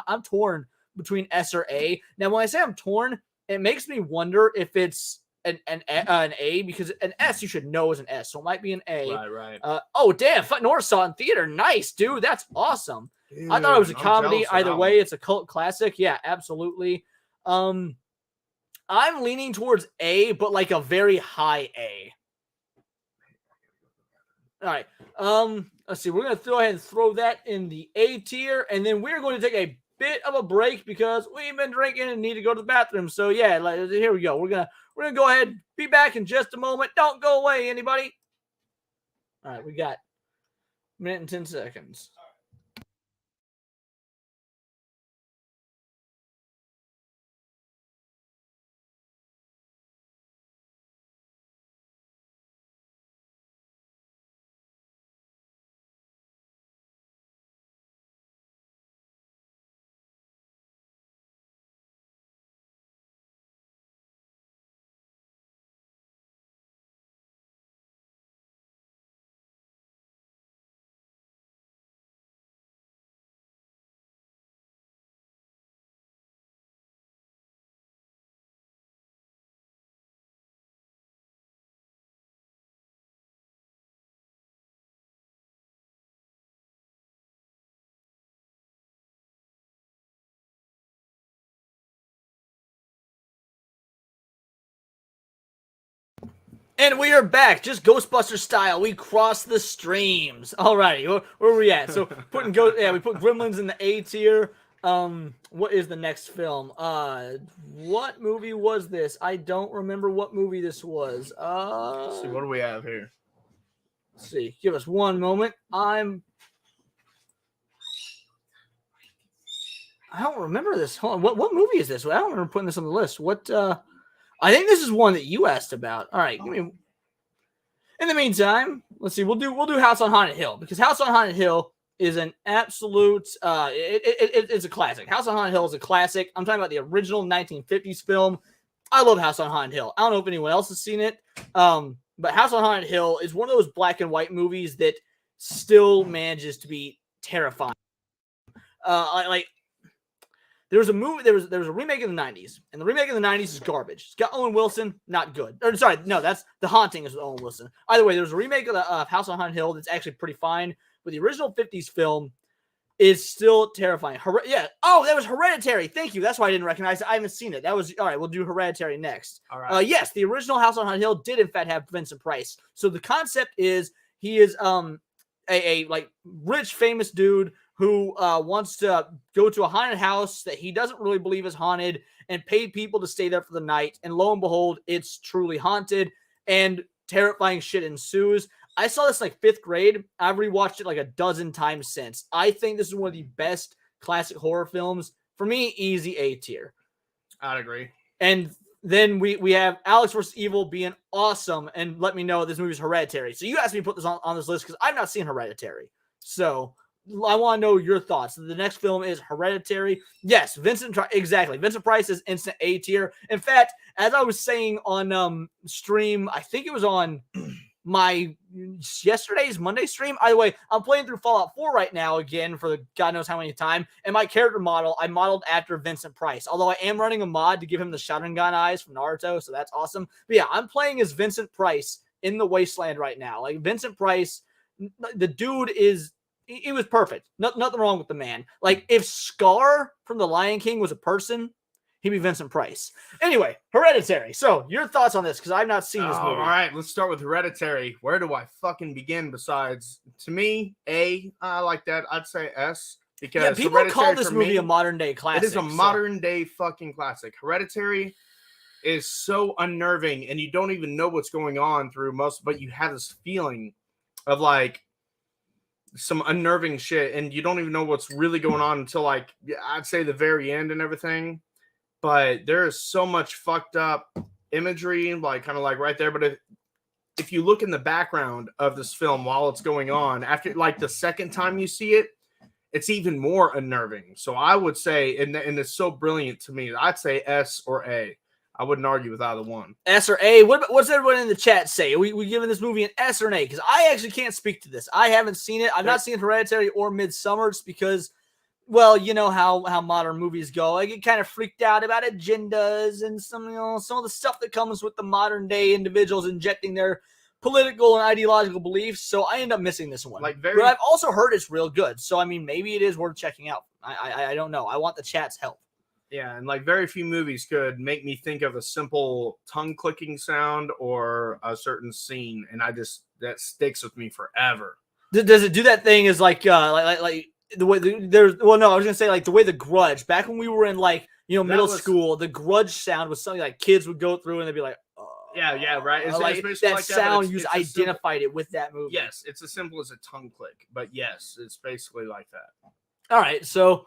S3: I'm torn between S or A. Now, when I say I'm torn, it makes me wonder if it's an A because an S you should know is an S, so it might be an A.
S4: Right.
S3: Oh, damn. Fuck Norris saw it in theater. Nice, dude. That's awesome. Dude, I thought it was a comedy. Either way, it's a cult classic. Yeah, absolutely. I'm leaning towards A, but like a very high A. All right. Let's see. We're going to go ahead and throw that in the A tier, and then we're going to take a bit of a break because we've been drinking and need to go to the bathroom. So yeah, here we go. We're gonna go ahead, be back in just a moment. Don't go away, anybody. All right, we got a minute and 10 seconds. And we are back, just Ghostbuster style. We crossed the streams. Alrighty, where are we at? So we put Gremlins in the A tier. What is the next film? What movie was this? I don't remember what movie this was.
S4: Let's see, what do we have here?
S3: Let's see. Give us one moment. I don't remember this. Hold on. What movie is this? I don't remember putting this on the list. I think this is one that you asked about. All right, give me. In the meantime, let's see. We'll do House on Haunted Hill because House on Haunted Hill is an absolute. It's a classic. House on Haunted Hill is a classic. I'm talking about the original 1950s film. I love House on Haunted Hill. I don't know if anyone else has seen it, but House on Haunted Hill is one of those black and white movies that still manages to be terrifying. There was a movie. There was a remake in the 90s, and the remake in the 90s is garbage. It's got Owen Wilson, not good. Or sorry, no, that's The Haunting is with Owen Wilson. Either way, there was a remake of the House on Haunted Hill that's actually pretty fine, but the original 50s film is still terrifying. That was Hereditary. Thank you. That's why I didn't recognize it. I haven't seen it. That was all right. We'll do Hereditary next.
S4: All right.
S3: Yes, the original House on Haunted Hill did in fact have Vincent Price. So the concept is he is a like rich famous dude who wants to go to a haunted house that he doesn't really believe is haunted and pay people to stay there for the night. And lo and behold, it's truly haunted and terrifying shit ensues. I saw this like 5th grade. I've rewatched it like a dozen times since. I think this is one of the best classic horror films. For me, easy A tier.
S4: I'd agree.
S3: And then we have Alex vs. Evil being awesome and let me know this movie's Hereditary. So you asked me to put this on this list because I've not seen Hereditary. So I want to know your thoughts. The next film is Hereditary. Yes, Vincent Price is instant A tier. In fact, as I was saying on stream, I think it was on my yesterday's Monday stream. Either way, I'm playing through Fallout 4 right now again for God knows how many time. And my character model, I modeled after Vincent Price. Although I am running a mod to give him the Sharingan eyes from Naruto, so that's awesome. But yeah, I'm playing as Vincent Price in the Wasteland right now. Like Vincent Price, the dude is. He was perfect. Nothing wrong with the man. Like, if Scar from The Lion King was a person, he'd be Vincent Price. Anyway, Hereditary. So, your thoughts on this? Because I've not seen this movie.
S4: All right, let's start with Hereditary. Where do I fucking begin besides, to me, A, I like that. I'd say S. Because
S3: people call this movie a modern-day classic.
S4: It is a modern-day fucking classic. Hereditary is so unnerving, and you don't even know what's going on through most, but you have this feeling of, like, some unnerving shit, and you don't even know what's really going on until like I'd say the very end and everything. But there is so much fucked up imagery, like kind of like right there. But if you look in the background of this film while it's going on, after like the second time you see it, it's even more unnerving. So I would say, and it's so brilliant to me, I'd say S or A. I wouldn't argue with either one.
S3: S or A? What's everyone in the chat say? Are we giving this movie an S or an A? Because I actually can't speak to this. I haven't seen it. I've not seen Hereditary or Midsommar just because, well, you know how modern movies go. I get kind of freaked out about agendas and some of the stuff that comes with the modern day individuals injecting their political and ideological beliefs. So I end up missing this one. But I've also heard it's real good. So I mean, maybe it is worth checking out. I don't know. I want the chat's help.
S4: Yeah, and like very few movies could make me think of a simple tongue clicking sound or a certain scene, and that sticks with me forever.
S3: Does it do that thing is like the way there's no, I was gonna say like the way The Grudge back when we were in like middle school, the Grudge sound was something like kids would go through and they'd be like, oh,
S4: yeah, right. It's
S3: basically
S4: that
S3: like sound. You identified it with that movie.
S4: Yes, it's as simple as a tongue click, but yes, it's basically like that.
S3: All right, so.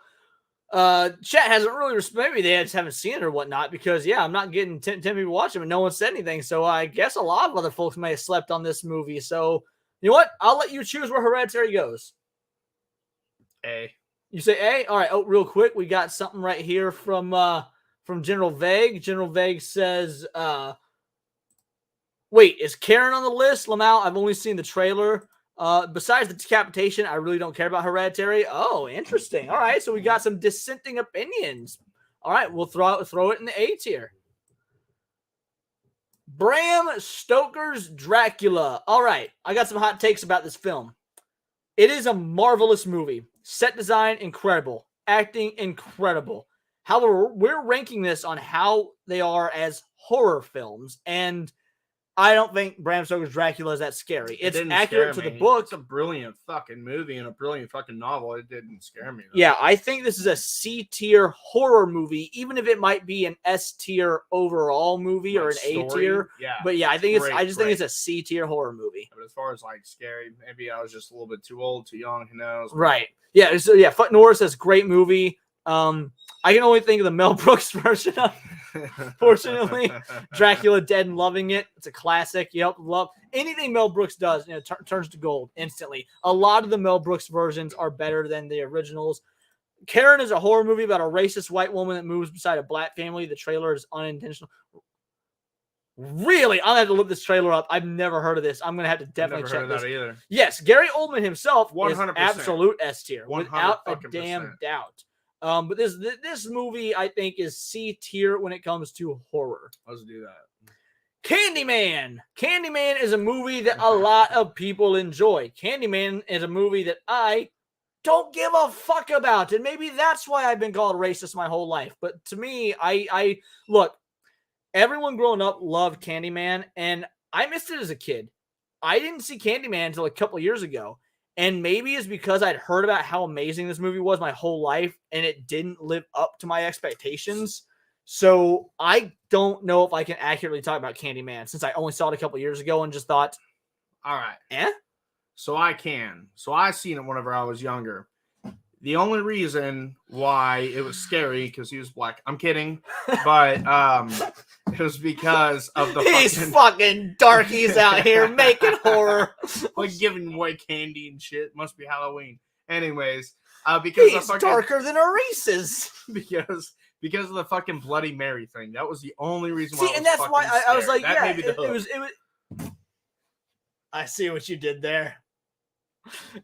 S3: Chat hasn't really maybe they just haven't seen it or whatnot because I'm not getting 10 people watching, but no one said anything. So I guess a lot of other folks may have slept on this movie. So you know what? I'll let you choose where Hereditary goes.
S4: A.
S3: You say A? All right. Oh, real quick, we got something right here from General Vague. General Vague says, wait, is Karen on the list? Lamau, I've only seen the trailer. Besides the decapitation, I really don't care about Hereditary. Oh, interesting. All right, so we got some dissenting opinions. All right, we'll throw it in the A tier. Bram Stoker's Dracula. All right, I got some hot takes about this film. It is a marvelous movie. Set design, incredible. Acting, incredible. However, we're ranking this on how they are as horror films, and I don't think Bram Stoker's Dracula is that scary. It's accurate to the book.
S4: It's a brilliant fucking movie and a brilliant fucking novel. It didn't scare me, though.
S3: Yeah, I think this is a C-tier horror movie, even if it might be an S-tier overall movie or an A-tier.
S4: Yeah.
S3: But yeah, I think I just think it's a C-tier horror movie.
S4: But as far as like scary, maybe I was just a little bit too old, too young, who knows?
S3: Right. Yeah, so yeah, Foot Norris says great movie. I can only think of the Mel Brooks version of fortunately. Dracula Dead and Loving It. It's a classic. Yep, love anything Mel Brooks does, turns to gold instantly. A lot of the Mel Brooks versions are better than the originals. Karen is a horror movie about a racist white woman that moves beside a black family. The trailer is unintentional. Really? I'll have to look this trailer up. I've never heard of this. I'm going to have to definitely check this.
S4: That either.
S3: Yes, Gary Oldman himself
S4: 100%.
S3: is absolute S tier without a damn doubt. But this movie, I think, is C tier when it comes to horror.
S4: Let's do that.
S3: Candyman. Candyman is a movie that a lot of people enjoy. Candyman is a movie that I don't give a fuck about. And maybe that's why I've been called racist my whole life. But to me, I look, everyone growing up loved Candyman, and I missed it as a kid. I didn't see Candyman until a couple of years ago. And maybe it's because I'd heard about how amazing this movie was my whole life, and it didn't live up to my expectations. So I don't know if I can accurately talk about Candyman since I only saw it a couple years ago and just thought,
S4: all right.
S3: So
S4: I can. So I seen it whenever I was younger. The only reason why it was scary because he was black. I'm kidding, but it was because of the
S3: fucking darkies out here making horror,
S4: like giving away candy and shit. Must be Halloween. Anyways, because
S3: he's darker than a Reese's.
S4: Because of the fucking Bloody Mary thing. That was the only reason
S3: why.
S4: See,
S3: and that's why I was like,
S4: that
S3: it was. I see what you did there.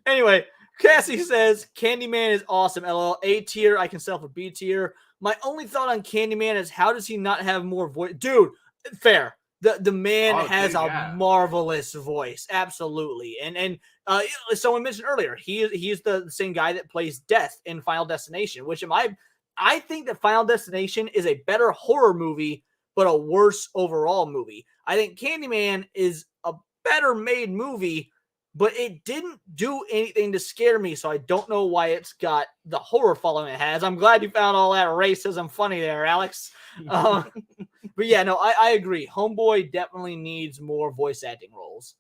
S3: Anyway. Cassie says, Candyman is awesome, LL. A tier, I can sell for B tier. My only thought on Candyman is how does he not have more voice? Dude, fair. The man has a marvelous voice. Absolutely. And someone mentioned earlier, he's the same guy that plays Death in Final Destination, which I think that Final Destination is a better horror movie, but a worse overall movie. I think Candyman is a better made movie, but it didn't do anything to scare me, so I don't know why it's got the horror following it has. I'm glad you found all that racism funny there, Alex. But yeah, no, I agree. Homeboy definitely needs more voice acting roles.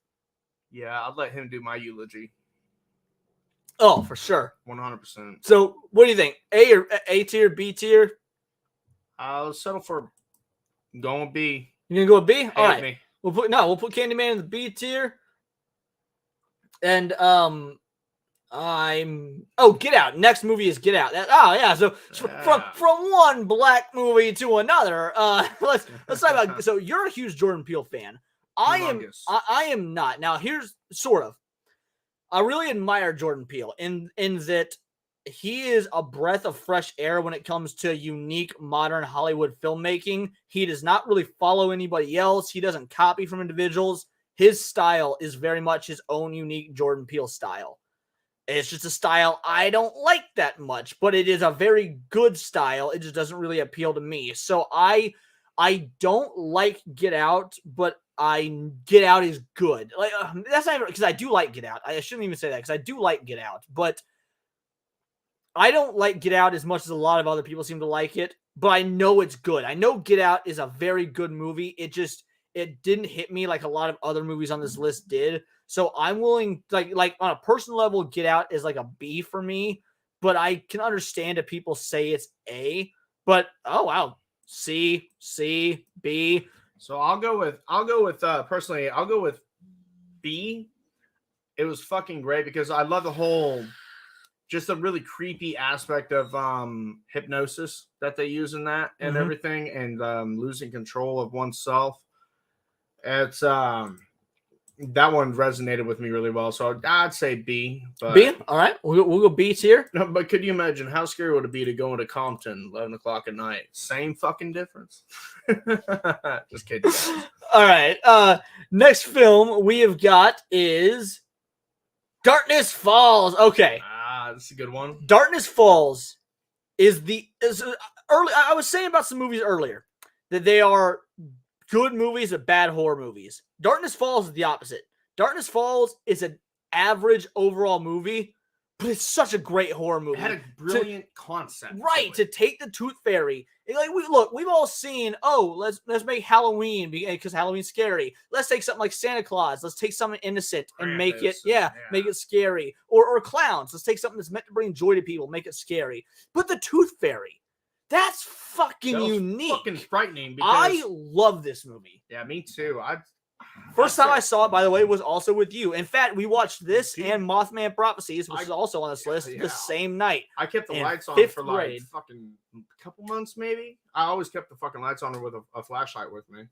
S4: Yeah, I'd let him do my eulogy.
S3: Oh, for sure.
S4: 100%.
S3: So, what do you think? A tier, B tier?
S4: I'll settle for going B.
S3: You're going to go with B?
S4: Hate
S3: all right.
S4: Me.
S3: We'll put Candyman in the B tier. And Get Out. Next movie is Get Out. So from one black movie to another. Let's talk about. So you're a huge Jordan Peele fan. I am not. Now here's sort of. I really admire Jordan Peele in that he is a breath of fresh air when it comes to unique modern Hollywood filmmaking. He does not really follow anybody else. He doesn't copy from individuals. His style is very much his own unique Jordan Peele style. It's just a style I don't like that much, but it is a very good style. It just doesn't really appeal to me. So I don't like Get Out, but Get Out is good. Like that's not because I do like Get Out. I shouldn't even say that because I do like Get Out, but I don't like Get Out as much as a lot of other people seem to like it. But I know it's good. I know Get Out is a very good movie. It didn't hit me like a lot of other movies on this list did. So I'm willing, like on a personal level, Get Out is like a B for me. But I can understand if people say it's A. But oh wow, C, B.
S4: So I'll go with personally, I'll go with B. It was fucking great because I love the whole, just a really creepy aspect of hypnosis that they use in that and everything, and losing control of oneself. It's that one resonated with me really well, so I'd say B. But,
S3: B? All right, we'll go B tier.
S4: No, but could you imagine how scary would it be to go into Compton 11 o'clock at night? Same fucking difference. Just kidding.
S3: All right, next film we have got is Darkness Falls. Okay.
S4: This is a good one.
S3: Darkness Falls is early. I was saying about some movies earlier that they are good movies but bad horror movies. Darkness Falls is the opposite. Darkness Falls is an average overall movie, but it's such a great horror movie.
S4: It had a brilliant concept.
S3: Right, to take the Tooth Fairy. Like we've all seen, let's make Halloween because Halloween's scary. Let's take something like Santa Claus. Let's take something innocent and make it scary. Or clowns. Let's take something that's meant to bring joy to people, make it scary. But the Tooth Fairy, that's fucking unique.
S4: Fucking frightening. Because,
S3: I love this movie.
S4: Yeah, me too.
S3: First time I saw it, by the way, was also with you. In fact, we watched this and Mothman Prophecies, which is also on this list, the same night.
S4: I kept the lights on for like fucking couple months, maybe. I always kept the fucking lights on with a flashlight with me.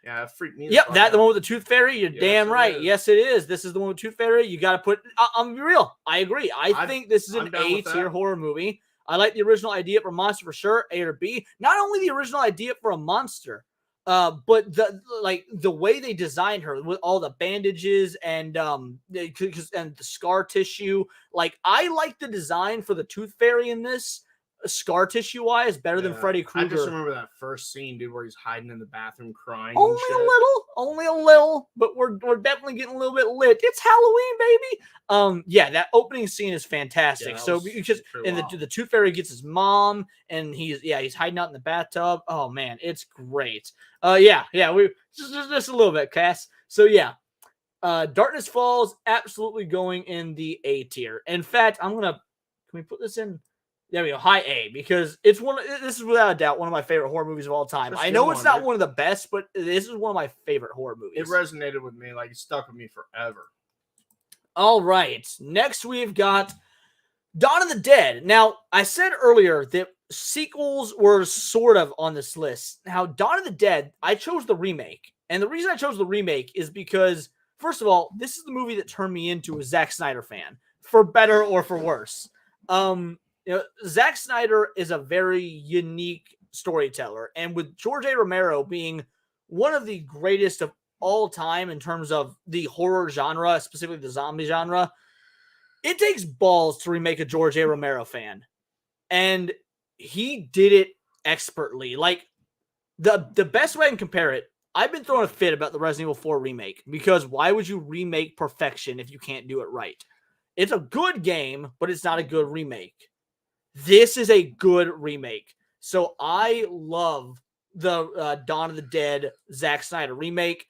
S4: Yeah, it freaked me.
S3: Yep, the one with the Tooth Fairy. You're damn right. Yes, it is. This is the one with Tooth Fairy. You got to put. I'm real. I agree. I think this is an A tier horror movie. I like the original idea for monster for sure. A or B. Not only the original idea for a monster. But the way they designed her with all the bandages and the scar tissue, like I like the design for the Tooth Fairy in this scar tissue wise better than Freddy Krueger.
S4: I just remember that first scene, dude, where he's hiding in the bathroom crying.
S3: Only a little, but we're definitely getting a little bit lit. It's Halloween, baby. Yeah, that opening scene is fantastic. So because the Tooth Fairy gets his mom, and he's hiding out in the bathtub. Oh man, it's great. We just a little bit, Cass. So yeah, Darkness Falls absolutely going in the A tier. In fact, can we put this in? There we go, high A, because this is without a doubt one of my favorite horror movies of all time. I know it's not one of the best, but this is one of my favorite horror movies.
S4: It resonated with me, like it stuck with me forever.
S3: All right, next we've got Dawn of the Dead. Now, I said earlier that sequels were sort of on this list. Now, Dawn of the Dead, I chose the remake. And the reason I chose the remake is because, first of all, this is the movie that turned me into a Zack Snyder fan, for better or for worse. Zack Snyder is a very unique storyteller. And with George A. Romero being one of the greatest of all time in terms of the horror genre, specifically the zombie genre, it takes balls to remake a George A. Romero fan. And he did it expertly. Like, the best way I can compare it, I've been throwing a fit about the Resident Evil 4 remake, because why would you remake perfection if you can't do it right? It's a good game, but it's not a good remake. This is a good remake. So I love the Dawn of the Dead Zack Snyder remake.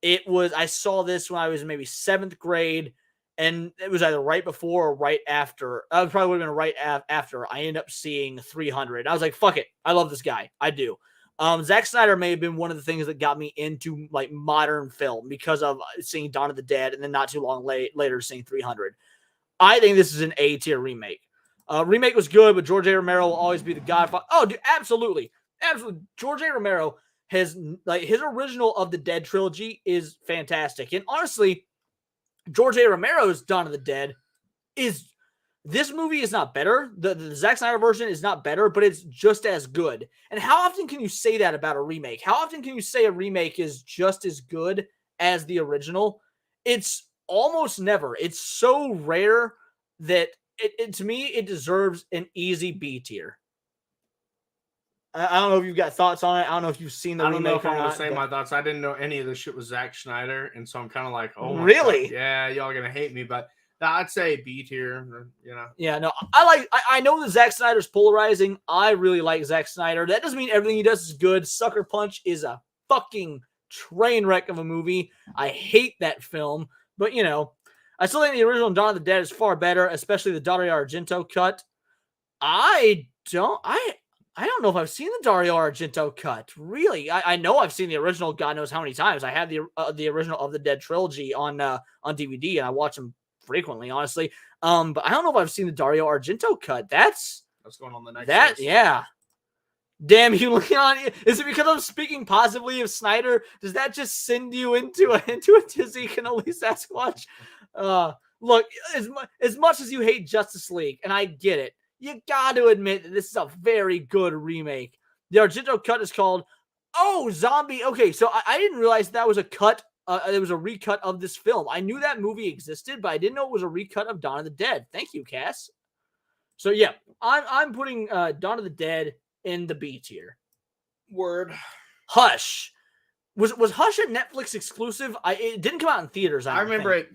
S3: I saw this when I was in maybe 7th grade, and it was either right before or right after. It probably would have been right after I ended up seeing 300. I was like, fuck it. I love this guy. I do. Zack Snyder may have been one of the things that got me into like modern film because of seeing Dawn of the Dead, and then not too long later seeing 300. I think this is an A tier remake. Remake was good, but George A. Romero will always be the godfather. Oh, dude, absolutely. Absolutely. George A. Romero has, like, his original of the Dead trilogy is fantastic. And honestly, George A. Romero's Dawn of the Dead this movie is not better. The Zack Snyder version is not better, but it's just as good. And how often can you say that about a remake? How often can you say a remake is just as good? as the original. It's almost never. It's so rare that to me, it deserves an easy B tier. I don't know if you've got thoughts on it. I don't know if you've seen the remake.
S4: I don't know if
S3: I'm
S4: I'm going to say my thoughts. I didn't know any of this shit was Zack Snyder, and so I'm kind of like, oh, my
S3: really?
S4: God. Yeah, y'all going to hate me, but I'd say B tier, you know.
S3: Yeah, no, I know that Zack Snyder's polarizing. I really like Zack Snyder. That doesn't mean everything he does is good. Sucker Punch is a fucking train wreck of a movie. I hate that film, but you know, I still think the original Dawn of the Dead is far better, especially the Dario Argento cut. I don't know if I've seen the Dario Argento cut. Really, I know I've seen the original. God knows how many times. I have the original of the Dead trilogy on DVD, and I watch them frequently, honestly. But I don't know if I've seen the Dario Argento cut. That's
S4: going on the next list.
S3: Yeah. Damn you, Leon. Is it because I'm speaking positively of Snyder? Does that just send you into a dizzy Canoli Sasquatch? Look, as much as you hate Justice League, and I get it, you got to admit that this is a very good remake. The Argento cut is called Zombie. Okay, so I didn't realize that was a cut. It was a recut of this film. I knew that movie existed, but I didn't know it was a recut of Dawn of the Dead. Thank you, Cass. So yeah, I'm putting Dawn of the Dead in the B tier.
S4: Word.
S3: Hush. Was Hush a Netflix exclusive? It didn't come out in theaters.
S4: I remember it.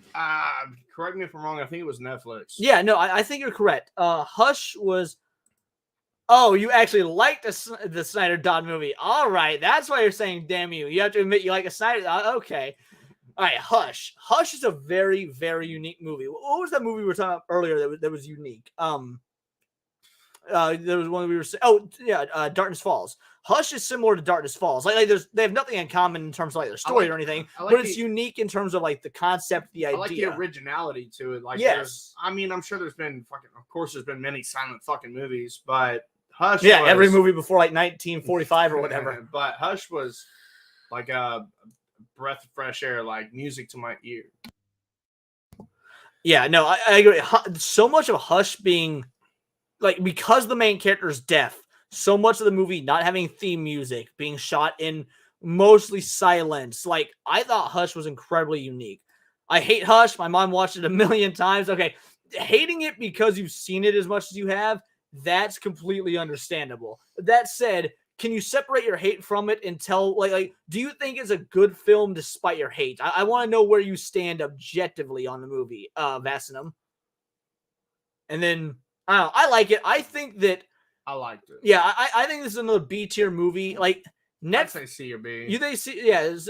S4: Correct me if I'm wrong. I think it was Netflix.
S3: Yeah, no, I think you're correct. Hush was. Oh, you actually liked the Snyder Dodd movie. All right, that's why you're saying damn you. You have to admit you like a Snyder. Okay. All right, Hush. Hush is a very, very unique movie. What was that movie we were talking about earlier that was unique? There was one we were saying. Oh, yeah, Darkness Falls. Hush is similar to Darkness Falls. Like they have nothing in common in terms of like their story or anything, but it's unique in terms of like the concept, the idea.
S4: I like the originality to it. Like,
S3: yes.
S4: I mean, I'm sure there's been of course, there's been many silent fucking movies, but Hush.
S3: Yeah, every movie before like 1945 or whatever.
S4: But Hush was like a breath of fresh air, like music to my ear.
S3: Yeah, no, I agree. So much of Hush being like, because the main character is deaf, so much of the movie not having theme music, being shot in mostly silence. Like, I thought Hush was incredibly unique. I hate Hush. My mom watched it a million times. Okay, hating it because you've seen it as much as you have, that's completely understandable. That said, can you separate your hate from it and tell, like, do you think it's a good film despite your hate? I want to know where you stand objectively on the movie, Vassanum. And then, I don't know, I like it. I think that
S4: I liked it.
S3: Yeah, I think this is another B tier movie. Like,
S4: I'd say C or B.
S3: You think C? Yeah.
S4: It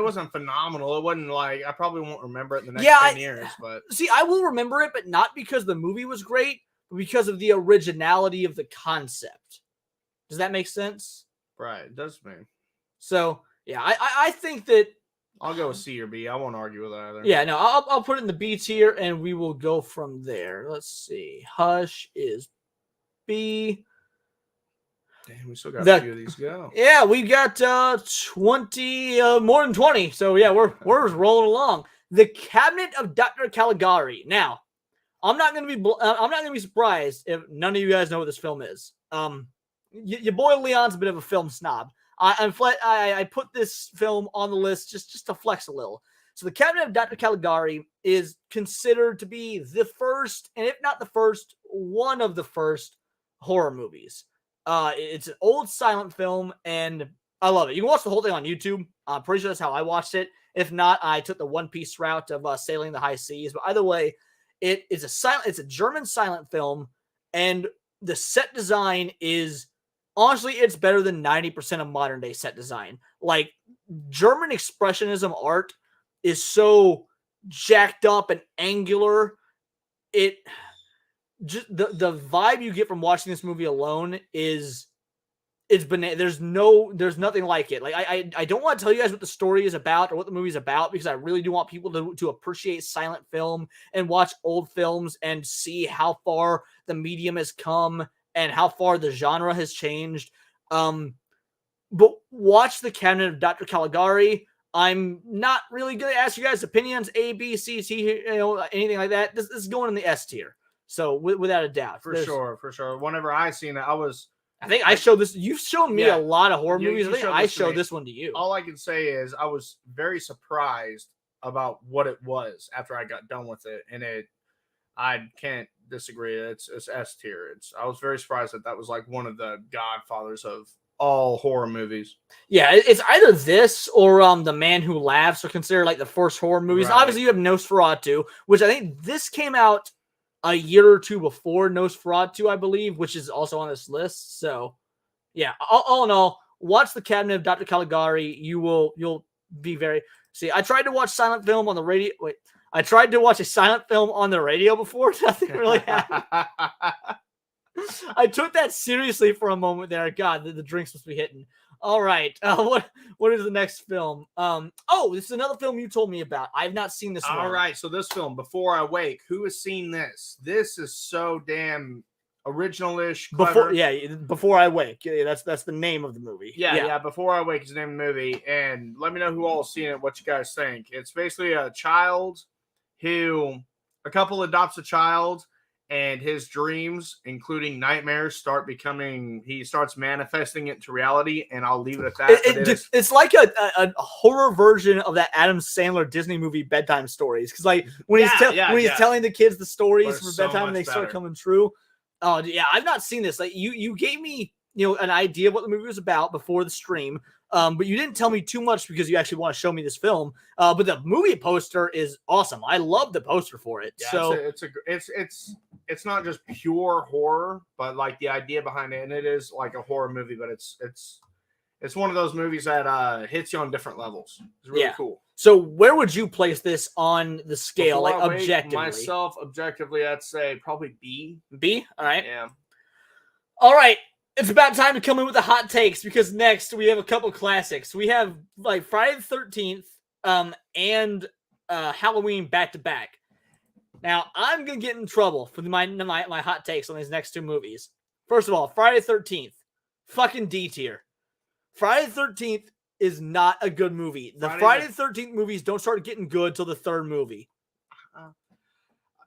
S4: wasn't phenomenal. It wasn't like, I probably won't remember it in the next 10 years. But
S3: see, I will remember it, but not because the movie was great, but because of the originality of the concept. Does that make sense?
S4: Right, it does, man.
S3: So yeah, I think that
S4: I'll go with C or B. I won't argue with either.
S3: Yeah, no, I'll put it in the B tier, and we will go from there. Let's see. Hush is B.
S4: Damn, we still got a few of these to go.
S3: Yeah, we got 20, more than 20. So yeah, we're rolling along. The Cabinet of Dr. Caligari. Now, I'm not gonna be surprised if none of you guys know what this film is. Your boy Leon's a bit of a film snob. I put this film on the list just to flex a little. So the Cabinet of Dr. Caligari is considered to be the first, and if not the first, one of the first horror movies. It's an old silent film, and I love it. You can watch the whole thing on YouTube. I'm pretty sure that's how I watched it. If not, I took the One Piece route of sailing the high seas. But either way, it's a German silent film, and the set design is, honestly, it's better than 90% of modern day set design. Like, German expressionism art is so jacked up and angular. The vibe you get from watching this movie alone is banana. There's nothing like it. Like, I don't want to tell you guys what the story is about or what the movie's about, because I really do want people to appreciate silent film and watch old films and see how far the medium has come and how far the genre has changed. But watch The Cabinet of Dr. Caligari. I'm not really going to ask you guys opinions, A, B, C, T, anything like that. This is going in the S tier. So without a doubt.
S4: For sure. Whenever I seen it,
S3: I think I showed this. You've shown me a lot of horror movies. I think I showed this one to you.
S4: All I can say is I was very surprised about what it was after I got done with it. And I can't disagree. It's S tier. I was very surprised that was like one of the godfathers of all horror movies.
S3: Yeah, it's either this or The Man Who Laughs are considered like the first horror movies.
S4: Right.
S3: Obviously, you have Nosferatu, which I think this came out a year or two before Nosferatu, I believe, which is also on this list. So, yeah, all in all, watch The Cabinet of Dr. Caligari. You'll be very... See, I tried to watch silent film on the radio... Wait, I tried to watch a silent film on the radio before. Nothing really happened. I took that seriously for a moment there. God, the drinks must be hitting. All right. What is the next film? This is another film you told me about. I've not seen this one.
S4: All right. So this film, Before I Wake, who has seen this? This is so damn original-ish, clever.
S3: Before I Wake. Yeah, that's the name of the movie.
S4: Yeah. Before I Wake is the name of the movie. And let me know who all has seen it, what you guys think. It's basically a couple adopts a child, and his dreams, including nightmares, he starts manifesting it to reality, and I'll leave it at that.
S3: It's like a horror version of that Adam Sandler Disney movie Bedtime Stories. Because like when he's telling the kids the stories for bedtime and they start coming true. Oh yeah, I've not seen this. Like you gave me an idea of what the movie was about before the stream. But you didn't tell me too much because you actually want to show me this film. But the movie poster is awesome. I love the poster for it.
S4: Yeah,
S3: so
S4: it's not just pure horror, but like the idea behind it, and it is like a horror movie, but it's one of those movies that hits you on different levels. It's really cool.
S3: So where would you place this on the scale,
S4: Before
S3: like objectively?
S4: Myself, objectively, I'd say probably B.
S3: B? All right.
S4: Yeah.
S3: All right. It's about time to come in with the hot takes because next we have a couple classics. We have like Friday the 13th and Halloween back to back. Now, I'm going to get in trouble for my hot takes on these next two movies. First of all, Friday the 13th, fucking D tier. Friday the 13th is not a good movie. The Friday the 13th movies don't start getting good till the third movie.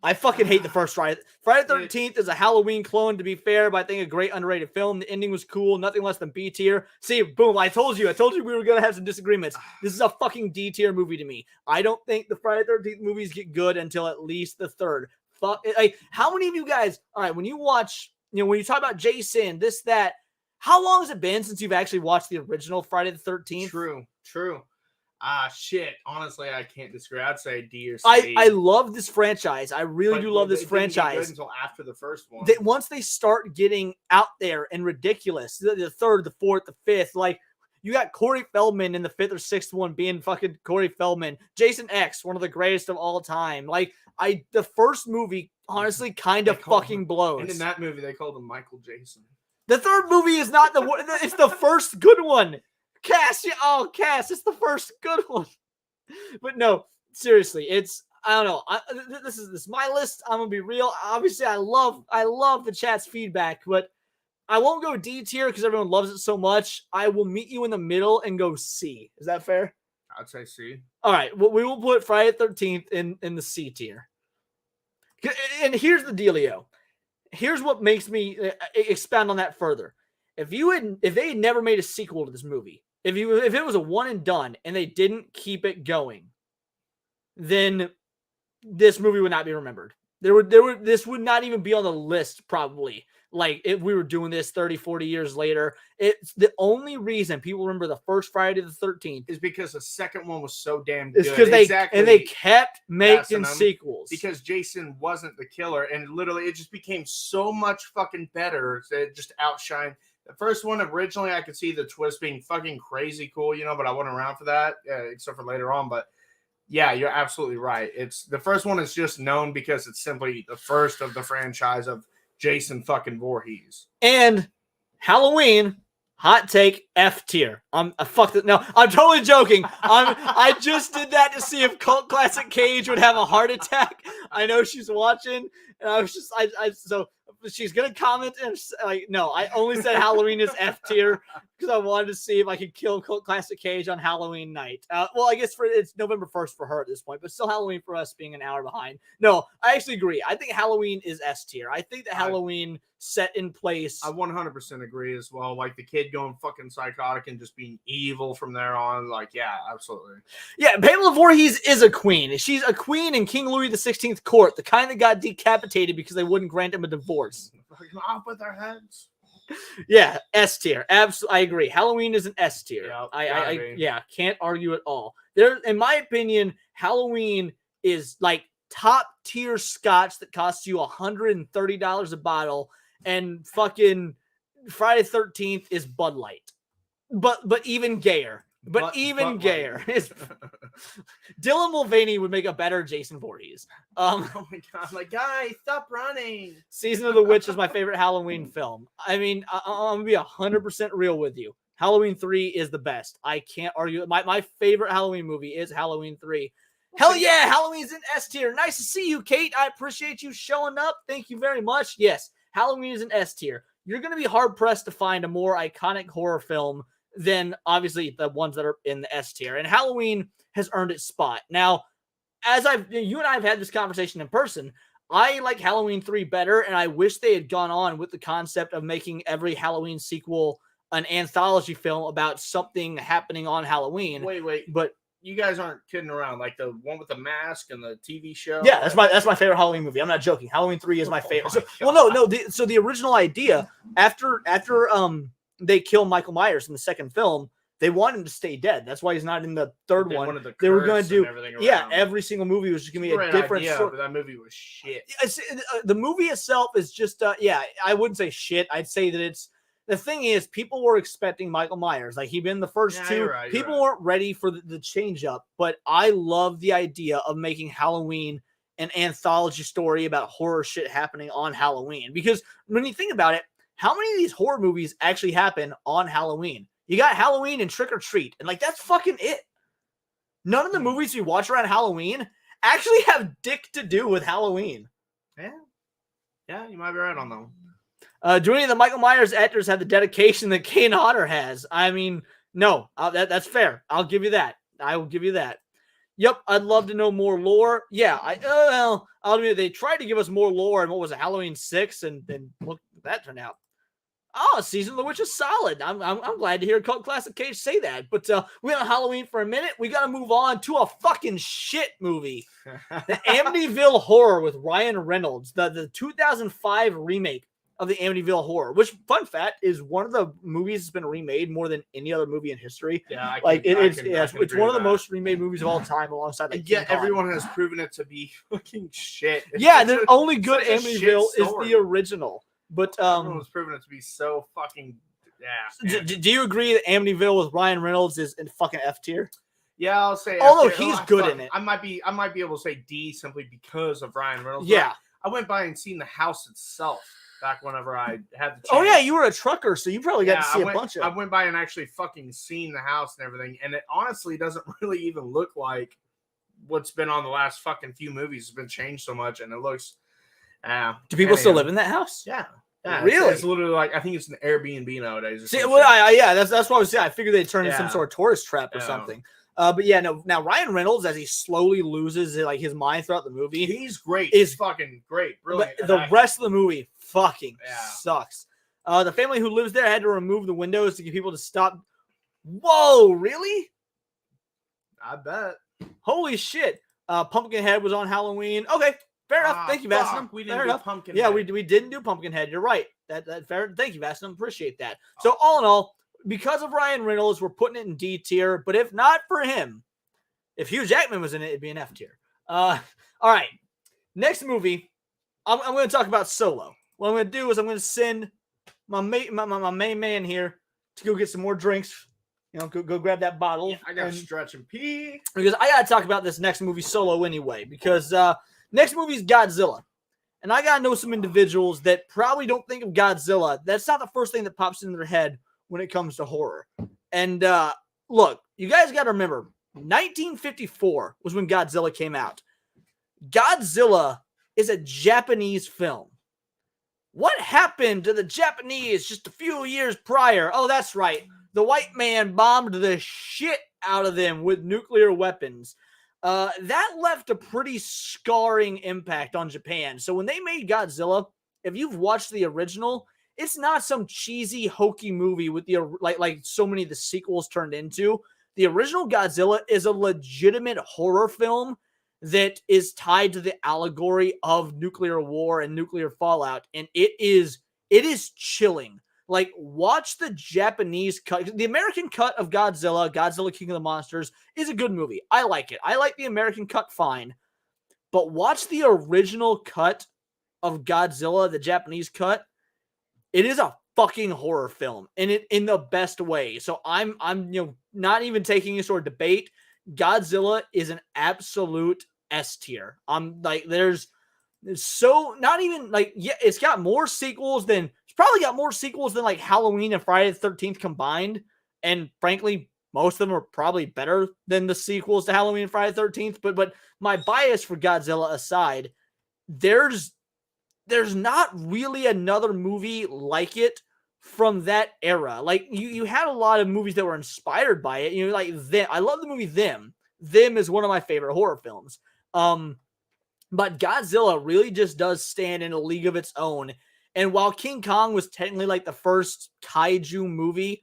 S3: I fucking hate the first Friday. Friday the 13th is a Halloween clone, to be fair, but I think a great underrated film. The ending was cool. Nothing less than B tier. See, boom, I told you we were going to have some disagreements. This is a fucking D tier movie to me. I don't think the Friday the 13th movies get good until at least the third. How many of you guys, all right, when you watch, when you talk about Jason, this, that, how long has it been since you've actually watched the original Friday the 13th?
S4: True. Shit. Honestly, I can't disagree. I'd say D or C.
S3: I love this franchise. I really do love this franchise.
S4: Didn't get good until after the first one.
S3: Once they start getting out there and ridiculous, the third, the fourth, the fifth, like you got Corey Feldman in the fifth or sixth one being fucking Corey Feldman. Jason X, one of the greatest of all time. Like the first movie honestly kind of fucking blows.
S4: And in that movie, they called him Michael Jason.
S3: The third movie is not it's the first good one. Cass, it's the first good one. But no, seriously, I don't know. This is my list. I'm gonna be real. Obviously, I love the chat's feedback, but I won't go D tier because everyone loves it so much. I will meet you in the middle and go C. Is that fair?
S4: I'd say C.
S3: All right. Well, we will put Friday the 13th in the C tier. And here's the dealio. Here's what makes me expound on that further. If they had never made a sequel to this movie, if it was a one and done and they didn't keep it going, then this movie would not be remembered. This would not even be on the list probably. Like if we were doing this 30, 40 years later, it's the only reason people remember the first Friday the 13th
S4: is because the second one was so damn good.
S3: It's because they kept making sequels.
S4: Because Jason wasn't the killer, and literally it just became so much fucking better that it just outshined. The first one, originally, I could see the twist being fucking crazy cool, but I wasn't around for that, except for later on. But yeah, you're absolutely right. The first one is just known because it's simply the first of the franchise of Jason fucking Voorhees.
S3: And Halloween, hot take, F tier. I'm totally joking. I just did that to see if Cult Classic Cage would have a heart attack. I know she's watching, and I was just so she's gonna comment and no, I only said Halloween is F tier because I wanted to see if I could kill Cult Classic Cage on Halloween night. Well, I guess it's November 1st for her at this point, but still Halloween for us being an hour behind. No, I actually agree. I think Halloween is S tier. I think that Halloween set in place.
S4: I 100% agree as well. Like the kid going fucking psychotic and just being evil from there on. Like, yeah, absolutely.
S3: Yeah, Pamela Voorhees is a queen. She's a queen in King Louis XVI's court, the kind that got decapitated because they wouldn't grant him a divorce.
S4: Off with their heads.
S3: Yeah, S tier. Absolutely, I agree. Halloween is an S tier.
S4: Yep,
S3: I can't argue at all. There, in my opinion, Halloween is like top tier scotch that costs you $130 a bottle, and fucking Friday 13th is Bud Light, but even gayer. But even gayer is Dylan Mulvaney would make a better Jason Voorhees.
S4: Oh my god, my guy, stop running.
S3: Season of the Witch is my favorite Halloween film. I mean, I'm gonna be 100% real with you. Halloween 3 is the best. I can't argue. My favorite Halloween movie is Halloween 3. Hell yeah, Halloween's in S tier. Nice to see you, Kate. I appreciate you showing up. Thank you very much. Yes, Halloween is in S tier. You're gonna be hard pressed to find a more iconic horror film than obviously the ones that are in the S tier. And Halloween has earned its spot. Now, as you and I have had this conversation in person, I like Halloween 3 better, and I wish they had gone on with the concept of making every Halloween sequel an anthology film about something happening on Halloween.
S4: Wait.
S3: But
S4: you guys aren't kidding around. Like the one with the mask and the TV show?
S3: Yeah, that's my favorite Halloween movie. I'm not joking. Halloween 3 is my favorite. So the original idea, after they kill Michael Myers in the second film, they want him to stay dead. That's why he's not in the third one. They were going to do, every single movie was just going to be a different
S4: story. But that movie was shit.
S3: The movie itself is just, I wouldn't say shit. I'd say that it's, the thing is, people were expecting Michael Myers. Like, he'd been the first two. People weren't ready for the change up. But I love the idea of making Halloween an anthology story about horror shit happening on Halloween. Because when you think about it, how many of these horror movies actually happen on Halloween? You got Halloween and Trick or Treat, and like that's fucking it. None of the movies we watch around Halloween actually have dick to do with Halloween.
S4: Yeah, you might be right on that one.
S3: Do any of the Michael Myers actors have the dedication that Kane Hodder has? I mean, no, that's fair. I'll give you that. I will give you that. Yep, I'd love to know more lore. Yeah, I'll admit they tried to give us more lore, and what was it, Halloween 6, and look, that turned out. Oh, Season of the Witch is solid. I'm glad to hear Cult Classic Cage say that. But we went on Halloween for a minute. We got to move on to a fucking shit movie. The Amityville Horror with Ryan Reynolds. The 2005 remake of the Amityville Horror, which, fun fact, is one of the movies that's been remade more than any other movie in history.
S4: Yeah,
S3: it's one of the most remade movies of all time alongside like
S4: King Kong. Everyone has proven it to be fucking shit.
S3: Yeah, the only good Amityville is the original. But
S4: everyone's proven it to be so fucking
S3: Do you agree that Amityville with Ryan Reynolds is in fucking F tier?
S4: Yeah, I'll say.
S3: Although he's good in it,
S4: I might be able to say D simply because of Ryan Reynolds.
S3: Yeah,
S4: I went by and seen the house itself back whenever I had the chance.
S3: Oh yeah, you were a trucker, so you probably got to see a bunch of.
S4: I went by and actually fucking seen the house and everything, and it honestly doesn't really even look like what's been on the last fucking few movies. It's been changed so much, and it looks.
S3: Do people still live in that house?
S4: Yeah.
S3: Really?
S4: It's literally like, I think it's an Airbnb nowadays.
S3: See, well, that's what I was saying. I figured they'd turn into some sort of tourist trap or something. But yeah, no. Now Ryan Reynolds, as he slowly loses like his mind throughout the movie,
S4: he's great. He's fucking great, brilliant.
S3: But the rest of the movie fucking sucks. The family who lives there had to remove the windows to get people to stop. Whoa, really?
S4: I bet.
S3: Holy shit! Pumpkinhead was on Halloween. Okay. Fair enough. Thank you, Vassanum.
S4: We didn't do Pumpkinhead.
S3: Yeah, we didn't do Pumpkinhead. You're right. That fair. Thank you, Vassanum. Appreciate that. So all in all, because of Ryan Reynolds, we're putting it in D tier. But if not for him, if Hugh Jackman was in it, it'd be an F tier. All right. Next movie, I'm going to talk about Solo. What I'm going to do is I'm going to send my main man here to go get some more drinks. You know, go grab that bottle.
S4: Yeah, I got to stretch and pee.
S3: Because I got to talk about this next movie, Solo, anyway. Because next movie is Godzilla. And I got to know some individuals that probably don't think of Godzilla. That's not the first thing that pops into their head when it comes to horror. And look, you guys got to remember, 1954 was when Godzilla came out. Godzilla is a Japanese film. What happened to the Japanese just a few years prior? Oh, that's right. The white man bombed the shit out of them with nuclear weapons. That left a pretty scarring impact on Japan. So when they made Godzilla, if you've watched the original, it's not some cheesy, hokey movie with the like so many of the sequels turned into. The original Godzilla is a legitimate horror film that is tied to the allegory of nuclear war and nuclear fallout, and it is chilling. Like, watch the Japanese cut. The American cut of Godzilla King of the Monsters, is a good movie. I like it. I like the American cut fine. But watch the original cut of Godzilla, the Japanese cut. It is a fucking horror film, and it in the best way. So I'm not even taking any sort of debate. Godzilla is an absolute S tier. I'm like, there's so not even like, yeah, it's probably got more sequels than like Halloween and Friday the 13th combined. And frankly, most of them are probably better than the sequels to Halloween and Friday the 13th. But my bias for Godzilla aside, there's not really another movie like it from that era. Like, you had a lot of movies that were inspired by it. You know, like Them. I love the movie Them. Them is one of my favorite horror films. But Godzilla really just does stand in a league of its own. And while King Kong was technically like the first kaiju movie,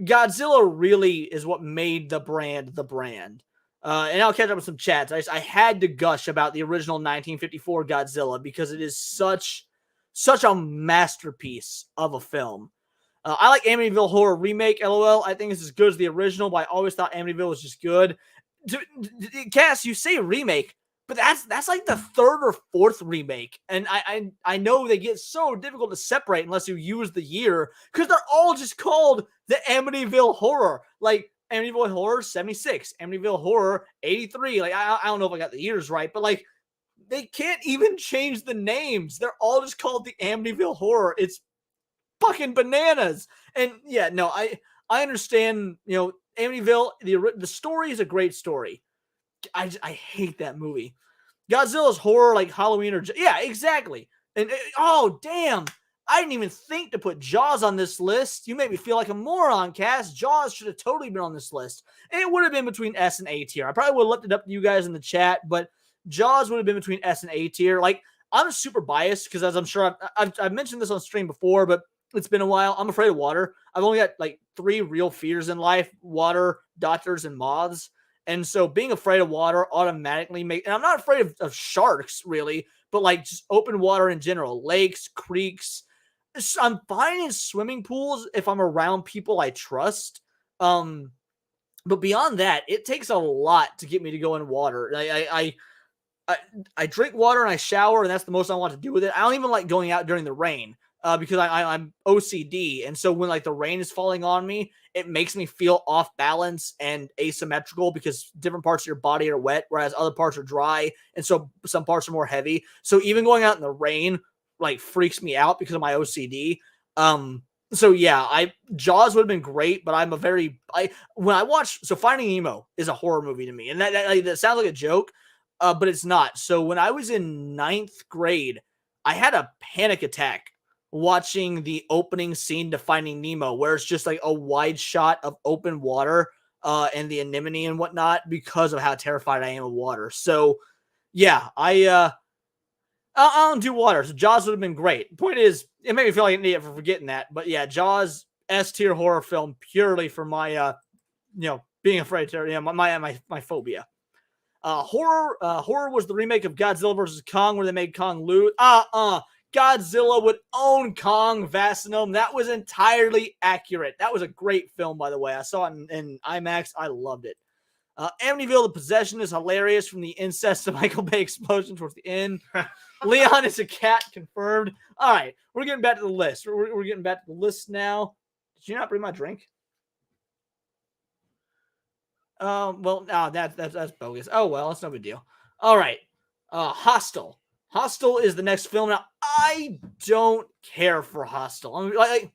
S3: Godzilla really is what made the brand the brand. And I'll catch up with some chats. I had to gush about the original 1954 Godzilla because it is such a masterpiece of a film. I like Amityville Horror Remake, LOL. I think it's as good as the original, but I always thought Amityville was just good. Cass, you say remake, but that's like the third or fourth remake. And I know they get so difficult to separate unless you use the year, because they're all just called the Amityville Horror. Like, Amityville Horror 76, Amityville Horror 83. Like, I don't know if I got the years right, but like, they can't even change the names. They're all just called the Amityville Horror. It's fucking bananas. And yeah, no, I understand, you know, Amityville, the story is a great story. I hate that movie. Godzilla's horror, like Halloween or... Yeah, exactly. And oh, damn. I didn't even think to put Jaws on this list. You made me feel like a moron, Cass. Jaws should have totally been on this list. And it would have been between S and A tier. I probably would have left it up to you guys in the chat, but Jaws would have been between S and A tier. Like, I'm super biased because, as I'm sure I've mentioned this on stream before, but it's been a while. I'm afraid of water. I've only got like 3 real fears in life: water, doctors, and moths. And so being afraid of water automatically and I'm not afraid of sharks really, but like just open water in general, lakes, creeks. I'm fine in swimming pools if I'm around people I trust. But beyond that, it takes a lot to get me to go in water. I drink water and I shower, and that's the most I want to do with it. I don't even like going out during the rain because I'm OCD. And so when like the rain is falling on me, it makes me feel off balance and asymmetrical because different parts of your body are wet, whereas other parts are dry. And so some parts are more heavy. So even going out in the rain like freaks me out because of my OCD. So yeah, Jaws would have been great, but Finding Nemo is a horror movie to me. And that sounds like a joke, but it's not. So when I was in 9th grade, I had a panic attack watching the opening scene to Finding Nemo, where it's just like a wide shot of open water and the anemone and whatnot, because of how terrified I am of water. So yeah, I don't do water. So Jaws would have been great. The point is, it made me feel like an idiot for forgetting that. But yeah, Jaws, S tier horror film purely for my being afraid to my phobia. Horror was the remake of Godzilla vs. Kong, where they made Kong lose. Godzilla would own Kong Vasinum. That was entirely accurate. That was a great film, by the way. I saw it in IMAX. I loved it. Amityville, The Possession is hilarious, from the incest to Michael Bay explosion towards the end. Leon is a cat, confirmed. All right, we're getting back to the list. We're getting back to the list now. Did you not bring my drink? Well, no, that's bogus. Oh, well, that's no big deal. All right. Hostel. Hostel is the next film. Now, I don't care for Hostel. I mean,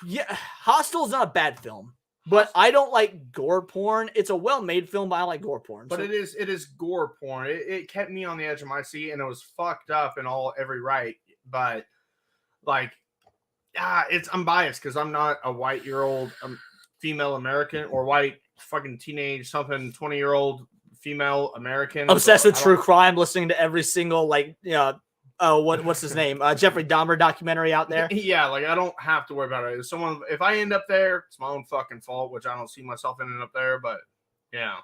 S3: yeah, Hostel is not a bad film, but I don't like gore porn. It's a well-made film, but I like gore porn.
S4: But it is gore porn. It kept me on the edge of my seat, and it was fucked up in every right. But like, I'm biased because I'm not a white-year-old female American or white fucking teenage 20-year-old female American.
S3: Obsessed with true crime, listening to every single what's his name? Jeffrey Dahmer documentary out there.
S4: Yeah, like I don't have to worry about it. If I end up there, it's my own fucking fault, which I don't see myself ending up there, but yeah.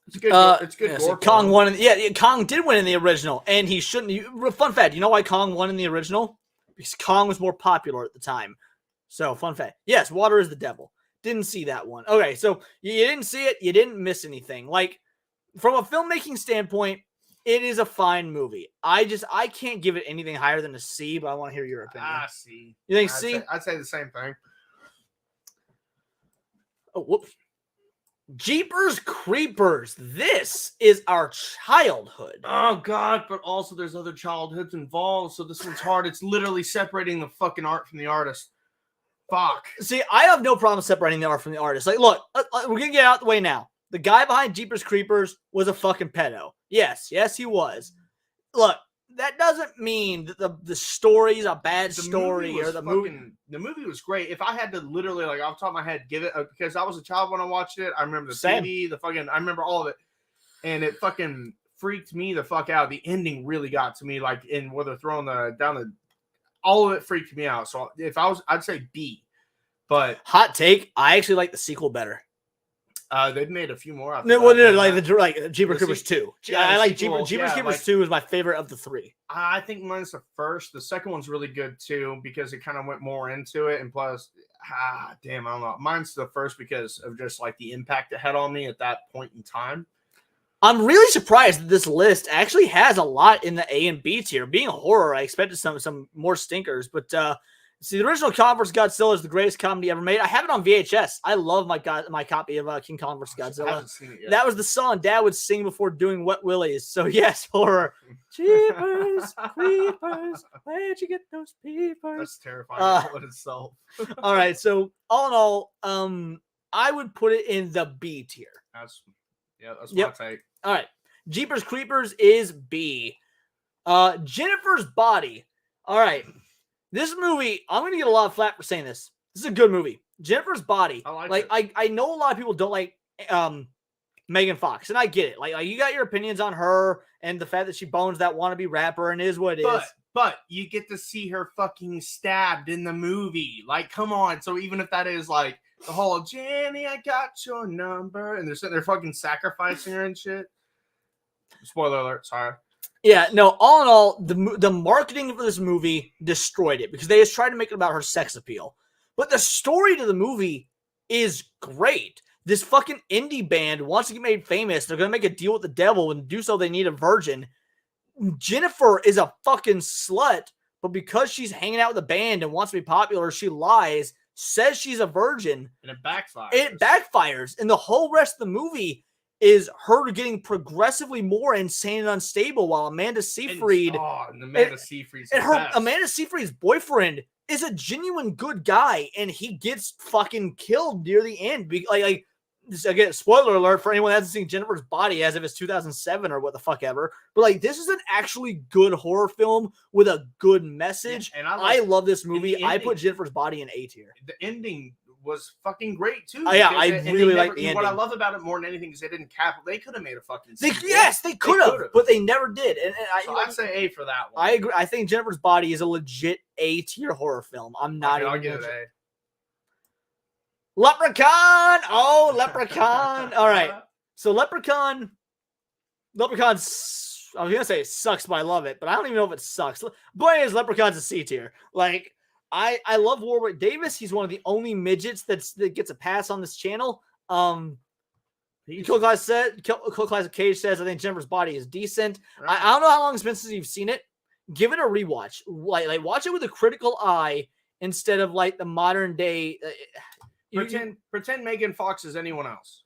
S4: It's good. It's good.
S3: So Kong won. Kong did win in the original, and he shouldn't. Fun fact: you know why Kong won in the original? Because Kong was more popular at the time. So, fun fact: yes, water is the devil. Didn't see that one. Okay, so you didn't see it. You didn't miss anything. Like from a filmmaking standpoint, it is a fine movie. I can't give it anything higher than a C, but I want to hear your opinion.
S4: C.
S3: You think C?
S4: I'd say the same thing.
S3: Oh, whoops. Jeepers Creepers. This is our childhood.
S4: Oh, God, but also there's other childhoods involved, so this one's hard. It's literally separating the fucking art from the artist. Fuck.
S3: See, I have no problem separating the art from the artist. Like, look, we're going to get out the way now. The guy behind Jeepers Creepers was a fucking pedo. Yes, he was. Look, that doesn't mean that the story's a bad story or the movie.
S4: The movie was great. If I had to literally, like, off the top of my head, give it because I was a child when I watched it. I remember the CD, I remember all of it, and it fucking freaked me the fuck out. The ending really got to me, like, in where they're throwing all of it freaked me out. So I'd say B. But
S3: hot take, I actually like the sequel better.
S4: They've made a few more.
S3: Like Jeepers Creepers 2.
S4: Yeah,
S3: I like Jeepers Creepers 2 is my favorite of the three.
S4: I think mine's the first. The second one's really good too because it kind of went more into it, and plus, I don't know. Mine's the first because of just like the impact it had on me at that point in time.
S3: I'm really surprised that this list actually has a lot in the A and B tier. Being a horror, I expected some more stinkers, but see, the original Kong vs. Godzilla is the greatest comedy ever made. I have it on VHS. I love my copy of King Kong vs. Godzilla.
S4: I haven't seen it yet.
S3: That was the song Dad would sing before doing Wet Willies. So yes, horror. Jeepers Creepers, where'd you get those peepers?
S4: That's terrifying in itself.
S3: All right, so all in all, I would put it in the B tier.
S4: That's my take.
S3: All right, Jeepers Creepers is B. Jennifer's Body. All right. This movie, I'm going to get a lot of flack for saying this. This is a good movie. Jennifer's Body.
S4: I like it.
S3: I know a lot of people don't like Megan Fox, and I get it. Like you got your opinions on her and the fact that she bones that wannabe rapper and is what it is.
S4: But you get to see her fucking stabbed in the movie. Like, come on. So even if that is like the whole Jenny, I got your number, and they're sitting there fucking sacrificing her and shit. Spoiler alert. Sorry.
S3: Yeah, no, all in all, the marketing for this movie destroyed it because they just tried to make it about her sex appeal. But the story to the movie is great. This fucking indie band wants to get made famous. They're going to make a deal with the devil, and to do so, they need a virgin. Jennifer is a fucking slut, but because she's hanging out with the band and wants to be popular, she lies, says she's a virgin.
S4: And it backfires.
S3: It backfires. And the whole rest of the movie is her getting progressively more insane and unstable while Amanda Seyfried
S4: Amanda
S3: Seyfried's boyfriend is a genuine good guy, and he gets fucking killed near the end. Like again, spoiler alert for anyone that hasn't seen Jennifer's Body as if it's 2007 or what the fuck ever. But like, this is an actually good horror film with a good message. Yeah, and I love this movie. I put Jennifer's Body in A tier.
S4: The ending was fucking great too.
S3: I really like the ending.
S4: What I love about it more than anything is they didn't they could have made a fucking sequel.
S3: They could have, but they never did. And
S4: I'd say A for that one.
S3: I agree. I think Jennifer's Body is a legit A tier horror film. I'll give it A. Leprechaun. Oh, Leprechaun. All right. So Leprechaun's, I was gonna say it sucks, but I love it. But I don't even know if it sucks. Boy, is Leprechaun's a C tier. Like, I love Warwick Davis. He's one of the only midgets that gets a pass on this channel. Kill Classic Cage says, I think Jennifer's Body is decent. Right. I don't know how long it's been since you've seen it. Give it a rewatch. Like watch it with a critical eye instead of like the modern day.
S4: Pretend Megan Fox is anyone else.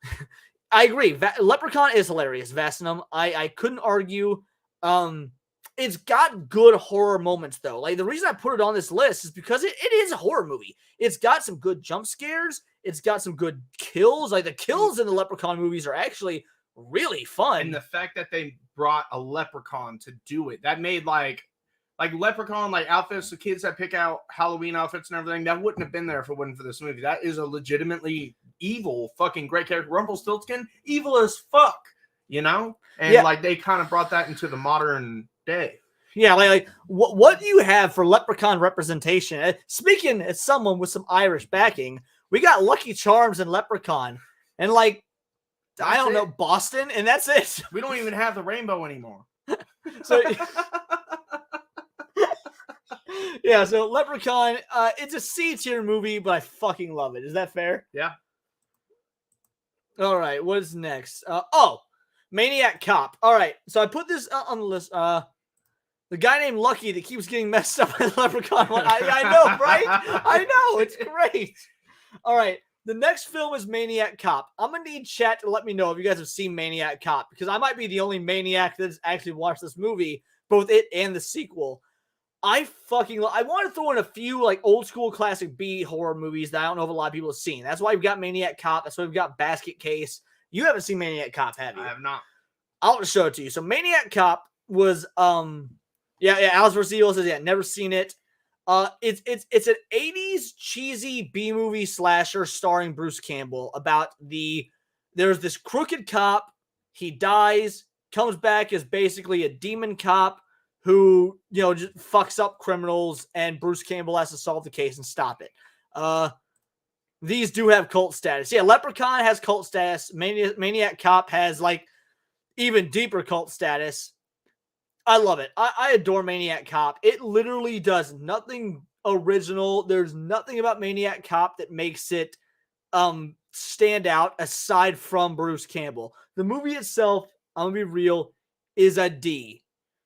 S3: I agree. Leprechaun is hilarious. Vasinum. I couldn't argue. It's got good horror moments, though. Like, the reason I put it on this list is because it is a horror movie. It's got some good jump scares. It's got some good kills. Like, the kills in the Leprechaun movies are actually really fun.
S4: And the fact that they brought a leprechaun to do it, that made, like leprechaun, like, outfits, the kids that pick out Halloween outfits and everything, that wouldn't have been there if it wasn't for this movie. That is a legitimately evil, fucking great character. Rumpelstiltskin, evil as fuck, you know? And, like, they kind of brought that into the modern day.
S3: Yeah, like what do you have for Leprechaun representation? Speaking as someone with some Irish backing, we got Lucky Charms and Leprechaun, and like I don't know, Boston, and that's it.
S4: We don't even have the rainbow anymore.
S3: So yeah, so Leprechaun, it's a C tier movie, but I fucking love it. Is that fair?
S4: Yeah.
S3: All right, what is next? Maniac Cop. All right, so I put this on the list. The guy named Lucky that keeps getting messed up in Leprechaun. I know, right? I know, it's great. All right, the next film is Maniac Cop. I'm going to need chat to let me know if you guys have seen Maniac Cop, because I might be the only maniac that's actually watched this movie, both it and the sequel. I want to throw in a few like old school classic B horror movies that I don't know if a lot of people have seen. That's why we've got Maniac Cop. That's why we've got Basket Case. You haven't seen Maniac Cop, have you?
S4: I have not.
S3: I'll just show it to you. So Maniac Cop was Alice vs. Evil says never seen it. It's an 80s cheesy B movie slasher starring Bruce Campbell about there's this crooked cop, he dies, comes back as basically a demon cop who, just fucks up criminals, and Bruce Campbell has to solve the case and stop it. These do have cult status. Yeah, Leprechaun has cult status. Maniac Cop has like even deeper cult status. I love it. I adore Maniac Cop. It literally does nothing original. There's nothing about Maniac Cop that makes it stand out aside from Bruce Campbell. The movie itself, I'm gonna be real, is a D.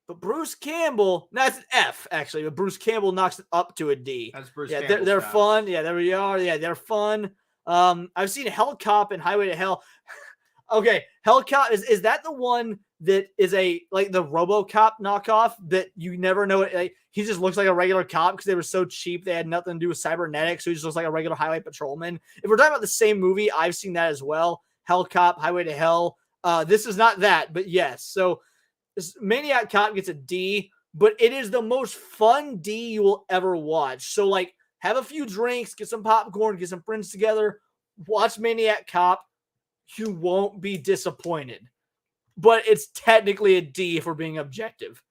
S3: But Bruce Campbell, that's an F actually, but Bruce Campbell knocks it up to a D.
S4: That's Bruce
S3: Yeah,
S4: Campbell's
S3: they're
S4: style.
S3: fun. Yeah, there we are. Yeah, they're fun. I've seen Hell Cop and Highway to Hell. Okay, Hell Cop, is that the one that is the RoboCop knockoff that you never know it? Like, he just looks like a regular cop because they were so cheap. They had nothing to do with cybernetics, so he just looks like a regular highway patrolman. If we're talking about the same movie, I've seen that as well. Hell Cop, Highway to Hell. This is not that, but yes. So Maniac Cop gets a D, but it is the most fun D you will ever watch. So like, have a few drinks, get some popcorn, get some friends together, watch Maniac Cop. You won't be disappointed. But it's technically a D if we're being objective.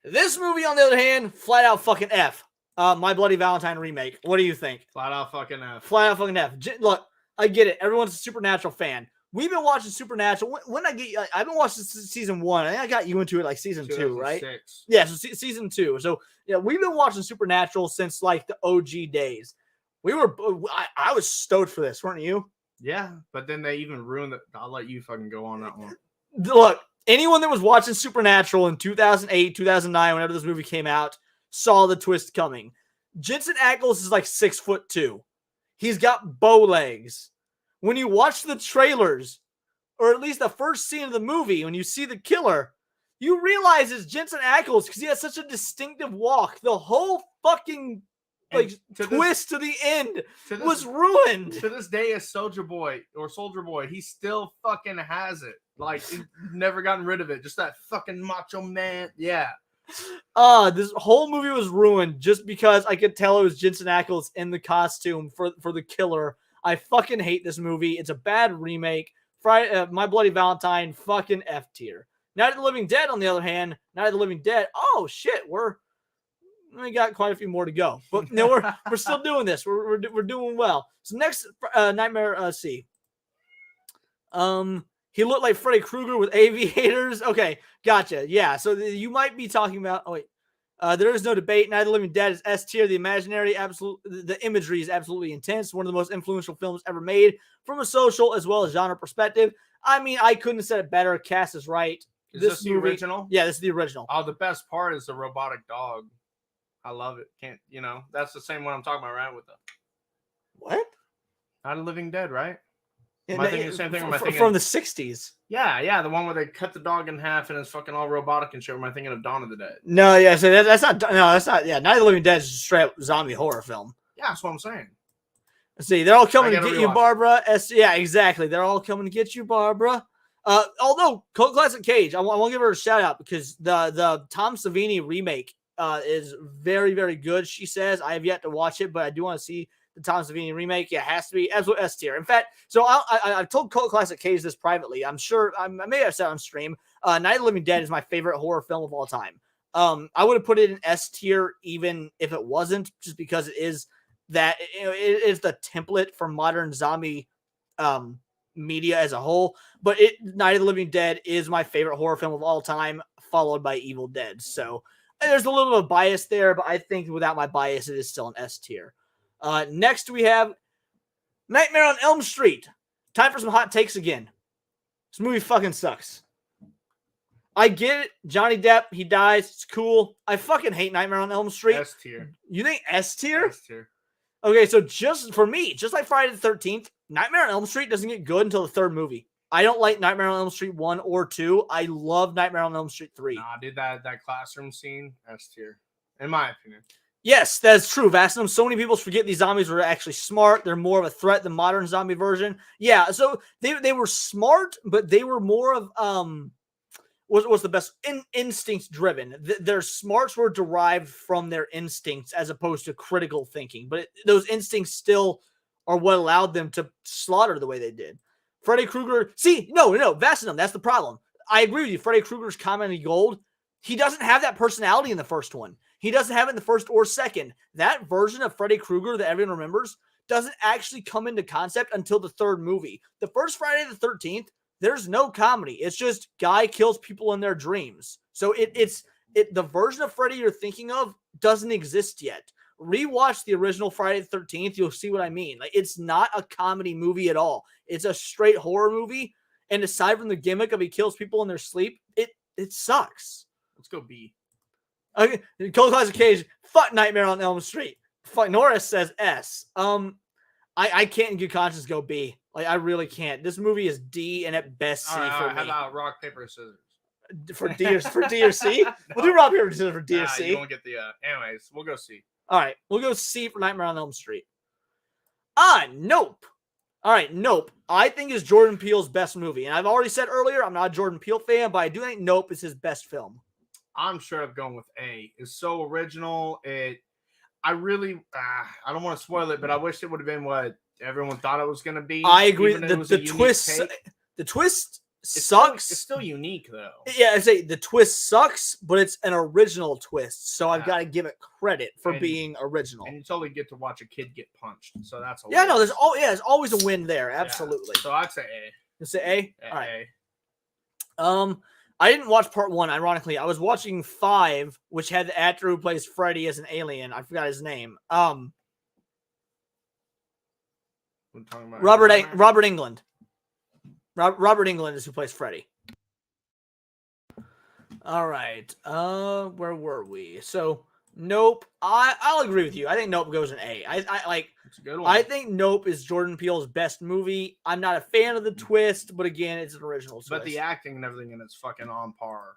S3: This movie, on the other hand, flat out fucking F. My Bloody Valentine remake. What do you think?
S4: Flat out fucking F.
S3: Flat out fucking F. Look, I get it. Everyone's a Supernatural fan. We've been watching Supernatural. I've been watching season 1. I think I got you into it like season 2, right? Yeah, so season 2. So yeah, we've been watching Supernatural since like the OG days. I was stoked for this, weren't you?
S4: Yeah, but then they even ruined it. I'll let you fucking go on that one.
S3: Look, anyone that was watching Supernatural in 2008, 2009, whenever this movie came out, saw the twist coming. Jensen Ackles is like 6'2". He's got bow legs. When you watch the trailers, or at least the first scene of the movie, when you see the killer, you realize it's Jensen Ackles because he has such a distinctive walk. The whole fucking twist to the end was ruined.
S4: To this day, as Soldier Boy, he still fucking has it. Like, he's never gotten rid of it. Just that fucking macho man. Yeah.
S3: This whole movie was ruined just because I could tell it was Jensen Ackles in the costume for the killer. I fucking hate this movie. It's a bad remake. My Bloody Valentine, fucking F tier. Night of the Living Dead, on the other hand, Night of the Living Dead. Oh shit, we got quite a few more to go, but no, we're still doing this. We're doing well. So next, Nightmare C. He looked like Freddy Krueger with aviators. Okay, gotcha. Yeah, so you might be talking about. Oh wait, there is no debate. Night of the Living Dead is S tier. The the imagery is absolutely intense. One of the most influential films ever made from a social as well as genre perspective. I mean, I couldn't have said it better. Cast is right.
S4: Is this the original?
S3: Yeah, this is the original.
S4: Oh, the best part is the robotic dog. I love it. That's the same one I'm talking about, right? With the
S3: what?
S4: Night of the Living Dead, right? Am
S3: Yeah,
S4: I thinking the same thing? Or am I thinking
S3: from the 60s?
S4: Yeah, the one where they cut the dog in half and it's fucking all robotic and shit. Or am I thinking of Dawn of the Dead?
S3: No, yeah, so that's not. No, that's not. Yeah, Night of the Living Dead is a straight up zombie horror film.
S4: Yeah, that's what I'm saying.
S3: Let's see, they're all coming to
S4: I gotta
S3: get you,
S4: rewatch
S3: Barbara. Yeah, exactly. They're all coming to get you, Barbara. Although Cult Classic Cage, I want to give her a shout out because the Tom Savini remake is very, very good. She says I have yet to watch it, but I do want to see the Tom Savini remake. Yeah, it has to be absolute S tier. In fact, so I've told Cult Classic Cage this privately. I'm sure I may have said on stream. Night of the Living Dead is my favorite horror film of all time. I would have put it in S tier even if it wasn't, just because it is that it is the template for modern zombie media as a whole. But Night of the Living Dead is my favorite horror film of all time, followed by Evil Dead. So there's a little bit of bias there, but I think without my bias, it is still an S tier. Next we have Nightmare on Elm Street. Time for some hot takes again. This movie fucking sucks. I get it. Johnny Depp, he dies. It's cool. I fucking hate Nightmare on Elm Street.
S4: S tier.
S3: You think S tier?
S4: S tier.
S3: Okay, so just for me, just like Friday the 13th, Nightmare on Elm Street doesn't get good until the third movie. I don't like Nightmare on Elm Street 1 or 2. I love Nightmare on Elm Street 3.
S4: Nah, dude, that classroom scene, S tier. In my opinion.
S3: Yes, that's true. Vastinum, so many people forget these zombies were actually smart. They're more of a threat than modern zombie version. Yeah, so they were smart, but they were more of what's the best instinct driven. Their smarts were derived from their instincts as opposed to critical thinking. But those instincts still are what allowed them to slaughter the way they did. Freddy Krueger. See, no, Vastinum, that's the problem. I agree with you. Freddy Krueger's comedy gold. He doesn't have that personality in the first one. He doesn't have it in the first or second. That version of Freddy Krueger that everyone remembers doesn't actually come into concept until the third movie. The first Friday the 13th, there's no comedy. It's just guy kills people in their dreams. So it's the version of Freddy you're thinking of doesn't exist yet. Rewatch the original Friday the 13th. You'll see what I mean. Like, it's not a comedy movie at all. It's a straight horror movie. And aside from the gimmick of he kills people in their sleep, it sucks.
S4: Let's go B.
S3: Okay, Cold Classic Cage. Fuck Nightmare on Elm Street. Fuck Norris says S. I can't in good conscience go B. Like, I really can't. This movie is D and at best C for me.
S4: How about rock, paper, scissors?
S3: For D or C? We'll do rock, paper, scissors for D or C.
S4: You don't get the anyways, we'll go C.
S3: All right, we'll go C for Nightmare on Elm Street. Nope. All right, Nope. I think is Jordan Peele's best movie. And I've already said earlier, I'm not a Jordan Peele fan, but I do think Nope is his best film.
S4: I'm straight up going with A. It's so original. I really, I don't want to spoil it, but I wish it would have been what everyone thought it was going to be.
S3: I agree. The twist sucks.
S4: It's still unique though.
S3: Yeah, I say the twist sucks, but it's an original twist. So I've got to give it credit for being original.
S4: And you totally get to watch a kid get punched. So that's
S3: win. No, there's always a win there. Absolutely.
S4: Yeah. So I'd say A.
S3: You say A?
S4: Yeah,
S3: all right.
S4: A.
S3: I didn't watch part 1, ironically. I was watching 5, which had the actor who plays Freddy as an alien. I forgot his name. Robert Englund. Robert Englund is who plays Freddy. All right. Where were we? So Nope. I'll agree with you. I think Nope goes in A. I like.
S4: It's a good one.
S3: I think Nope is Jordan Peele's best movie. I'm not a fan of the twist, but again, it's an original twist.
S4: But the acting and everything in it's fucking on par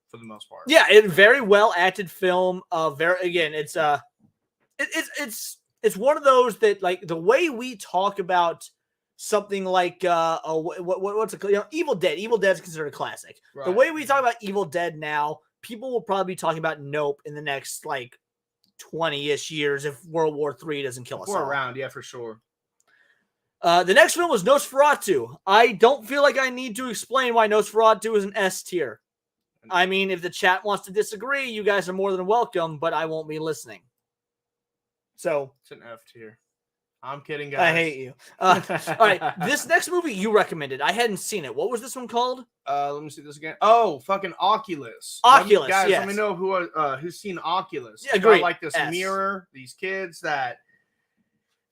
S4: for the most part.
S3: Yeah, it's very well acted film. It's one of those that, like, the way we talk about something like what's it called? Evil Dead. Evil Dead is considered a classic. Right. The way we talk about Evil Dead now, people will probably be talking about Nope in the next, like, 20-ish years if World War III doesn't kill us all.
S4: We're around, yeah, for sure.
S3: The next film was Nosferatu. I don't feel like I need to explain why Nosferatu is an S tier. I mean, if the chat wants to disagree, you guys are more than welcome, but I won't be listening. So
S4: it's an F tier. I'm kidding, guys.
S3: I hate you. All right, this next movie you recommended. I hadn't seen it. What was this one called?
S4: Let me see this again. Oh, fucking Oculus.
S3: Oculus,
S4: guys,
S3: yes.
S4: Let me know who's seen Oculus.
S3: Yeah, great.
S4: Like this mirror, these kids that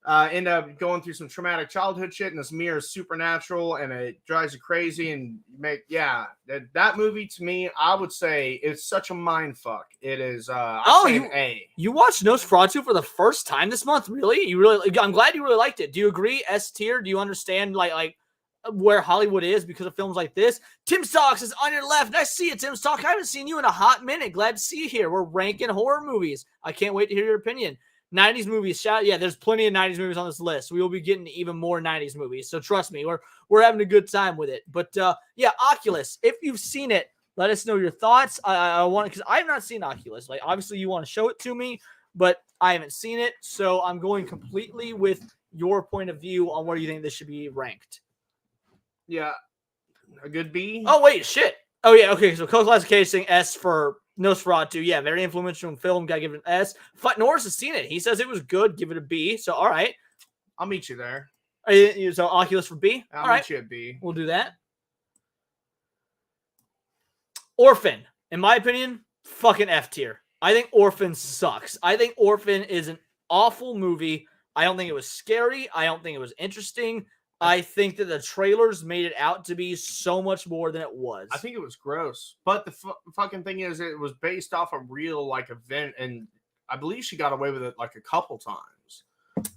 S4: end up going through some traumatic childhood shit, and this mirror is supernatural, and it drives you crazy. And that movie to me, I would say, is such a mind fuck. It is. A.
S3: You watched Nosferatu for the first time this month? Really? I'm glad you really liked it. Do you agree? S tier? Do you understand like where Hollywood is because of films like this? Tim Stocks is on your left. Nice to see you, Tim Stock. I haven't seen you in a hot minute. Glad to see you here. We're ranking horror movies. I can't wait to hear your opinion. 90s movies. There's plenty of 90s movies on this list. We will be getting even more 90s movies. So trust me, we're having a good time with it. But Oculus. If you've seen it, let us know your thoughts. I want, because I have not seen Oculus. Like, obviously you want to show it to me, but I haven't seen it. So I'm going completely with your point of view on where you think this should be ranked.
S4: Yeah, a good B.
S3: Oh wait, shit. Oh, yeah, okay, so cult classic Cage saying S for Nosferatu. Yeah, very influential film. Gotta give it an S. Norris has seen it. He says it was good. Give it a B. So, all right.
S4: I'll meet you there.
S3: So, Oculus for B?
S4: I'll meet you at B.
S3: We'll do that. Orphan, in my opinion, fucking F tier. I think Orphan sucks. I think Orphan is an awful movie. I don't think it was scary. I don't think it was interesting. I think that the trailers made it out to be so much more than it was.
S4: I think it was gross. But the fucking thing is, it was based off a real, like, event, and I believe she got away with it, like, a couple times.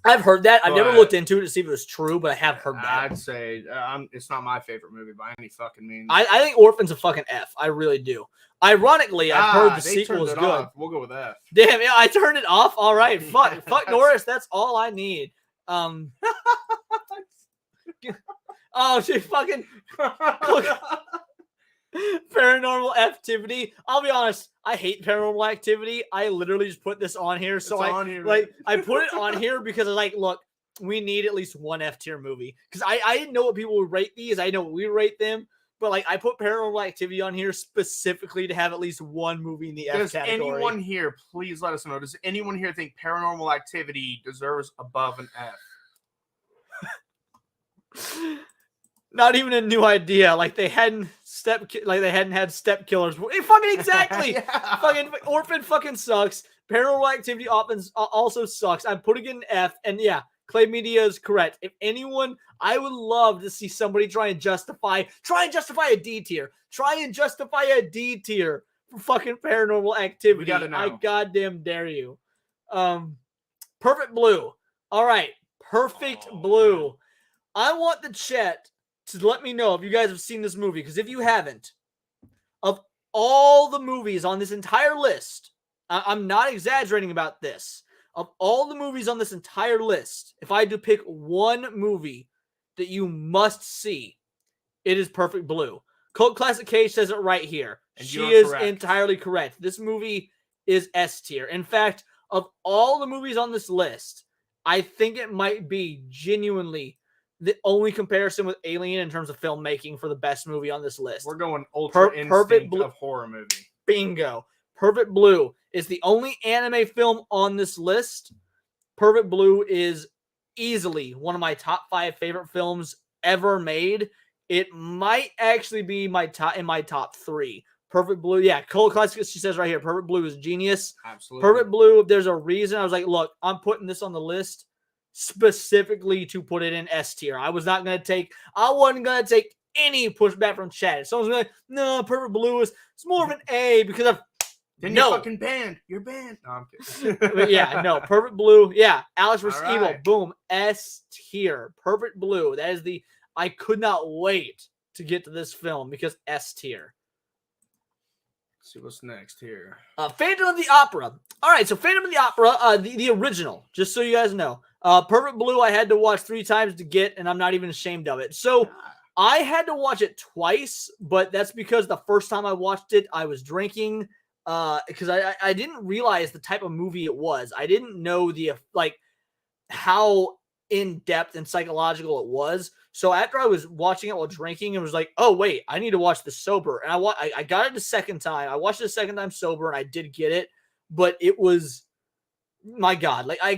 S3: I've heard that. I've never looked into it to see if it was true, but I have heard that.
S4: I'd say it's not my favorite movie by any fucking means.
S3: I think Orphan's a fucking F. I really do. Ironically, I've heard the sequel is good.
S4: Off. We'll go with F.
S3: Damn, yeah, I turned it off. All right, fuck Norris. That's all I need. Oh, she fucking Paranormal Activity. I'll be honest, I hate Paranormal Activity. I literally just put this on here. So I put it on here because I was like, look, we need at least one F tier movie. Because I didn't know what people would rate these. I know what we rate them. But like I put Paranormal Activity on here specifically to have at least one movie in the F category.
S4: Does anyone here, please let us know, does anyone here think Paranormal Activity deserves above an F?
S3: Not even a new idea. Like they hadn't had step killers. Fucking exactly. Yeah. Fucking Orphan fucking sucks. Paranormal Activity also sucks. I'm putting it in F. And yeah, Clay Media is correct. If anyone, I would love to see somebody try and justify a D tier. Try and justify a D tier for fucking Paranormal Activity.
S4: We gotta know.
S3: I goddamn dare you. Perfect Blue. All right. Perfect Blue. Man. I want the chat to let me know if you guys have seen this movie, because if you haven't, of all the movies on this entire list, I'm not exaggerating about this. Of all the movies on this entire list, if I had to pick one movie that you must see, it is Perfect Blue. Cult Classic Cage says it right here. And she is entirely correct. This movie is S tier. In fact, of all the movies on this list, I think it might be genuinely the only comparison with Alien in terms of filmmaking for the best movie on this list.
S4: We're going Ultra Instinct of horror movie.
S3: Bingo. Perfect Blue is the only anime film on this list. Perfect Blue is easily one of my top 5 favorite films ever made. It might actually be in my top 3. Perfect Blue, yeah. Cult Classic, she says right here, Perfect Blue is genius.
S4: Absolutely.
S3: Perfect Blue, there's a reason I was like, look, I'm putting this on the list specifically to put it in S tier. I wasn't going to take any pushback from chat. Someone's like, no, Perfect Blue it's more of an A because of
S4: then you're fucking banned. You're banned. No, I'm kidding.
S3: But yeah, no, Perfect Blue. Yeah, Alex vs.
S4: All right.
S3: Evil. Boom. S tier. Perfect Blue. That is I could not wait to get to this film because S tier.
S4: Let's see what's next here.
S3: Phantom of the Opera. All right, so Phantom of the Opera, the original, just so you guys know. Perfect Blue I had to watch 3 times to get, and I'm not even ashamed of it. So I had to watch it twice, but that's because the first time I watched it, I was drinking. Because I didn't realize the type of movie it was. I didn't know how in-depth and psychological it was. So after I was watching it while drinking, it was like, oh, wait, I need to watch this sober. And I got it the second time. I watched it the second time sober, and I did get it. But it was, my God, like I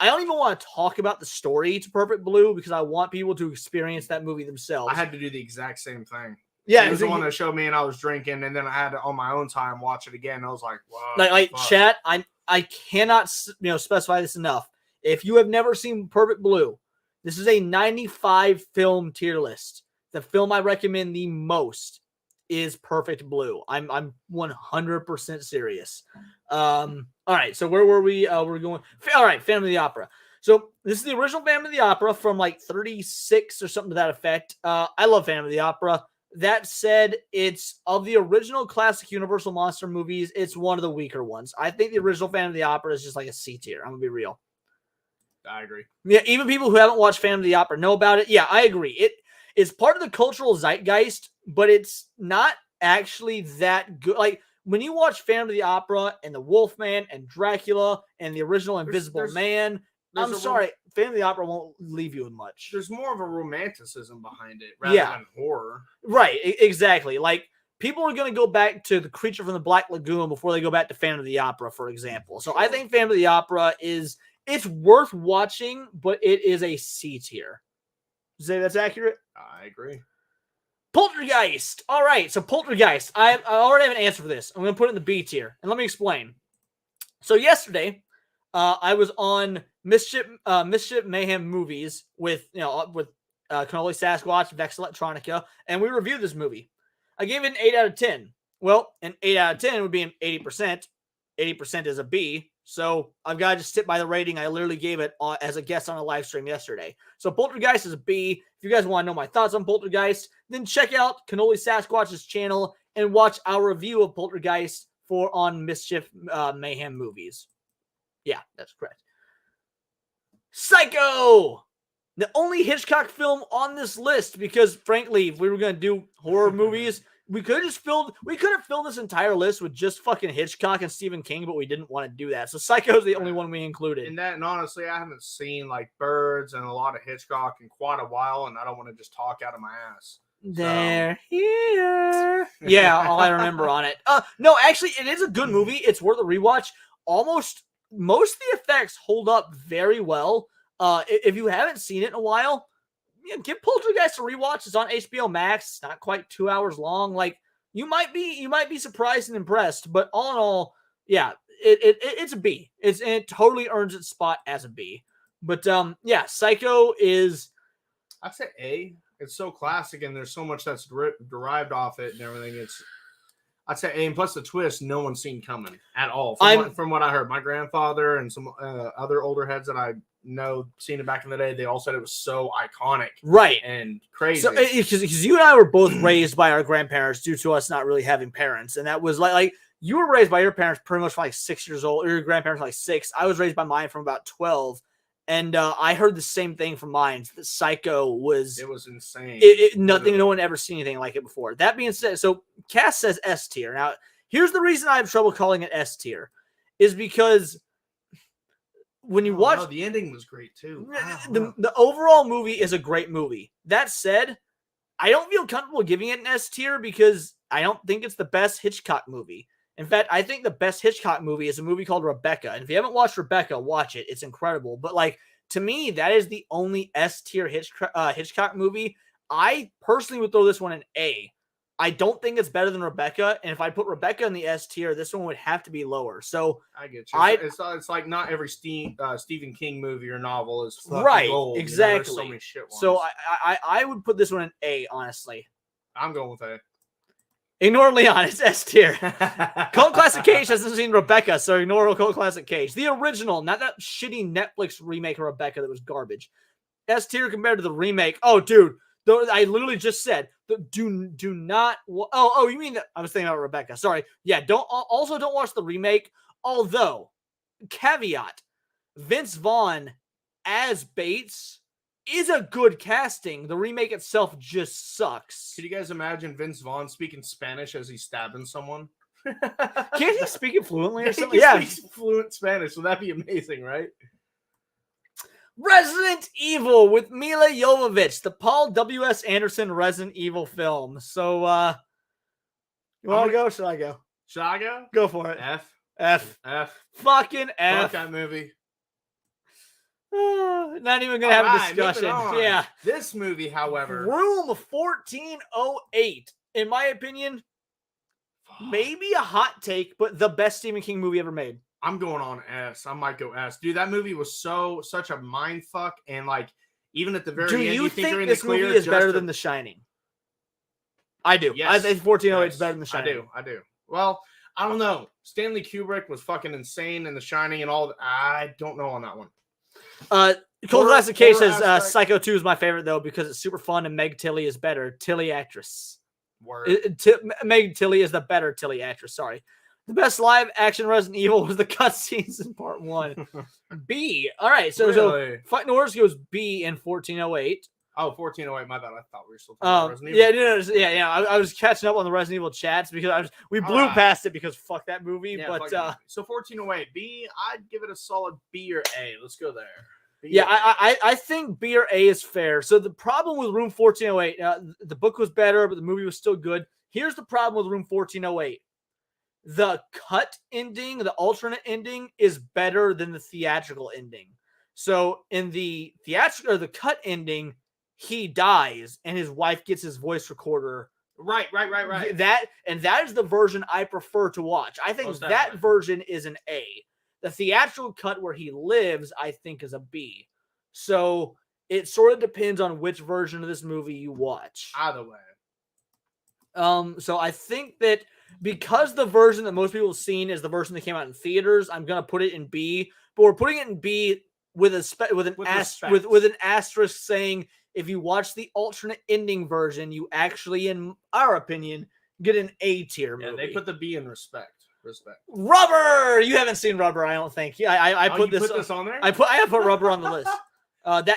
S3: don't even want to talk about the story to Perfect Blue because I want people to experience that movie themselves.
S4: I had to do the exact same thing.
S3: Yeah,
S4: it was the one that showed me, and I was drinking, and then I had to on my own time watch it again. I was like, "Wow!"
S3: Like chat, I cannot specify this enough. If you have never seen Perfect Blue, this is a 95 film tier list. The film I recommend the most is Perfect Blue. I'm 100% serious. All right, so where were we? We're going. All right, Phantom of the Opera. So this is the original Phantom of the Opera from like 36 or something to that effect. I love Phantom of the Opera. That said, it's of the original classic Universal Monster movies, it's one of the weaker ones. I think the original Phantom of the Opera is just like a C tier. I'm going to be real.
S4: I agree.
S3: Yeah, even people who haven't watched Phantom of the Opera know about it. Yeah, I agree. It is part of the cultural zeitgeist, but it's not actually that good. Like, when you watch Phantom of the Opera and the Wolfman and Dracula and the original Invisible Man I'm sorry, Phantom of the Opera won't leave you with much.
S4: There's more of a romanticism behind it rather than horror.
S3: Right, exactly. Like, people are going to go back to The Creature from the Black Lagoon before they go back to Phantom of the Opera, for example. So I think Phantom of the Opera it's worth watching, but it is a C tier. Say that's accurate?
S4: I agree.
S3: Poltergeist. All right, so Poltergeist. I already have an answer for this. I'm going to put it in the B tier, and let me explain. So yesterday, I was on Mischief Mayhem Movies with Cannoli Sasquatch, Vex Electronica, and we reviewed this movie. I gave it an 8 out of 10. Well, an 8 out of 10 would be an 80%. 80% is a B. So I've got to just sit by the rating I literally gave it as a guest on a live stream yesterday. So Poltergeist is a B. If you guys want to know my thoughts on Poltergeist, then check out Cannoli Sasquatch's channel and watch our review of Poltergeist on Mischief Mayhem Movies. Yeah, that's correct. Psycho! The only Hitchcock film on this list, because frankly, if we were going to do horror movies, we could have filled this entire list with just fucking Hitchcock and Stephen King, but we didn't want to do that. So Psycho is the only one we included.
S4: And honestly, I haven't seen like Birds and a lot of Hitchcock in quite a while, and I don't want to just talk out of my ass.
S3: They're here. Yeah, all I remember on it. No, actually, it is a good movie. It's worth a rewatch. Most of the effects hold up very well. If you haven't seen it in a while, give Poltergeist a rewatch. It's on HBO Max. It's not quite 2 hours long. Like, you might be surprised and impressed, but all in all, yeah, it's a B. It totally earns its spot as a B. But yeah, Psycho is,
S4: I'd say A. It's so classic, and there's so much that's derived off it and everything. I'd say A, and plus the twist, no one's seen coming at all. From what I heard, my grandfather and some other older heads that I know seen it back in the day, they all said it was so iconic,
S3: right,
S4: and crazy.
S3: So because you and I were both raised by our grandparents due to us not really having parents, and that was like you were raised by your parents pretty much from like 6 years old, or your grandparents like 6. I was raised by mine from about 12. And I heard the same thing from mine. The Psycho was...
S4: It was insane.
S3: No one ever seen anything like it before. That being said, so Cass says S tier. Now, here's the reason I have trouble calling it S tier. Is because when you watch...
S4: No, the ending was great, too.
S3: The overall movie is a great movie. That said, I don't feel comfortable giving it an S tier because I don't think it's the best Hitchcock movie. In fact, I think the best Hitchcock movie is a movie called Rebecca. And if you haven't watched Rebecca, watch it. It's incredible. But like, to me, that is the only S-tier Hitchcock movie. I personally would throw this one an A. I don't think it's better than Rebecca. And if I put Rebecca in the S-tier, this one would have to be lower. So
S4: I get you. It's like not every Stephen King movie or novel is
S3: right,
S4: gold.
S3: Exactly.
S4: There's so many shit ones.
S3: So I would put this one an A, honestly.
S4: I'm going with A.
S3: Ignore Leon, it's S tier. Cult Classic Cage hasn't seen Rebecca, so ignore Cult Classic Cage. The original, not that shitty Netflix remake of Rebecca that was garbage. S tier compared to the remake. Oh, dude, I literally just said, do not. Oh, you mean that? I was thinking about Rebecca. Sorry. Yeah, don't watch the remake. Although, caveat, Vince Vaughn as Bates is a good casting. The remake itself just sucks.
S4: Could you guys imagine Vince Vaughn speaking Spanish as he's stabbing someone?
S3: Can't he speak it fluently or something?
S4: He speaks fluent Spanish, so that'd be amazing, right?
S3: Resident Evil with Mila Jovovich, the Paul W.S. Anderson Resident Evil film. So, you want to go? Should I go?
S4: Should I go?
S3: Go for it.
S4: F.
S3: Fucking F.
S4: Fuck that movie.
S3: Not even gonna have a discussion. Yeah,
S4: this movie, however,
S3: Room 1408, in my opinion, maybe a hot take, but the best Stephen King movie ever made.
S4: I'm going on S. I might go S. Dude, that movie was such a mind fuck, and like even at the very end,
S3: you think this movie is better than The Shining? I do.
S4: Yes.
S3: I think 1408 is better than The Shining.
S4: I do. Well, I don't know. Stanley Kubrick was fucking insane in The Shining and all. I don't know on that one.
S3: Cult Classic Cage says Psycho 2 is my favorite though because it's super fun and Meg Tilly is better. Tilly actress. Meg Tilly is the better Tilly actress. Sorry. The best live action Resident Evil was the cutscenes in part 1. B. All right. So Fighting Wars goes B in 1408.
S4: Oh, 1408. My bad. I thought we were still talking about Resident Evil.
S3: Yeah. I was catching up on the Resident Evil chats because we blew past it because fuck that movie.
S4: Yeah, so 1408 B. I'd give it a solid B or A. Let's go there.
S3: Yeah, I think B or A is fair. So the problem with Room 1408, the book was better, but the movie was still good. Here's the problem with Room 1408. The cut ending, the alternate ending, is better than the theatrical ending. So in the theatrical or the cut ending, he dies and his wife gets his voice recorder.
S4: Right.
S3: That is the version I prefer to watch. I think that version is an A. The theatrical cut where he lives, I think, is a B. So it sort of depends on which version of this movie you watch.
S4: Either way.
S3: So I think that because the version that most people have seen is the version that came out in theaters, I'm gonna put it in B. But we're putting it in B with an asterisk saying if you watch the alternate ending version, you actually, in our opinion, get an A tier movie.
S4: Yeah, they put the B in respect.
S3: Rubber. You haven't seen Rubber, I don't think. Yeah, I put this
S4: on there.
S3: I have put Rubber on the list.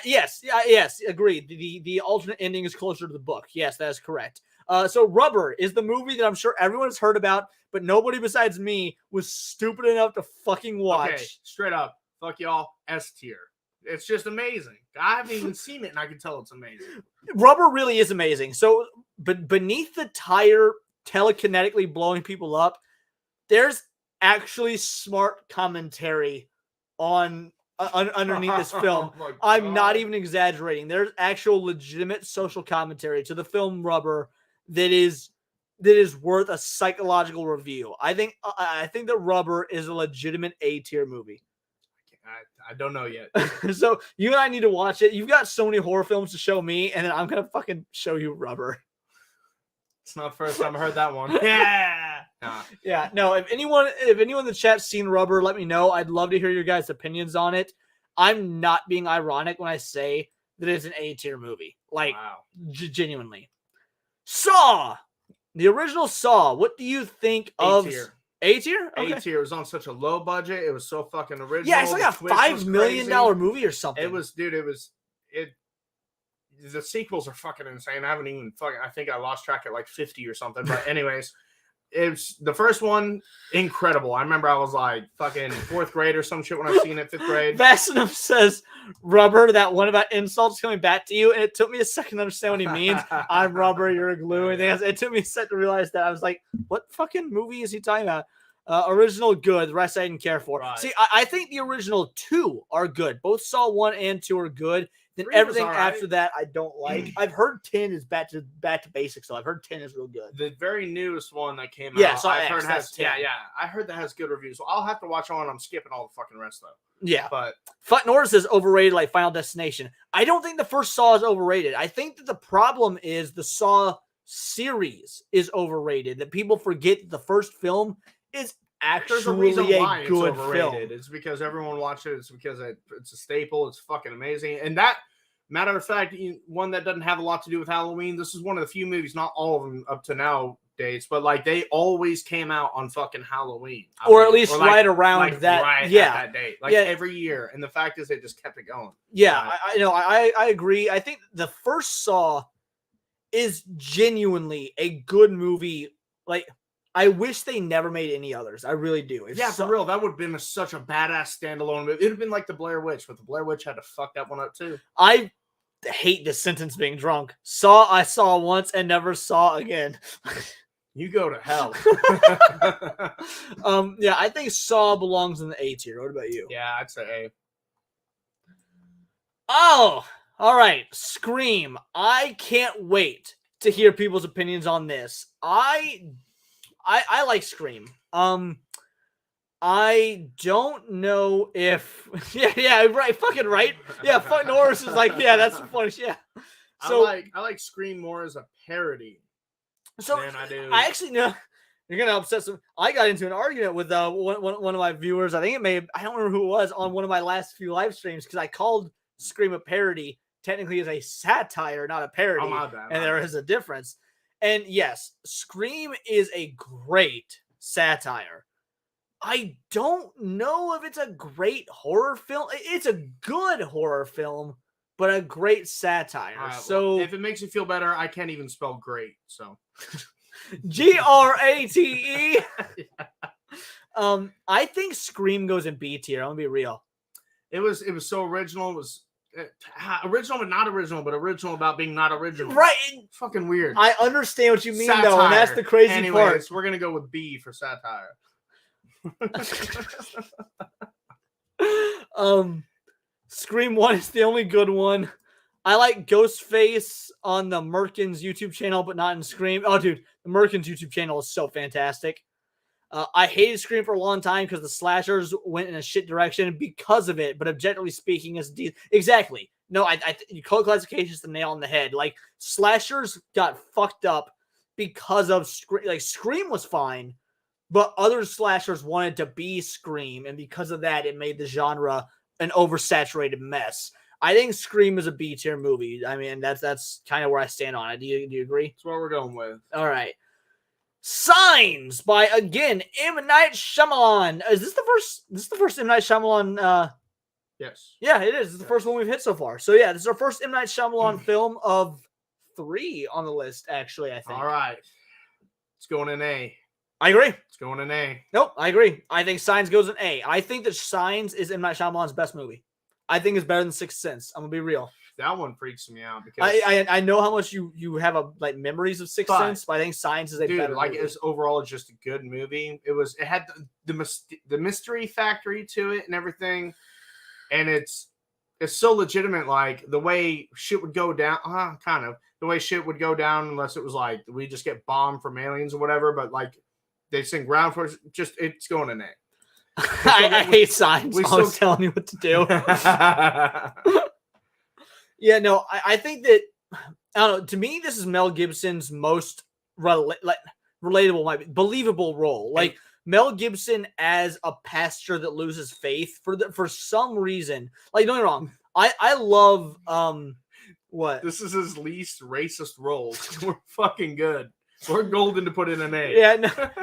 S3: Yes, agreed. The alternate ending is closer to the book. Yes, that is correct. So Rubber is the movie that I'm sure everyone has heard about, but nobody besides me was stupid enough to fucking watch.
S4: Okay, straight up, fuck y'all, S tier. It's just amazing. I haven't even seen it, and I can tell it's amazing.
S3: Rubber really is amazing. So, but beneath the tire telekinetically blowing people up, there's actually smart commentary on underneath this film. I'm not even exaggerating. There's actual legitimate social commentary to the film Rubber that is worth a psychological review. I think that Rubber is a legitimate A tier movie.
S4: I don't know yet.
S3: So you and I need to watch it. You've got so many horror films to show me, and then I'm gonna fucking show you Rubber.
S4: It's not the first time I heard that one.
S3: Yeah. No, if anyone in the chat's seen Rubber, let me know. I'd love to hear your guys' opinions on it. I'm not being ironic when I say that it's an A tier movie. Like, wow. Genuinely. Saw! The original Saw. What do you think of A tier? Okay.
S4: A tier. It was on such a low budget. It was so fucking original.
S3: Yeah, it's like a $5 million movie or something.
S4: It was. The sequels are fucking insane. I think I lost track at like 50 or something. But anyways, it's the first one, incredible. I remember I was like fucking 4th grade or some shit when I seen it, 5th grade.
S3: Vasanov says, Rubber, that one about insults coming back to you. And it took me a second to understand what he means. I'm rubber, you're a glue. And it took me a second to realize that. I was like, what fucking movie is he talking about? Original good, the rest I didn't care for. Right. See, I think the original 2 are good. Both Saw 1 and 2 are good. Then everything after that I don't like. I've heard 10 is back to basics, so I've heard 10 is real good.
S4: The very newest one that came
S3: out,
S4: so I've heard has 10. Yeah. I heard that has good reviews. So I'll have to watch on. I'm skipping all the fucking rest though.
S3: Yeah.
S4: But
S3: Futnor says overrated like Final Destination. I don't think the first Saw is overrated. I think that the problem is the Saw series is overrated. That people forget the first film is actually
S4: There's a reason why
S3: a good
S4: it's overrated.
S3: film.
S4: It's because everyone watches it. It's because it's a staple. It's fucking amazing. And that, matter of fact, one that doesn't have a lot to do with Halloween. This is one of the few movies, not all of them up to now dates, but like they always came out on fucking Halloween,
S3: or at least right around that.
S4: Right at that date, every year. And the fact is, they just kept it going.
S3: Yeah, I know. I agree. I think the first Saw is genuinely a good movie. Like, I wish they never made any others. I really do.
S4: For real. That would have been such a badass standalone movie. It would have been like The Blair Witch, but The Blair Witch had to fuck that one up too.
S3: I hate this sentence being drunk. I saw once and never saw again.
S4: You go to hell.
S3: Yeah, I think Saw belongs in the A tier. What about you?
S4: Yeah, I'd say A.
S3: Oh, all right. Scream. I can't wait to hear people's opinions on this. I like Scream. I don't know if right, fucking right. Yeah, fuck Norris is like, yeah, that's the funny shit. Yeah. So
S4: I like Scream more as a parody.
S3: So I actually know you're gonna upset some. I got into an argument with one of my viewers. I think I don't remember who it was on one of my last few live streams because I called Scream a parody. Technically, it's a satire, not a parody, and there is a difference. And yes, Scream is a great satire. I don't know if it's a great horror film. It's a good horror film, but a great satire. So
S4: if it makes you feel better, I can't even spell great. So
S3: Grate. I think Scream goes in B tier. I'm gonna be real.
S4: It was so original. It was original, but not original, but original about being not original.
S3: Right.
S4: Fucking weird.
S3: I understand what you mean,
S4: Satire.
S3: though, and that's the crazy
S4: Anyways,
S3: part.
S4: we're gonna go with B for satire.
S3: Scream 1 is the only good one. I like Ghostface on the Merkins YouTube channel, but not in Scream. Oh, dude, the Merkins YouTube channel is so fantastic. I hated Scream for a long time because the slashers went in a shit direction because of it, but objectively speaking, exactly. No, color classification is the nail on the head. Like, slashers got fucked up because of Scream. Like, Scream was fine, but other slashers wanted to be Scream, and because of that, it made the genre an oversaturated mess. I think Scream is a B tier movie. I mean, that's kind of where I stand on it. Do you agree?
S4: That's what we're going with.
S3: All right. Signs by, again, M. Night Shyamalan. Is this the first M. Night Shyamalan?
S4: Yes.
S3: Yeah, it is. It's the first one we've hit so far. So yeah, this is our first M. Night Shyamalan film of 3 on the list, actually, I think.
S4: All right. It's going in A.
S3: I agree.
S4: It's going in A.
S3: Nope, I agree. I think Signs goes in A. I think that Signs is M. Night Shyamalan's best movie. I think it's better than Sixth Sense. I'm gonna be real.
S4: That one freaks me out because
S3: I know how much you have memories of Sixth Sense, but I think Signs is a better movie.
S4: It's overall just a good movie. It had the mystery factory to it and everything, and it's so legitimate. Like the way shit would go down, kind of the way shit would go down, unless it was like we just get bombed from aliens or whatever. But like they sing ground force, just it's going in it.
S3: I hate Signs. I was telling you what to do. Yeah, no, I think that, I don't know, to me, this is Mel Gibson's most relatable, believable role. Like, Mel Gibson as a pastor that loses faith for some reason. Like, don't get me wrong, I love, what?
S4: This is his least racist role. We're fucking good. We're golden to put in an A.
S3: Yeah,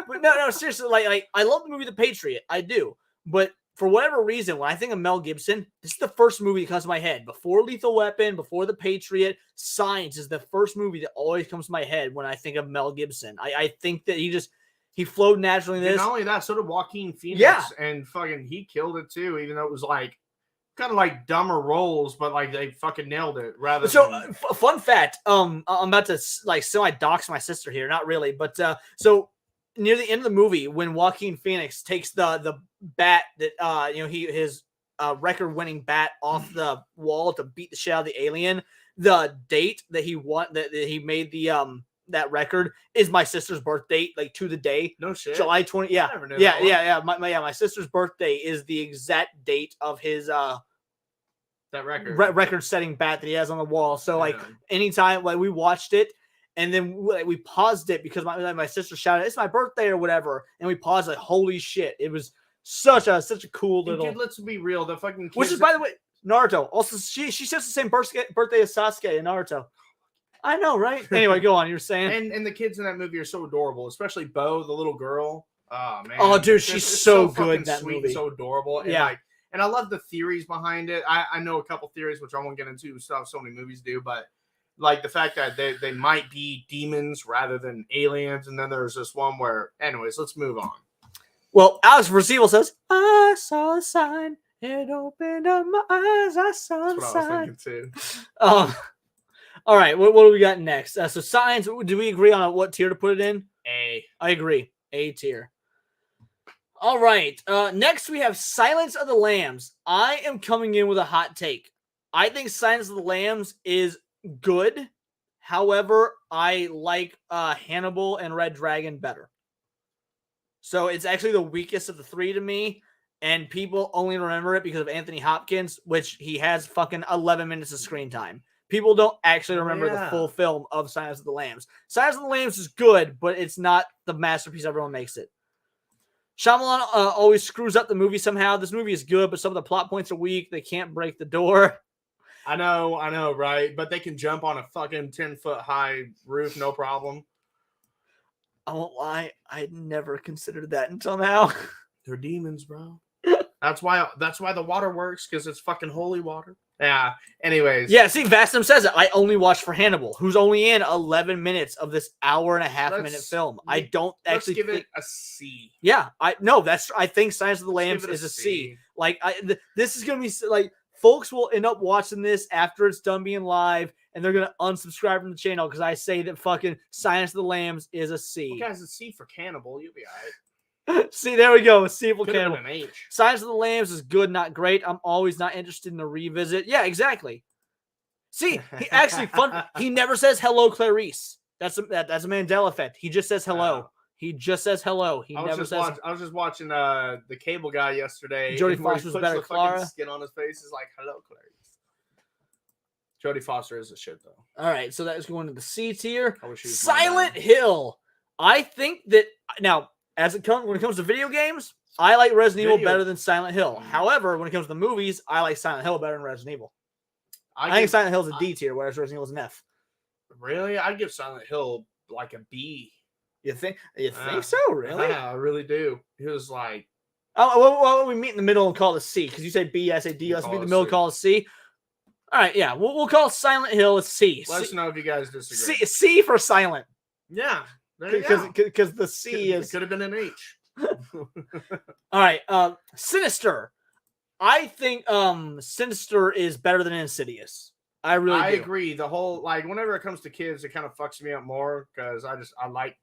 S3: no, seriously, like I love the movie The Patriot. I do. But for whatever reason, when I think of Mel Gibson, this is the first movie that comes to my head. Before Lethal Weapon, before The Patriot, Signs is the first movie that always comes to my head when I think of Mel Gibson. I think that he flowed naturally in this.
S4: Not only that, so did Joaquin Phoenix.
S3: Yeah. And
S4: fucking he killed it too, even though it was like kind of like dumber roles, but like they fucking nailed it.
S3: Fun fact, I'm about to like semi-dox my sister here, not really, but so near the end of the movie, when Joaquin Phoenix takes the bat that his record-winning bat off the wall to beat the shit out of the alien, the date that he made the that record is my sister's birth date, like to the day.
S4: No shit.
S3: July 20. Yeah,
S4: I never knew
S3: yeah. My sister's birthday is the exact date of his
S4: that
S3: record-setting bat that he has on the wall. So like anytime like we watched it. And then we paused it because my sister shouted, "It's my birthday" or whatever, and we paused. Like, holy shit! It was such a cool little.
S4: Dude, let's be real. The fucking kids
S3: which is, by the way, Naruto. Also, she shares the same birthday as Sasuke in Naruto. I know, right? Anyway, go on. You were saying,
S4: and the kids in that movie are so adorable, especially Bo, the little girl. Oh man!
S3: Oh, dude, she's so good in that
S4: sweet,
S3: movie.
S4: So adorable. And and I love the theories behind it. I know a couple theories which I won't get into. Stuff so many movies do, but. Like the fact that they might be demons rather than aliens. And then there's this one where, anyways, let's move on.
S3: Well, Alex Percival says, I saw a sign. It opened up my eyes. I saw the sign. That's what I was thinking too. All right. What do we got next? So Signs, do we agree on what tier to put it in?
S4: A.
S3: I agree. A tier. All right. Next we have Silence of the Lambs. I am coming in with a hot take. I think Silence of the Lambs is good. However, I like Hannibal and Red Dragon better. So it's actually the weakest of the 3 to me, and people only remember it because of Anthony Hopkins, which he has fucking 11 minutes of screen time. People don't actually remember the full film of Silence of the Lambs. Silence of the Lambs is good, but it's not the masterpiece everyone makes it. Shyamalan always screws up the movie somehow. This movie is good, but some of the plot points are weak. They can't break the door.
S4: I know, right? But they can jump on a fucking 10-foot high roof, no problem.
S3: I won't lie, I never considered that until now.
S4: They're demons, bro. That's why the water works, because it's fucking holy water. Yeah. Anyways.
S3: Yeah. See, Vastam says it. I only watched for Hannibal, who's only in 11 minutes of this hour-and-a-half-minute film. I don't actually
S4: give it a C.
S3: Yeah. I think Silence of the Lambs is a C. Like, this is gonna be like, folks will end up watching this after it's done being live, and they're gonna unsubscribe from the channel because I say that fucking Silence of the Lambs is a C.
S4: Well, guys, a C for Cannibal. You'll be all right.
S3: See, there we go. C for
S4: Could have
S3: Cannibal.
S4: been an H.
S3: Silence of the Lambs is good, not great. I'm always not interested in a revisit. Yeah, exactly. See, he actually fun. He never says hello, Clarice. That's a Mandela effect. He just says hello. He just says hello. He never says.
S4: I was just watching the Cable Guy yesterday.
S3: Jodie Foster's better. Clara.
S4: Skin on his face is like, hello, Clarice. Jodie Foster is a shit though.
S3: All right, so that is going to the C tier.
S4: Silent
S3: Hill. I think that now. When it comes to video games, I like Resident Evil better than Silent Hill. However, when it comes to movies, I like Silent Hill better than Resident Evil. I think Silent Hill's a D tier, whereas Resident Evil's an F.
S4: Really? I'd give Silent Hill like a B.
S3: You think so? Really?
S4: Yeah, I really do. He was like,
S3: well, we meet in the middle and call it a C, because you say B, I say D. Let's meet in the middle and call it C. All right, yeah, we'll call Silent Hill a C.
S4: Let us know if you guys disagree.
S3: C for silent.
S4: Yeah.
S3: Because the C
S4: could have been an H.
S3: All right, Sinister. I think Sinister is better than Insidious. I
S4: agree. The whole, like, whenever it comes to kids, it kind of fucks me up more because I like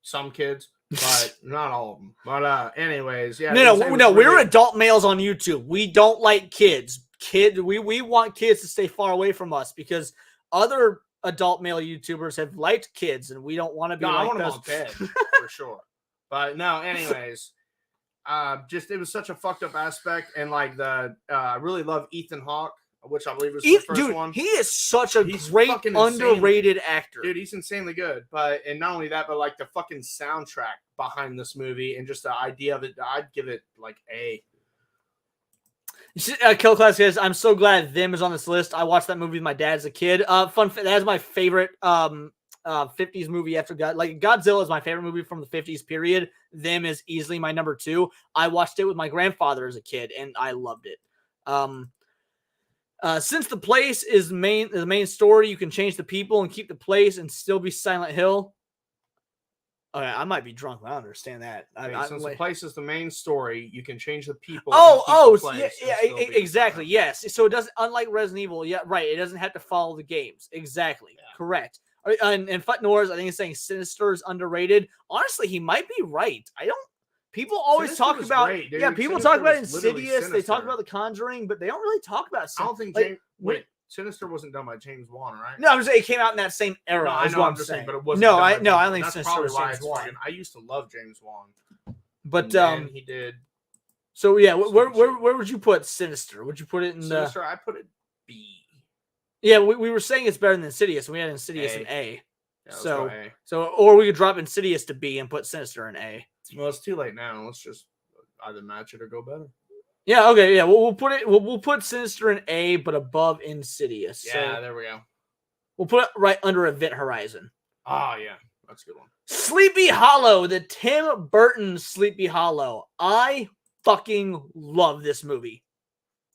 S4: some kids, but not all of them. But anyways, yeah.
S3: No, we're adult males on YouTube. We don't like kids. We want kids to stay far away from us because other adult male YouTubers have liked kids, and we don't want to be like
S4: I
S3: those.
S4: want them all dead for sure. But no, anyways, just it was such a fucked up aspect, and like I really love Ethan Hawke, which I believe was the first one.
S3: He is such a great underrated actor,
S4: dude. He's insanely good. And not only that, but like the fucking soundtrack behind this movie and just the idea of it, I'd give it like A.
S3: Kill Class says, I'm so glad Them is on this list. I watched that movie with my dad as a kid. That is my favorite 50s movie after Godzilla is my favorite movie from the 50s period. Them is easily my number 2. I watched it with my grandfather as a kid, and I loved it. Since the place is the main story, you can change the people and keep the place and still be Silent Hill. Okay, I might be drunk. I don't understand that.
S4: Since the place is the main story, you can change the people.
S3: Exactly. Yes. So it doesn't, unlike Resident Evil, yeah, right. It doesn't have to follow the games. Exactly. Yeah. Correct. And Fut Norris, I think, is saying Sinister is underrated. Honestly, he might be right. People always talk about, people talk about Insidious. They talk about The Conjuring, but they don't really talk about.
S4: I don't think Sinister wasn't done by James Wan, right?
S3: No, I'm saying it came out in that same era.
S4: No, I know, I'm just saying, but it wasn't.
S3: I don't think Sinister was James Wan.
S4: I used to love James Wan,
S3: but
S4: he did.
S3: So yeah, where would you put Sinister? Would you put it in
S4: Sinister? I put it B.
S3: Yeah, we were saying it's better than Insidious, and we had Insidious in A.
S4: Yeah,
S3: or we could drop Insidious to B and put Sinister in A.
S4: Well, it's too late now. Let's just either match it or go better.
S3: Yeah, okay, yeah. We'll put it. We'll put Sinister in A, but above Insidious.
S4: Yeah,
S3: so
S4: there we go.
S3: We'll put it right under Event Horizon.
S4: Oh yeah, that's a good one.
S3: Sleepy Hollow, the Tim Burton Sleepy Hollow. I fucking love this movie.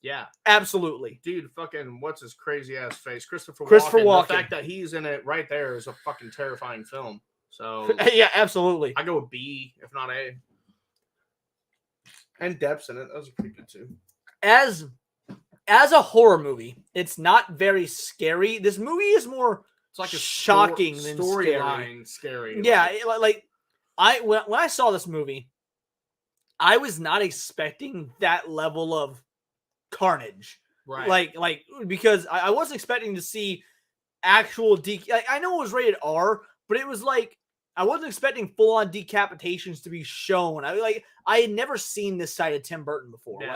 S4: Yeah,
S3: absolutely,
S4: dude. Fucking what's his crazy ass face, Christopher
S3: Walken.
S4: The fact that he's in it right there is a fucking terrifying film. So
S3: yeah, absolutely.
S4: I go with B, if not A. And Depp's in it. That was pretty good too.
S3: As a horror movie, it's not very scary. This movie is more like a shocking than
S4: storyline scary.
S3: Yeah, when I saw this movie, I was not expecting that level of carnage.
S4: Right.
S3: Because I wasn't expecting to see actual I know it was rated R, but it was like I wasn't expecting full-on decapitations to be shown. I had never seen this side of Tim Burton before.
S4: Yeah,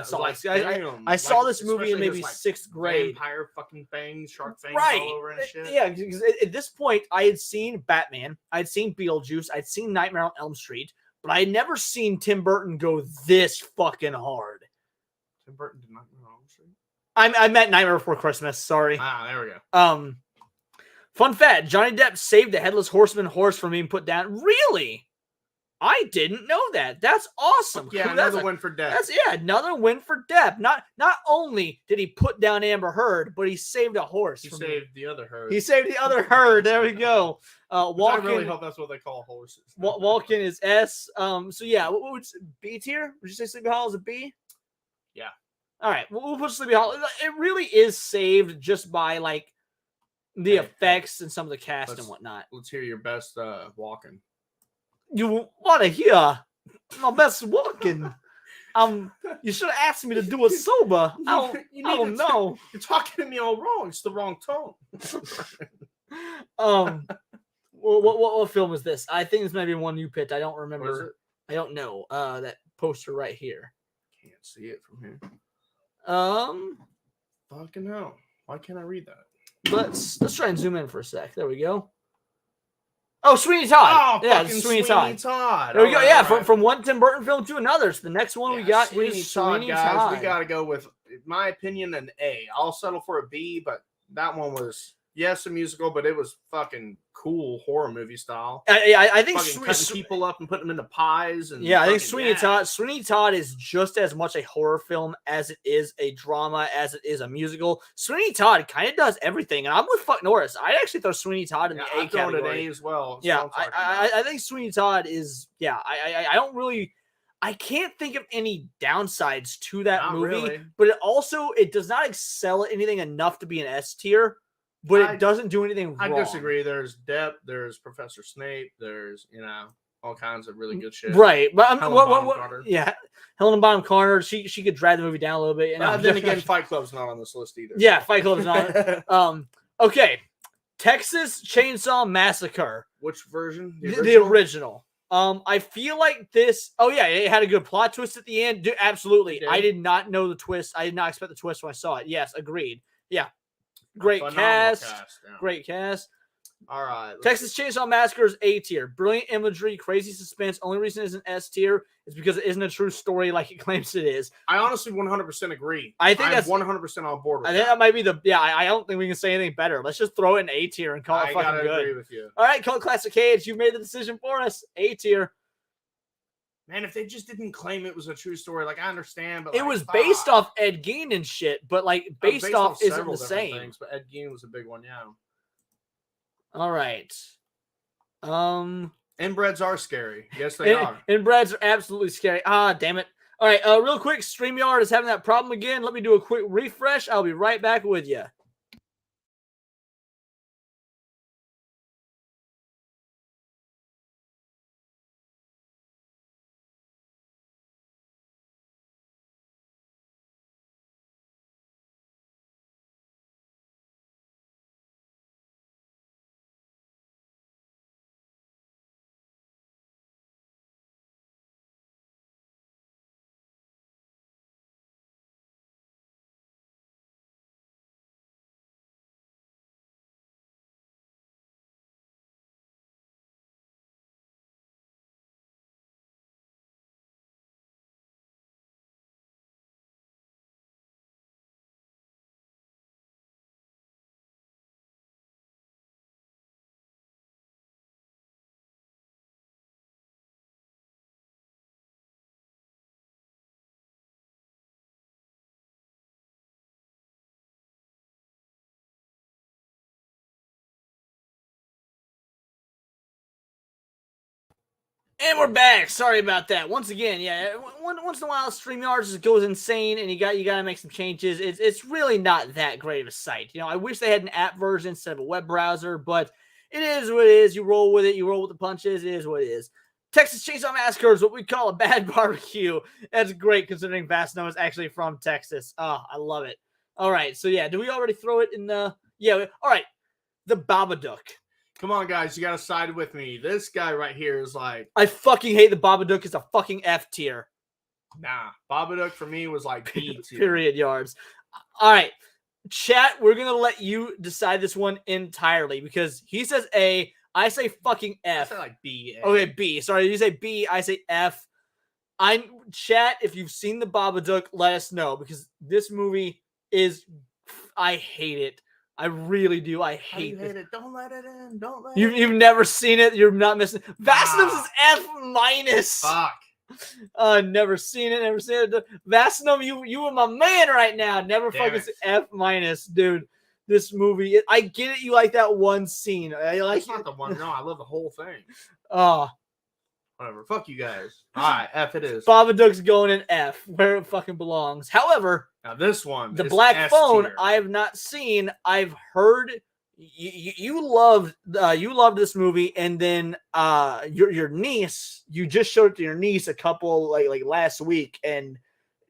S3: I saw this movie in maybe 6th grade.
S4: Vampire fucking fangs, shark fangs all over and shit.
S3: Yeah, because at this point, I had seen Batman, I'd seen Beetlejuice, I'd seen Nightmare on Elm Street, but I had never seen Tim Burton go this fucking hard.
S4: Tim Burton did Nightmare on Elm Street?
S3: I meant Nightmare Before Christmas. Sorry.
S4: There we go.
S3: Fun fact, Johnny Depp saved the Headless Horseman horse from being put down. Really? I didn't know that. That's awesome.
S4: Yeah,
S3: Cool.
S4: another win for Depp.
S3: Another win for Depp. Not only did he put down Amber Heard, but he saved a horse.
S4: He saved the other herd.
S3: He saved the other herd. There we go.
S4: I really hope that's what they call horses.
S3: Walken is S. So yeah, what would B tier? Would you say Sleepy Hollow is a B?
S4: Yeah.
S3: All right, we'll put Sleepy Hollow. It really is saved just by like the effects and some of the cast and whatnot.
S4: Let's hear your best walking.
S3: You want to hear my best walking? You should have asked me to do it sober. I don't know.
S4: You're talking to me all wrong. It's the wrong tone.
S3: What film is this? I think this might be one you picked. I don't remember.
S4: What is it?
S3: I don't know. That poster right here.
S4: Can't see it from here. Fucking hell. Why can't I read that?
S3: Let's try and zoom in for a sec. There we go. Oh, Sweeney Todd.
S4: Oh,
S3: yeah,
S4: fucking
S3: Sweeney Todd.
S4: Todd.
S3: There we go. Yeah, from one Tim Burton film to another. So the next one we got
S4: Sweeney
S3: is
S4: Todd,
S3: Sweeney
S4: guys.
S3: Todd.
S4: We got to go with, in my opinion, an A. I'll settle for a B, but that one was, yes, a musical, but it was fucking cool horror movie style.
S3: I think
S4: cutting people up and putting them into pies. And
S3: I think Sweeney Todd is just as much a horror film as it is a drama, as it is a musical. Sweeney Todd kind of does everything, and I'm with Fuck Norris. I'd actually throw Sweeney Todd in the A category.
S4: An A as well.
S3: Yeah, I think Sweeney Todd is. Yeah, I don't really. I can't think of any downsides to that movie,
S4: really.
S3: But it does not excel at anything enough to be an S tier. But it doesn't do anything wrong.
S4: I disagree. There's Depp. There's Professor Snape. There's, all kinds of really good shit.
S3: Right. But Helen Bonham Carter, she could drag the movie down a little bit.
S4: Then again, Fight Club's not on this list either.
S3: Yeah, Fight Club's not. Okay. Texas Chainsaw Massacre.
S4: Which version?
S3: The original. I feel like this. Oh yeah, it had a good plot twist at the end. Dude, absolutely. I did not know the twist. I did not expect the twist when I saw it. Yes, agreed. Yeah. Great cast. Great cast.
S4: All right.
S3: Texas Chainsaw Massacre is A tier. Brilliant imagery, crazy suspense. Only reason it isn't S tier is because it isn't a true story like it claims it is.
S4: I honestly 100% agree.
S3: I think that's
S4: 100% on board with
S3: I think that might be the. Yeah, I don't think we can say anything better. Let's just throw it in A tier and call it fucking good. I agree
S4: with you.
S3: All right, Cult Classic Cage, you made the decision for us. A tier.
S4: Man, if they just didn't claim it was a true story, like I understand, but
S3: it was based off Ed Gein and shit, but like based off isn't the same.
S4: Things, but Ed Gein was a big one, yeah.
S3: All right.
S4: Inbreds are scary. Yes, they are.
S3: Inbreds are absolutely scary. Ah, damn it. All right, real quick, StreamYard is having that problem again. Let me do a quick refresh. I'll be right back with you. And we're back. Sorry about that. Once again, yeah. Once in a while, StreamYard just goes insane, and you got to make some changes. It's really not that great of a site. I wish they had an app version instead of a web browser, but it is what it is. You roll with it. You roll with the punches. It is what it is. Texas Chainsaw Massacre is what we call a bad barbecue. That's great considering Vasno is actually from Texas. Oh, I love it. All right. So yeah, do we already throw it in the? Yeah. All right. The Babadook.
S4: Come on, guys. You got to side with me. This guy right here is like...
S3: I fucking hate the Babadook. It's a fucking F tier.
S4: Nah. Babadook for me was like B tier.
S3: Period yards. All right. Chat, we're going to let you decide this one entirely because he says A. I say fucking F.
S4: I say like B.
S3: Okay, B. Sorry, you say B. I say F. Chat, if you've seen the Babadook, let us know because this movie is... I hate it I really do. I
S4: How do you
S3: hate this.
S4: hate it? Don't let it in. Don't let
S3: You've never seen it. You're not missing. Vasinum's is F minus.
S4: Fuck.
S3: Never seen it. Never seen it. Vasinum, you are my man right now. Never
S4: Damn
S3: fucking
S4: it.
S3: seen F minus, dude. This movie, I get it. You like that one scene. I like
S4: That's not the one. No, I love the whole thing.
S3: Oh,
S4: Whatever. Fuck you guys. All right, F it is.
S3: Babadook's going in F, where it fucking belongs. However,
S4: Now this one,
S3: the
S4: is
S3: Black
S4: S
S3: Phone,
S4: tier.
S3: I have not seen. I've heard you loved this movie, and then your niece, you just showed it to your niece a couple like last week, and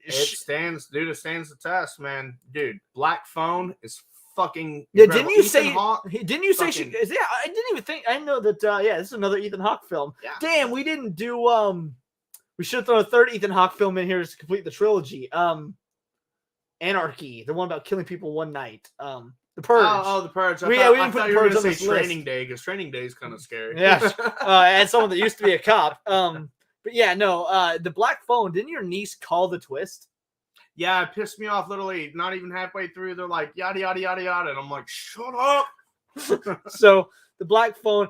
S4: It stands the test, man. Dude, Black Phone is fucking
S3: yeah.
S4: incredible. Ethan Hawke,
S3: Didn't you say she?
S4: fucking-
S3: Yeah, I didn't even think. I know that. Yeah, this is another Ethan Hawke film.
S4: Yeah.
S3: Damn, we didn't do. We should have thrown a third Ethan Hawke film in here to complete the trilogy. Anarchy, the one about killing people one night. The Purge.
S4: Oh, the Purge.
S3: We
S4: I
S3: didn't put
S4: thought
S3: the
S4: you were
S3: Purge
S4: gonna
S3: on
S4: say
S3: this list.
S4: Training Day, because Training Day is kind of scary.
S3: Yeah, and someone that used to be a cop. But yeah, no. The Black Phone. Didn't your niece call the twist?
S4: Yeah, it pissed me off literally not even halfway through. They're like, yada, yada, yada, yada. And I'm like, shut up.
S3: So the Black Phone.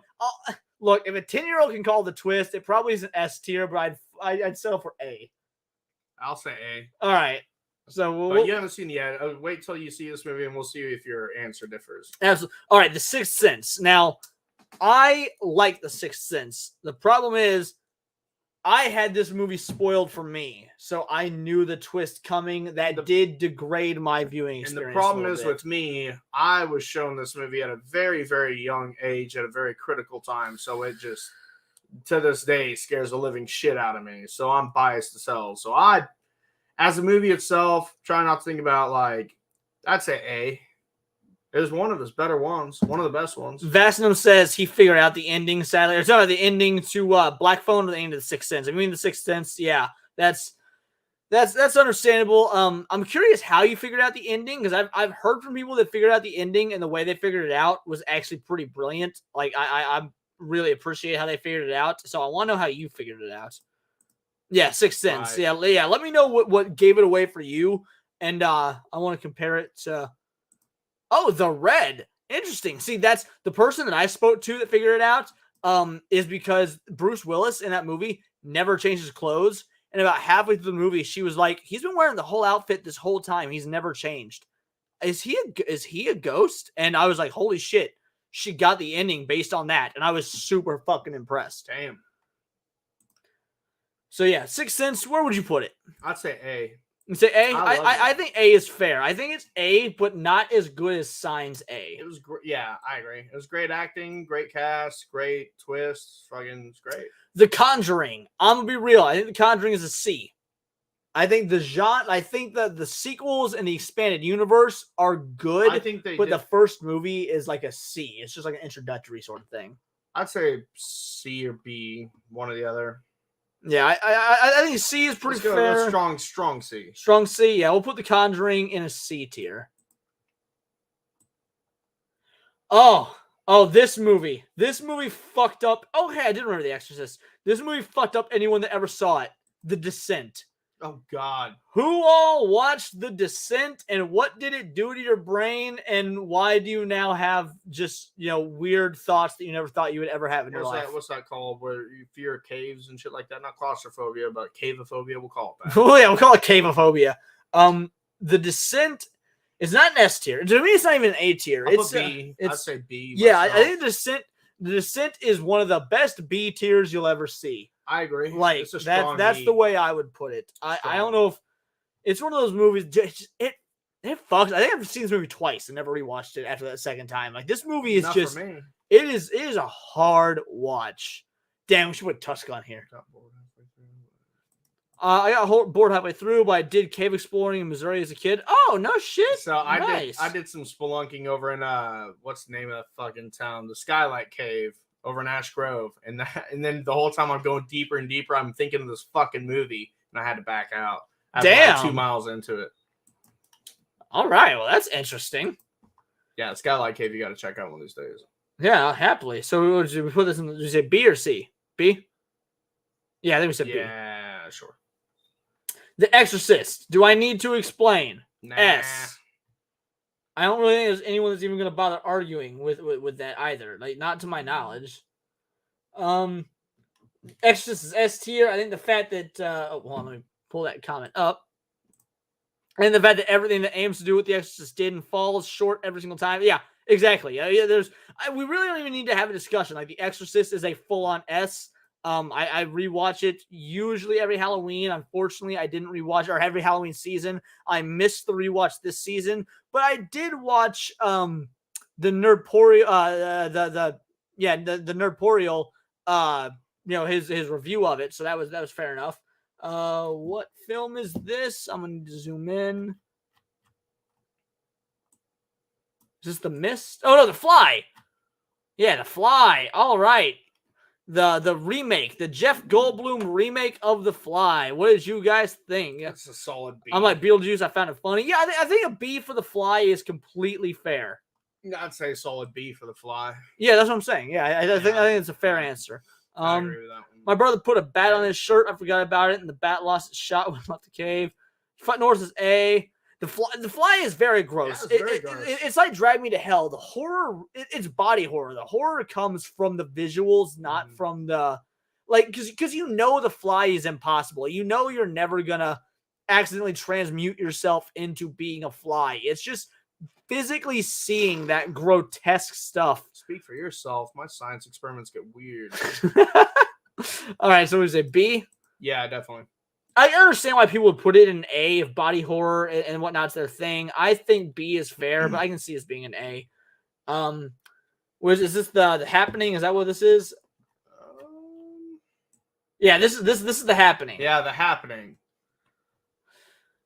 S3: Look, if a 10-year-old can call the twist, it probably is an S tier, but I'd settle for A.
S4: I'll say A.
S3: All right. So
S4: But you haven't seen it yet. Wait till you see this movie and we'll see if your answer differs.
S3: Absolutely. All right, The Sixth Sense. Now, I like The Sixth Sense. The problem is, I had this movie spoiled for me, so I knew the twist coming. That did degrade my viewing
S4: And
S3: experience.
S4: the problem
S3: a
S4: is
S3: little bit.
S4: with me, I was shown this movie at a very, very young age, at a very critical time. So it just, to this day, scares the living shit out of me. So I'm biased as hell. So as a movie itself, try not to think about I'd say A. It was one of his better ones, one of the best ones.
S3: Vasinum says he figured out the ending. Sadly, or sorry, the ending to Black Phone or the end of The Sixth Sense. I mean, The Sixth Sense. Yeah, that's understandable. I'm curious how you figured out the ending, because I've heard from people that figured out the ending, and the way they figured it out was actually pretty brilliant. Like I really appreciate how they figured it out. So I want to know how you figured it out. Yeah, Sixth Sense.
S4: Right.
S3: Yeah. Let me know what gave it away for you, and I want to compare it to. Oh, The Red. Interesting. See, that's the person that I spoke to that figured it out. Is because Bruce Willis in that movie never changed his clothes, and about halfway through the movie, she was like, "He's been wearing the whole outfit this whole time. He's never changed. Is he a ghost?" And I was like, "Holy shit!" She got the ending based on that, and I was super fucking impressed.
S4: Damn.
S3: So yeah, Sixth Sense. Where would you put it?
S4: I'd say A.
S3: You say A?
S4: I love
S3: I
S4: it.
S3: think A is fair. I think it's A, but not as good as Signs A.
S4: It was great. Yeah, I agree. It was great acting, great cast, great twist. Fucking, it's great.
S3: The Conjuring. I'm gonna be real. I think The Conjuring is a C. I think the sequels and the expanded universe are good.
S4: I think they
S3: but
S4: did.
S3: the first movie is like a C. It's just like an introductory sort of thing.
S4: I'd say C or B, one or the other.
S3: Yeah, I think C is pretty
S4: Let's go.
S3: fair.
S4: Let's strong C.
S3: Strong C. Yeah, we'll put The Conjuring in a C tier. Oh, this movie. This movie fucked up. Oh, hey, I did remember The Exorcist. This movie fucked up anyone that ever saw it. The Descent.
S4: Oh God.
S3: Who all watched The Descent, and what did it do to your brain, and why do you now have just, weird thoughts that you never thought you would ever have in your life?
S4: What's that called? Where you fear caves and shit like that? Not claustrophobia, but caveophobia. We'll call it that.
S3: Oh yeah, we'll call it caveophobia. The Descent is not an S tier. To me, it's not even an A tier.
S4: It's B. I'd say B.
S3: Yeah, I
S4: myself.
S3: think The Descent is one of the best B tiers you'll ever see.
S4: I agree.
S3: Like
S4: It's a strong
S3: that's
S4: B.
S3: the way I would put it. I don't know if it's one of those movies. It fucks. I think I've seen this movie twice and never rewatched it after that second time. Like this movie is
S4: Not
S3: just
S4: for me.
S3: it is a hard watch. Damn, we should put Tusk on here. I got bored halfway through, but I did cave exploring in Missouri as a kid. Oh no shit!
S4: So
S3: Nice.
S4: I did some spelunking over in what's the name of that fucking town? The Skylight Cave over in Ash Grove, and then the whole time I'm going deeper and deeper, I'm thinking of this fucking movie, and I had to back out. After
S3: Damn.
S4: like 2 miles into it.
S3: All right, well that's interesting.
S4: Yeah, the Skylight Cave you got to check out one of these days.
S3: Yeah, happily. So did we put this in? Did you say B or C? B. Yeah, I think we said B.
S4: Yeah, sure.
S3: The Exorcist. Do I need to explain?
S4: Nah.
S3: S. I don't really think there's anyone that's even going to bother arguing with that either. Like, not to my knowledge. Exorcist is S tier. I think the fact that hold on, let me pull that comment up. And the fact that everything that aims to do what The Exorcist did and falls short every single time. Yeah, exactly. Yeah, we really don't even need to have a discussion. Like, The Exorcist is a full-on S. I rewatch it usually every Halloween. Unfortunately, I didn't rewatch it or every Halloween season. I missed the rewatch this season, but I did watch the Nerdporial, the Nerdporial, his review of it. So that was fair enough. What film is this? I'm going to zoom in. Is this The Mist? Oh, no, The Fly. Yeah, The Fly. All right. The remake, the Jeff Goldblum remake of The Fly. What did you guys think?
S4: That's a solid B.
S3: I'm like, Beetlejuice, I found it funny. Yeah, I think a B for The Fly is completely fair.
S4: I'd say solid B for The Fly.
S3: Yeah, that's what I'm saying. Yeah, I think it's a fair answer.
S4: I agree with that one.
S3: My brother put a bat on his shirt. I forgot about it, and the bat lost its shot when it left the cave. Front North is A. The Fly is very gross.
S4: Yeah, it's very gross.
S3: It's like Drag Me to Hell. The horror, it's body horror. The horror comes from the visuals, not from the because The Fly is impossible. You know you're never gonna accidentally transmute yourself into being a fly. It's just physically seeing that grotesque stuff.
S4: Speak for yourself. My science experiments get weird.
S3: All right, so is it B?
S4: Yeah, definitely.
S3: I understand why people would put it in A if body horror and whatnot's their thing. I think B is fair, but I can see this being an A. Is this the Happening? Is that what this is? Yeah, this is The Happening.
S4: Yeah, The Happening.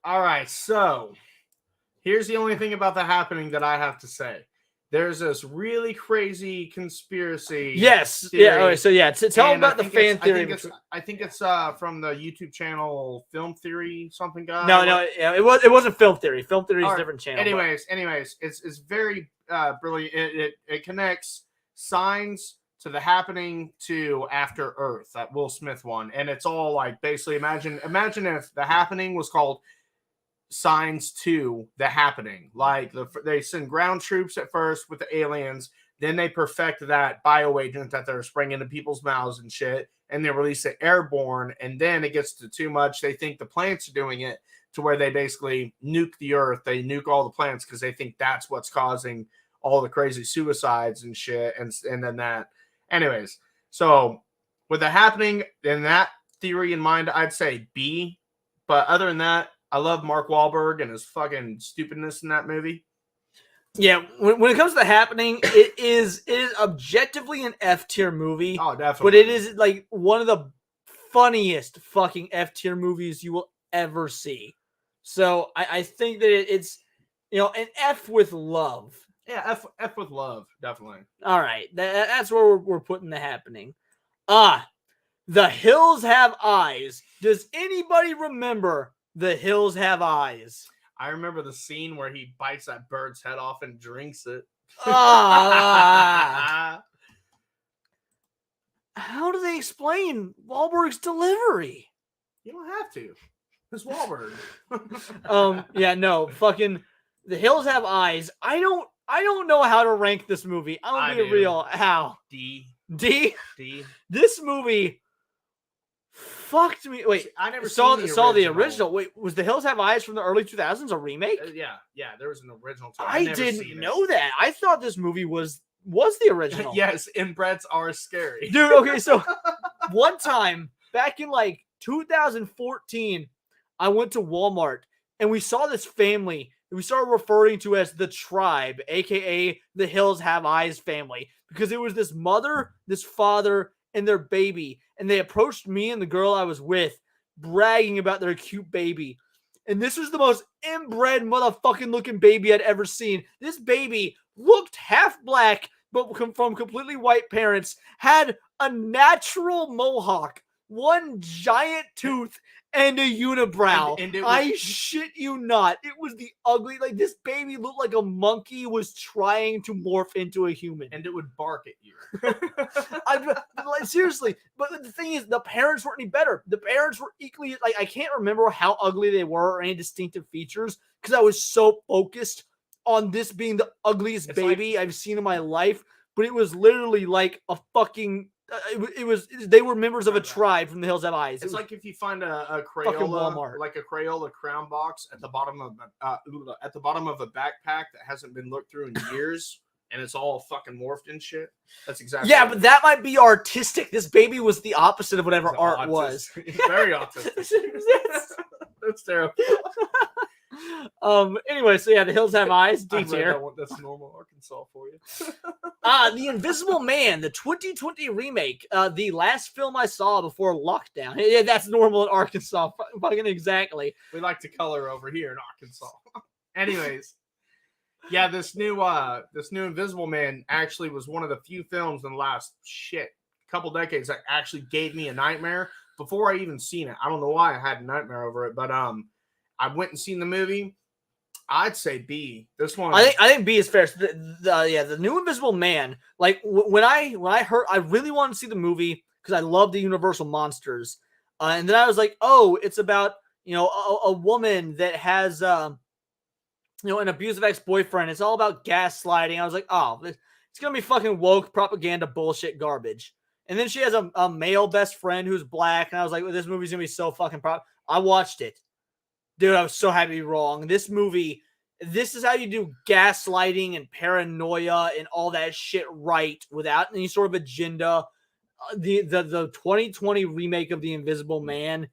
S4: All right, so here's the only thing about The Happening that I have to say. There's this really crazy conspiracy.
S3: Yes.
S4: Theory,
S3: yeah. All right. So yeah, tell them about the fan theory.
S4: I think it's from the YouTube channel Film Theory something guy.
S3: No. Yeah, it wasn't Film Theory. Film Theory is a different channel.
S4: Anyways, it's very brilliant. It connects Signs to The Happening to After Earth, that Will Smith one, and it's all like basically imagine if The Happening was called Signs to The Happening. Like they send ground troops at first with the aliens, then they perfect that bio agent that they're spraying into people's mouths and shit, and they release it airborne, and then it gets to too much. They think the plants are doing it to where they basically nuke the earth. They nuke all the plants because they think that's what's causing all the crazy suicides and shit, and then that. Anyways, so with The Happening, in that theory in mind, I'd say B. But other than that, I love Mark Wahlberg and his fucking stupidness in that movie.
S3: Yeah, when it comes to The Happening, it is objectively an F tier movie.
S4: Oh, definitely.
S3: But it is like one of the funniest fucking F tier movies you will ever see. So I think that it's an F with love.
S4: Yeah, F with love, definitely.
S3: All right, that's where we're putting The Happening. The Hills Have Eyes. Does anybody remember The Hills Have Eyes?
S4: I remember the scene where he bites that bird's head off and drinks it.
S3: How do they explain Wahlberg's delivery?
S4: You don't have to. It's Wahlberg.
S3: Yeah, no, fucking The Hills Have Eyes. I don't know how to rank this movie. I'm gonna be real. How?
S4: D.
S3: This movie fucked me. Wait,
S4: I never
S3: saw the original. Wait, was The Hills Have Eyes from the early 2000s a remake?
S4: Yeah, there was an original.
S3: I didn't know that. I thought this movie was the original.
S4: Yes, inbreds are scary.
S3: Dude, okay, so one time back in like 2014, I went to Walmart and we saw this family that we started referring to as the Tribe, aka the Hills Have Eyes family, because it was this mother, this father, and their baby, and they approached me and the girl I was with, bragging about their cute baby. And this was the most inbred motherfucking looking baby I'd ever seen. This baby looked half black, but from completely white parents, had a natural mohawk, one giant tooth, and a unibrow. I shit you not. It was the ugly, like this baby looked like a monkey was trying to morph into a human.
S4: And it would bark at you.
S3: Seriously. But the thing is, the parents weren't any better. The parents were equally, like, I can't remember how ugly they were or any distinctive features because I was so focused on this being the ugliest baby I've seen in my life, but it was literally like a fucking. They were members of a tribe from the Hills Have Eyes.
S4: It's like if you find a Crayola,
S3: Walmart.
S4: like a Crayola crown box at the bottom of a backpack that hasn't been looked through in years, and it's all fucking morphed and shit. That's exactly.
S3: Yeah, but that might be artistic. This baby was the opposite of whatever art was.
S4: It's very autistic. That's terrible.
S3: Anyway, so yeah, the Hills Have Eyes. D tier.
S4: That's normal Arkansas for you.
S3: The Invisible Man, the 2020 remake. The last film I saw before lockdown. Yeah, that's normal in Arkansas. Fucking exactly.
S4: We like to color over here in Arkansas. Anyways, yeah, this new Invisible Man actually was one of the few films in the last couple decades that actually gave me a nightmare before I even seen it. I don't know why I had a nightmare over it, but I went and seen the movie. I'd say B. This one,
S3: I think B is fair. The new Invisible Man. Like when I heard, I really wanted to see the movie because I love the Universal monsters, and then I was like, oh, it's about a woman that has an abusive ex-boyfriend. It's all about gaslighting. I was like, oh, it's gonna be fucking woke propaganda bullshit garbage. And then she has a male best friend who's black, and I was like, well, this movie's gonna be so fucking I watched it. Dude, I was so happy to be wrong. This movie, this is how you do gaslighting and paranoia and all that shit right without any sort of agenda. The 2020 remake of The Invisible Man,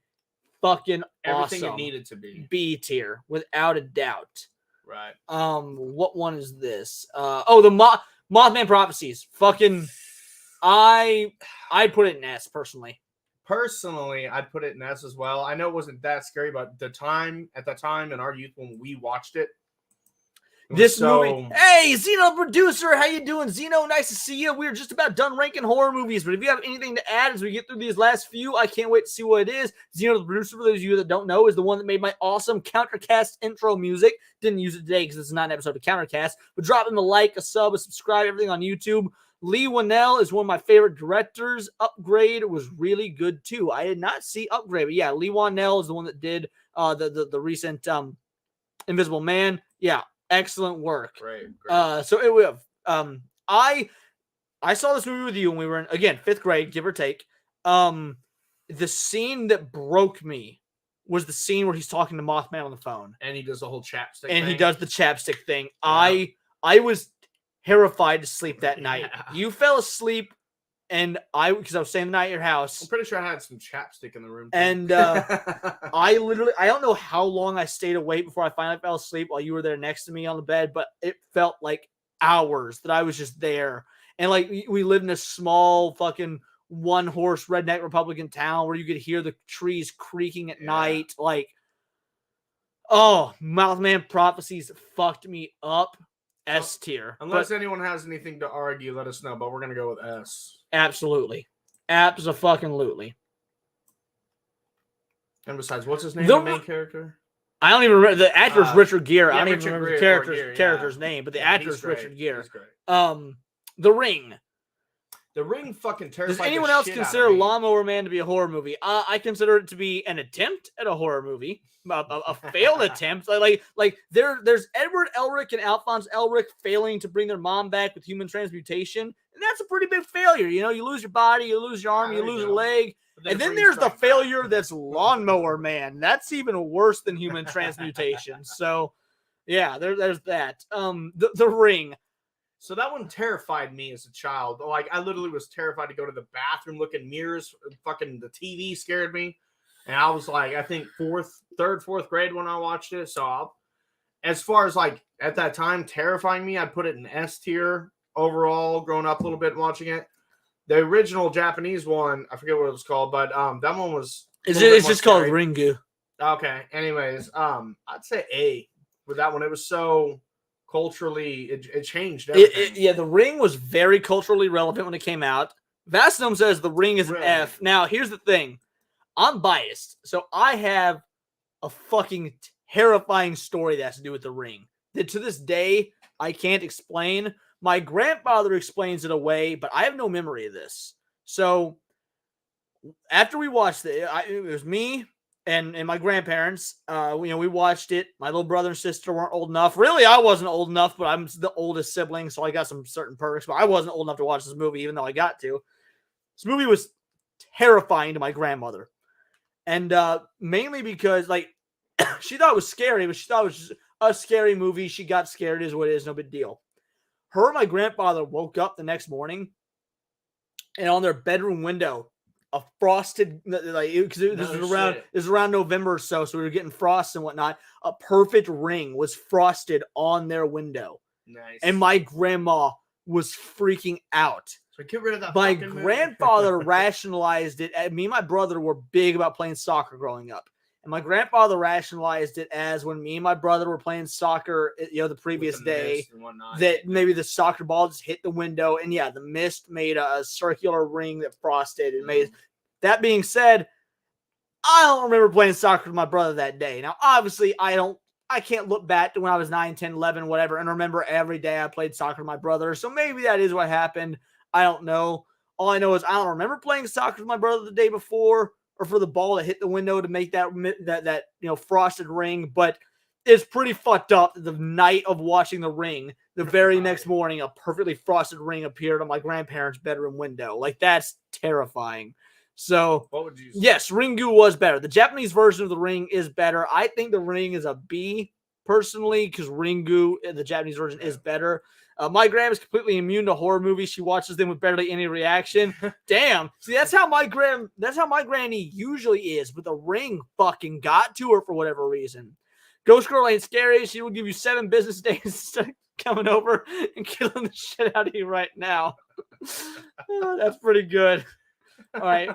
S3: fucking
S4: everything
S3: awesome.
S4: It needed to be.
S3: B tier, without a doubt.
S4: Right.
S3: What one is this? The Mothman Prophecies. Fucking, I'd put it in S personally.
S4: Personally, I'd put it in S as well. I know it wasn't that scary, but at the time in our youth when we watched it,
S3: this movie. Hey, Zeno producer, how you doing, Zeno? Nice to see you. We're just about done ranking horror movies, but if you have anything to add as we get through these last few, I can't wait to see what it is. Zeno, the producer, for those of you that don't know, is the one that made my awesome Countercast intro music. Didn't use it today because it's not an episode of Countercast, but drop him a like, a sub, a subscribe, everything on YouTube. Lee Winnell is one of my favorite directors. Upgrade was really good too. I did not see Upgrade, but yeah, Lee Winnell is the one that did the recent Invisible Man. Yeah, excellent work.
S4: Great.
S3: So we have I saw this movie with you when we were in, again, 5th grade, give or take. The scene that broke me was the scene where he's talking to Mothman on the phone,
S4: and he does the whole chapstick.
S3: And
S4: thing.
S3: he does the chapstick thing.
S4: Yeah.
S3: I was terrified to sleep that night.
S4: Yeah.
S3: You fell asleep, and because I was staying the night at your house.
S4: I'm pretty sure I had some chapstick in the room too.
S3: And I don't know how long I stayed awake before I finally fell asleep while you were there next to me on the bed, but it felt like hours that I was just there. And like we lived in a small fucking one-horse redneck Republican town where you could hear the trees creaking at night. Like, oh, Mothman Prophecies fucked me up. S tier.
S4: Unless anyone has anything to argue, let us know. But we're gonna go with S.
S3: Absolutely. Abso-fucking-lutely.
S4: And besides, what's his name? The main character?
S3: I don't even remember. The actor is Richard Gere. I don't even remember the
S4: Gere,
S3: character's name, but the actor is Richard Gere.
S4: He's great.
S3: The Ring.
S4: The Ring fucking terrified.
S3: Does anyone else consider Lawnmower Man to be a horror movie? I consider it to be an attempt at a horror movie, a failed attempt. Like there's Edward Elric and Alphonse Elric failing to bring their mom back with human transmutation, and that's a pretty big failure. You know, you lose your body, you lose your arm, you lose a leg, and then there's the failure that's Lawnmower Man. That's even worse than human transmutation. So, yeah, there's that. The Ring.
S4: So that one terrified me as a child. Like, I literally was terrified to go to the bathroom, look in mirrors. Fucking the TV scared me. And I was like, I think third, fourth grade when I watched it. So as far as like at that time terrifying me, I'd put it in S tier overall, growing up a little bit and watching it. The original Japanese one, I forget what it was called, but that one was.
S3: It's just called Ringu.
S4: Okay. Anyways, I'd say A with that one. It was so culturally, it changed everything.
S3: The Ring was very culturally relevant when it came out. Vasnum says The Ring is an F. Now, here's the thing. I'm biased, so I have a fucking terrifying story that has to do with The Ring that to this day I can't explain. My grandfather explains it away, but I have no memory of this. So after we watched it, it was me and my grandparents. We watched it. My little brother and sister weren't old enough. Really, I wasn't old enough, but I'm the oldest sibling, so I got some certain perks. But I wasn't old enough to watch this movie, even though I got to. This movie was terrifying to my grandmother, and mainly because she thought it was scary, but she thought it was just a scary movie. She got scared. It is what it is. No big deal. Her and my grandfather woke up the next morning, and on their bedroom window, a frosted, because this was around November or so we were getting frost and whatnot. A perfect ring was frosted on their window.
S4: Nice.
S3: And my grandma was freaking out.
S4: So get rid of that.
S3: My grandfather rationalized it. Me and my brother were big about playing soccer growing up. And my grandfather rationalized it as when me and my brother were playing soccer, the previous day, that maybe the soccer ball just hit the window. And yeah, the mist made a circular ring that frosted. And made. That being said, I don't remember playing soccer with my brother that day. Now, obviously, I can't look back to when I was 9, 10, 11, whatever, and remember every day I played soccer with my brother. So maybe that is what happened. I don't know. All I know is I don't remember playing soccer with my brother the day before, or for the ball to hit the window to make that frosted ring. But it's pretty fucked up that the night of watching The Ring, the very next morning, a perfectly frosted ring appeared on my grandparents' bedroom window. That's terrifying. So,
S4: what would you say?
S3: Yes, Ringu was better. The Japanese version of The Ring is better. I think The Ring is a B, personally, because Ringu, the Japanese version, is better. My grandma is completely immune to horror movies. She watches them with barely any reaction. Damn. See, that's how my granny usually is, but The Ring fucking got to her for whatever reason. Ghost Girl ain't scary. She will give you 7 business days instead of coming over and killing the shit out of you right now. That's pretty good. All right.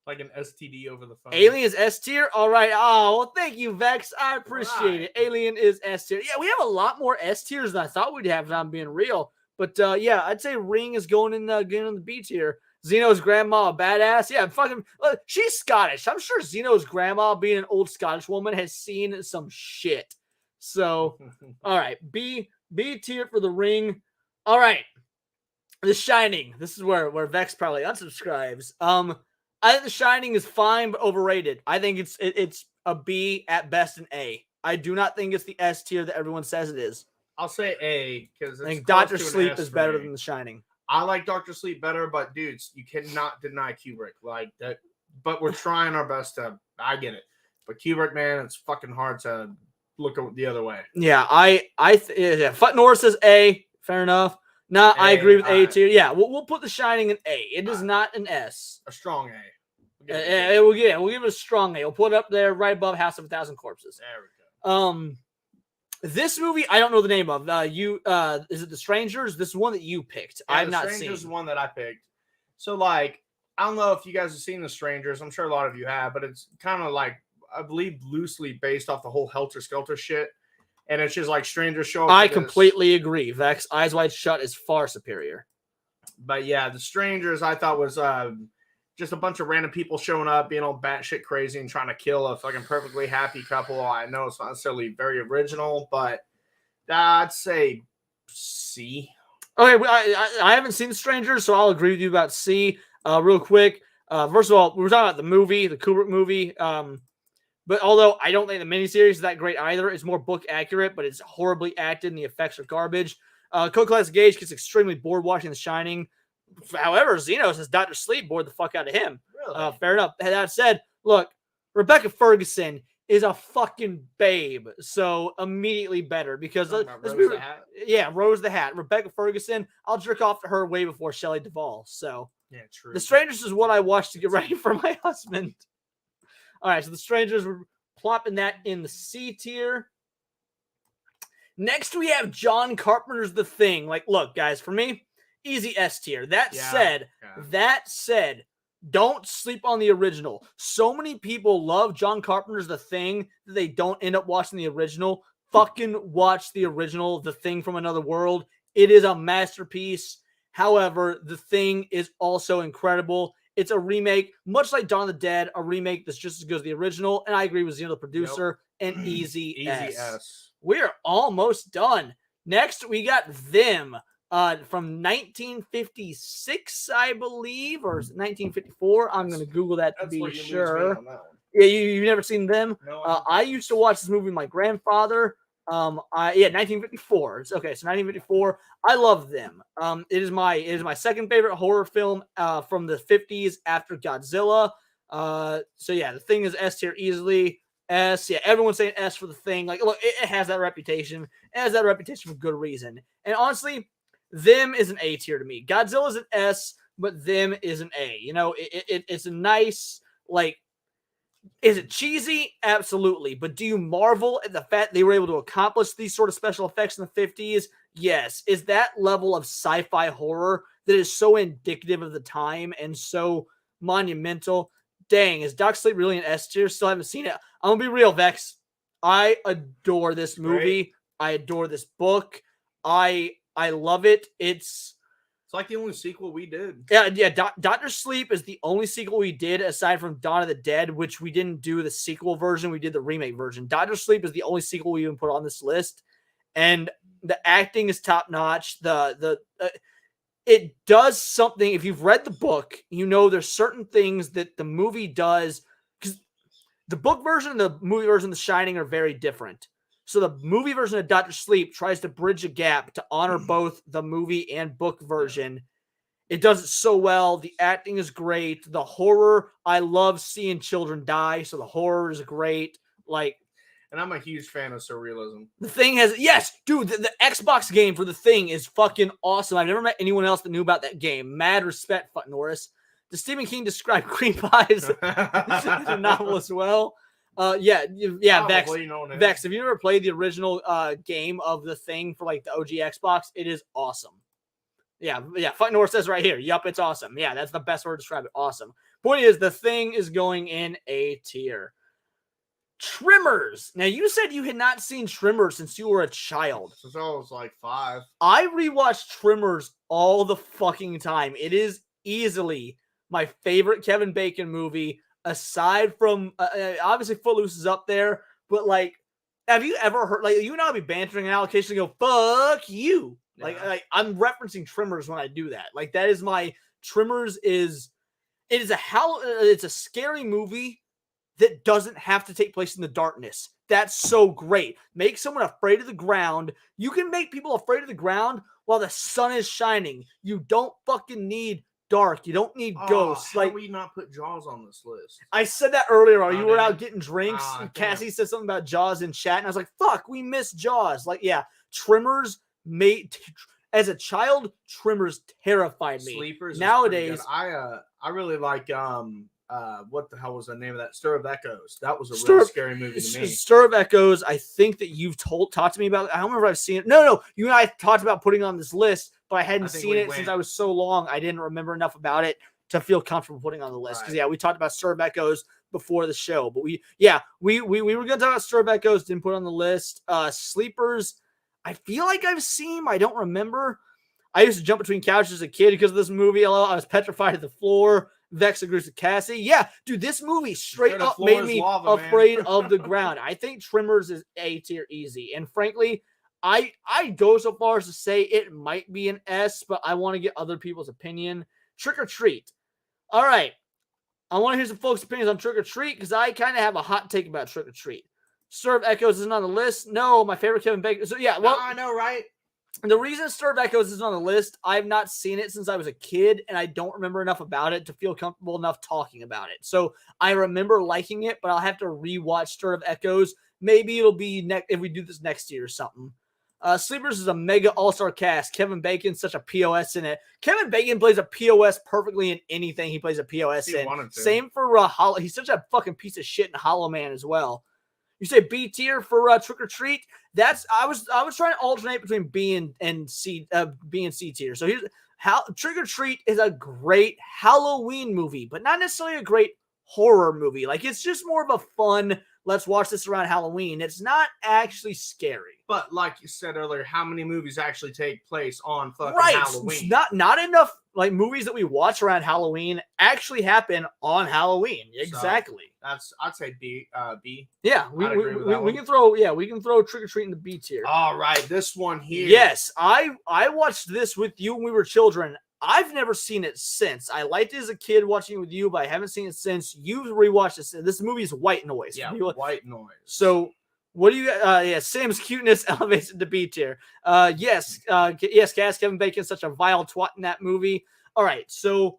S4: Like an STD over the phone.
S3: Alien is S tier? All right. Oh, well, thank you, Vex. I appreciate it. Alien is S tier. Yeah, we have a lot more S tiers than I thought we'd have, if I'm being real. But yeah, I'd say Ring is going in the B tier. Zeno's grandma, a badass. Yeah, fucking, she's Scottish. I'm sure Zeno's grandma, being an old Scottish woman, has seen some shit. So, all right. B tier for The Ring. All right. The Shining. This is where Vex probably unsubscribes. I think The Shining is fine but overrated. I think it's a B at best, an A. I do not think it's the S tier that everyone says it is.
S4: I'll say A because I
S3: think Dr. Sleep is better than The Shining.
S4: I like Dr. Sleep better, but dudes, you cannot deny Kubrick like that. But we're trying our best to. I get it, but Kubrick, man, it's fucking hard to look the other way.
S3: Yeah, Futt Norris says A. Fair enough. No, I agree with A tier. Yeah, we'll put The Shining in A. It is not an S.
S4: A strong A.
S3: We'll give it a strong A. We'll put it up there right above House of a Thousand Corpses.
S4: There we go.
S3: This movie I don't know the name of. Is it The Strangers? This is one that you picked.
S4: Yeah,
S3: I've not seen.
S4: The Strangers is one that I picked. So I don't know if you guys have seen The Strangers. I'm sure a lot of you have, but it's kind of I believe loosely based off the whole Helter Skelter shit. And it's just strangers show up.
S3: I completely agree. Vex, Eyes Wide Shut is far superior.
S4: But yeah, The Strangers I thought was just a bunch of random people showing up, being all batshit crazy and trying to kill a fucking perfectly happy couple. I know it's not necessarily very original, but I'd say C.
S3: Okay, I haven't seen The Strangers, so I'll agree with you about C. Real quick, first of all, we were talking about the movie, the Kubrick movie. But although I don't think the miniseries is that great either, it's more book accurate, but it's horribly acted and the effects are garbage. Coco Gage gets extremely bored watching The Shining. However, Zeno says Dr. Sleep bored the fuck out of him.
S4: Really?
S3: Fair enough. That said, look, Rebecca Ferguson is a fucking babe. So immediately better because
S4: Rose the Hat?
S3: Yeah, Rose the Hat. Rebecca Ferguson, I'll jerk off to her way before Shelley Duvall. So
S4: yeah, true.
S3: The Strangers is what I watched to get ready for my husband. All right, so The Strangers, we're plopping that in the C tier. Next, we have John Carpenter's The Thing. Look, guys, for me, easy S tier. That said, don't sleep on the original. So many people love John Carpenter's The Thing that they don't end up watching the original. Fucking watch the original, The Thing from Another World. It is a masterpiece. However, The Thing is also incredible. It's a remake, much like Dawn of the Dead, a remake that's just as good as the original. And I agree with Zeno, the producer, and easy S. We're almost done. Next, we got Them from 1956, I believe, or 1954. I'm going to Google that to be sure. Yeah, you've never seen them?
S4: No,
S3: I used to watch this movie with my grandfather. 1954. Okay, so 1954. I love them. It is my second favorite horror film from the 50s after Godzilla. So yeah, The Thing is S tier easily. S, yeah, everyone's saying S for The Thing. Like, look, it has that reputation. It has that reputation for good reason. And honestly, Them is an A tier to me. Godzilla is an S, but Them is an A. You know, it's a nice, like, is it cheesy? Absolutely. But do you marvel at the fact they were able to accomplish these sort of special effects in the 50s? Yes. Is that level of sci-fi horror that is so indicative of the time and so monumental? Dang, is Doc Sleep really an S tier? Still haven't seen it. I'm going to be real, Vex. I adore this movie.
S4: Great.
S3: I adore this book. I love it. It's
S4: like the only sequel we did.
S3: Yeah. Dr. Sleep is the only sequel we did aside from Dawn of the Dead, which we didn't do the sequel version. We did the remake version. Dr. Sleep is the only sequel we even put on this list. And the acting is top notch. It does something. If you've read the book, you know there's certain things that the movie does, because the book version and the movie version of The Shining are very different. So the movie version of Dr. Sleep tries to bridge a gap to honor both the movie and book version. It does it so well. The acting is great. The horror, I love seeing children die, so the horror is great. Like,
S4: and I'm a huge fan of surrealism.
S3: The Thing has, yes, dude, the Xbox game for The Thing is fucking awesome. I've never met anyone else that knew about that game. Mad respect, Fuck Norris. Does Stephen King describe cream pies as a novel as well? Yeah, Vex. Vex, have you ever played the original game of The Thing for like the OG Xbox? It is awesome. Yeah. Fuck Norris says right here. Yup, it's awesome. Yeah, that's the best word to describe it. Awesome. Point is, The Thing is going in A tier. Tremors. Now, you said you had not seen Tremors since you were a child.
S4: Since I was like 5.
S3: I rewatched Tremors all the fucking time. It is easily my favorite Kevin Bacon movie, aside from, obviously Footloose is up there, but like, have you ever heard, like, you and I'll be bantering an allocation and go, fuck you. Yeah. Like I'm referencing Tremors when I do that. Like, that is my, Tremors is, it's a scary movie that doesn't have to take place in the darkness. That's so great. Make someone afraid of the ground. You can make people afraid of the ground while the sun is shining. You don't fucking need dark. You don't need ghosts.
S4: How do we not put Jaws on this list?
S3: I said that earlier while you were out getting drinks. Cassie said something about Jaws in chat, and I was like, fuck, we missed Jaws. Like, yeah, Tremors as a child, Tremors terrified me.
S4: Sleepers
S3: nowadays,
S4: I really like what the hell was the name of that? Stir of Echoes. That was a really scary movie to me.
S3: Stir of Echoes, I think that you've talked to me about. I don't remember if I've seen it. No, you and I talked about putting it on this list, but I hadn't seen it since I was so long. I didn't remember enough about it to feel comfortable putting it on the list. Because yeah, we talked about Stir of Echoes before the show, but we were going to talk about Stir of Echoes, didn't put it on the list. Sleepers, I feel like I've seen. I don't remember. I used to jump between couches as a kid because of this movie. I was petrified of the floor. Vex agrees with Cassie. Yeah, dude, this movie straight up made me afraid of the ground. I think Tremors is A tier easy. And frankly, I go so far as to say it might be an S, but I want to get other people's opinion. Trick or Treat. All right. I want to hear some folks' opinions on Trick or Treat because I kind of have a hot take about Trick or Treat. Stir of Echoes isn't on the list. No, my favorite Kevin Bacon. So yeah, well,
S4: I know, right?
S3: The reason Stir of Echoes isn't on the list, I've not seen it since I was a kid, and I don't remember enough about it to feel comfortable enough talking about it. So I remember liking it, but I'll have to rewatch Stir of Echoes. Maybe it'll be if we do this next year or something. Sleepers is a mega all-star cast. Kevin Bacon's such a POS in it. Kevin Bacon plays a POS perfectly in anything he plays a POS in. Same for Hollow. He's such a fucking piece of shit in Hollow Man as well. You say B tier for Trick or Treat? I was trying to alternate between B and C tier. So here's how Trick or Treat is a great Halloween movie, but not necessarily a great horror movie. Like, it's just more of a fun, let's watch this around Halloween. It's not actually scary.
S4: But like you said earlier, how many movies actually take place on fucking Halloween?
S3: Not enough like movies that we watch around Halloween actually happen on Halloween. Exactly.
S4: So I'd say B.
S3: Yeah, we can throw Trick or Treat in the B tier.
S4: All right, this one here.
S3: Yes, I watched this with you when we were children. I've never seen it since. I liked it as a kid watching it with you, but I haven't seen it since. You've rewatched it. This movie is White Noise.
S4: Yeah, White Noise.
S3: So what do you? Sam's cuteness elevates it to B tier. Yes, Cass, Kevin Bacon's such a vile twat in that movie. All right, so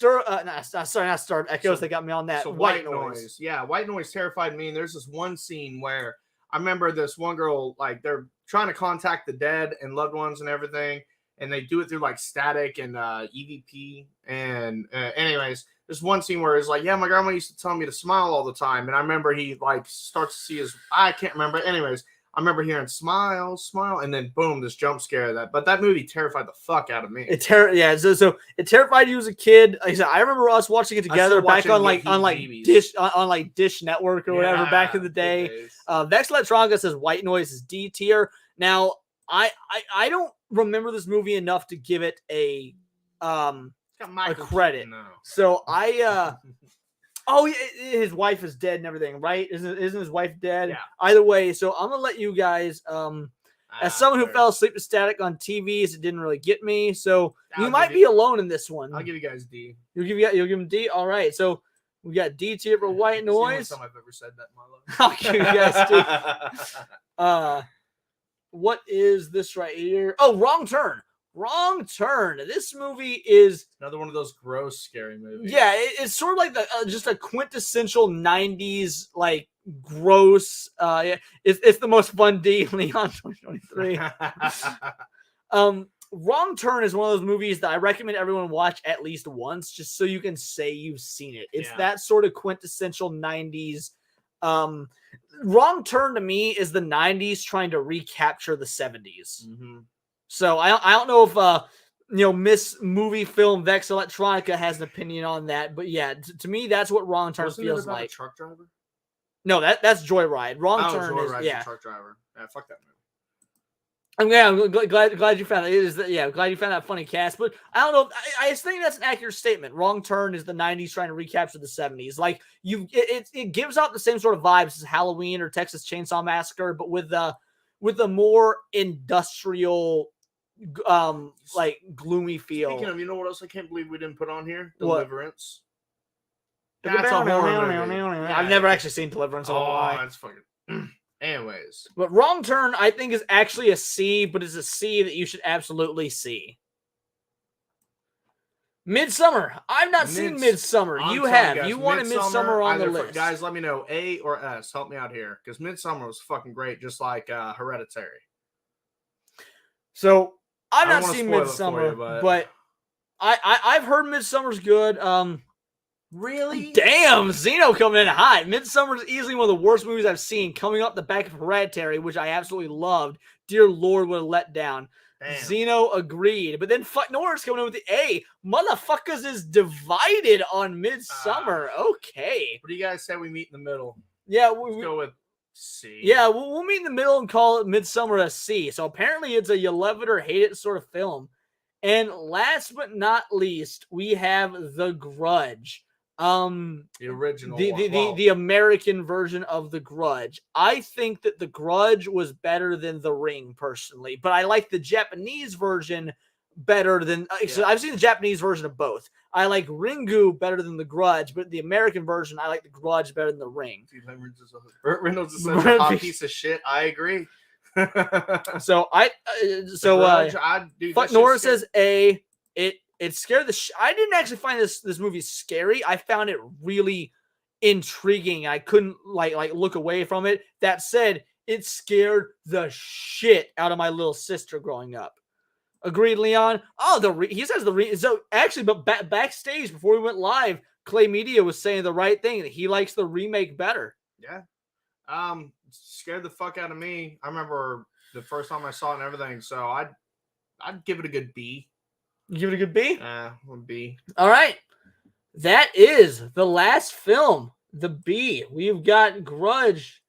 S3: not Star Echoes. They got me on that.
S4: So White Noise. Yeah, White Noise terrified me. And there's this one scene where I remember this one girl, like they're trying to contact the dead and loved ones and everything, and they do it through like static and EVP. And anyways, there's one scene where it's like, yeah, my grandma used to tell me to smile all the time, and I remember he like starts to see his. I can't remember. Anyways, I remember hearing smile, and then boom, this jump scare. But that movie terrified the fuck out of me.
S3: So it terrified you as a kid. Like I said, I remember us watching it together back on Dish Network or whatever back in the day. Vex Electronica says White Noise is D tier. Now I don't remember this movie enough to give it a credit.
S4: No.
S3: So his wife is dead and everything, right? Isn't his wife dead?
S4: Yeah.
S3: Either way, so I'm gonna let you guys. As someone who fell asleep to static on TVs, it didn't really get me. So you might be alone in this one.
S4: I'll give you guys D.
S3: You'll give him D. All right. So we got D tier for White Noise.
S4: It's the only time I've ever said that in my life.
S3: I'll give you guys D. What is this right here? Oh, Wrong Turn. Wrong Turn. This movie is
S4: another one of those gross, scary movies.
S3: Yeah, it's sort of like just a quintessential 90s, like, gross. It's the most fun D, Leon 2023. Wrong Turn is one of those movies that I recommend everyone watch at least once, just so you can say you've seen it. It's that sort of quintessential 90s. Wrong Turn to me is the 90s trying to recapture the 70s.
S4: Mm-hmm.
S3: So I don't know if Miss Movie Film Vex Electronica has an opinion on that, but yeah, to me that's what Wrong Turn feels like.
S4: A truck driver?
S3: No, that's Joyride. Wrong Turn
S4: Joyride
S3: is
S4: a truck driver. Yeah, fuck that movie.
S3: I'm glad you found it. Glad you found that funny cast. But I don't know. I just think that's an accurate statement. Wrong Turn is the 90s trying to recapture the 70s. Like it gives out the same sort of vibes as Halloween or Texas Chainsaw Massacre, but with the more industrial, like gloomy feel.
S4: Speaking of, you know what else I can't believe we didn't put on here?
S3: What?
S4: Deliverance. That's a horror movie.
S3: I've never actually seen Deliverance.
S4: That's fucking. Anyways,
S3: but Wrong Turn I think is actually a C, but it's a C that you should absolutely see. Midsummer. I've not seen Midsummer. You have. Guys, you wanted Midsummer on the list.
S4: Guys, let me know A or S. Help me out here, because Midsummer was fucking great, just like Hereditary.
S3: So I've not seen Midsummer, but I've heard Midsummer's good. Really? Damn, Zeno coming in hot. Midsummer is easily one of the worst movies I've seen, coming up the back of Hereditary, which I absolutely loved. Dear Lord, what a letdown. Damn. Zeno agreed. But then Fuck Norris coming in with the A. Motherfuckers is divided on Midsummer. Okay.
S4: What do you guys say we meet in the middle?
S3: Yeah,
S4: let's go with C.
S3: Yeah, we'll meet in the middle and call it Midsummer a C. So apparently it's a you love it or hate it sort of film. And last but not least, we have The Grudge.
S4: The original
S3: the American version of The Grudge. I think that The Grudge was better than The Ring personally, but I like the Japanese version better than so I've seen the Japanese version of both. I like Ringu better than The Grudge, but the American version I like The Grudge better than The Ring.
S4: Burt Reynolds is such a hot piece of shit. I agree.
S3: Fuck Norris says A. It scared the I didn't actually find this movie scary. I found it really intriguing. I couldn't like look away from it. That said, it scared the shit out of my little sister growing up. Agreed, Leon. Oh, he says so actually, but backstage before we went live, Clay Media was saying the right thing, that he likes the remake better.
S4: Yeah. Scared the fuck out of me. I remember the first time I saw it and everything, so I'd give it a good B.
S3: Give it a good B?
S4: A B.
S3: All right. That is the last film, the B. We've got Grudge.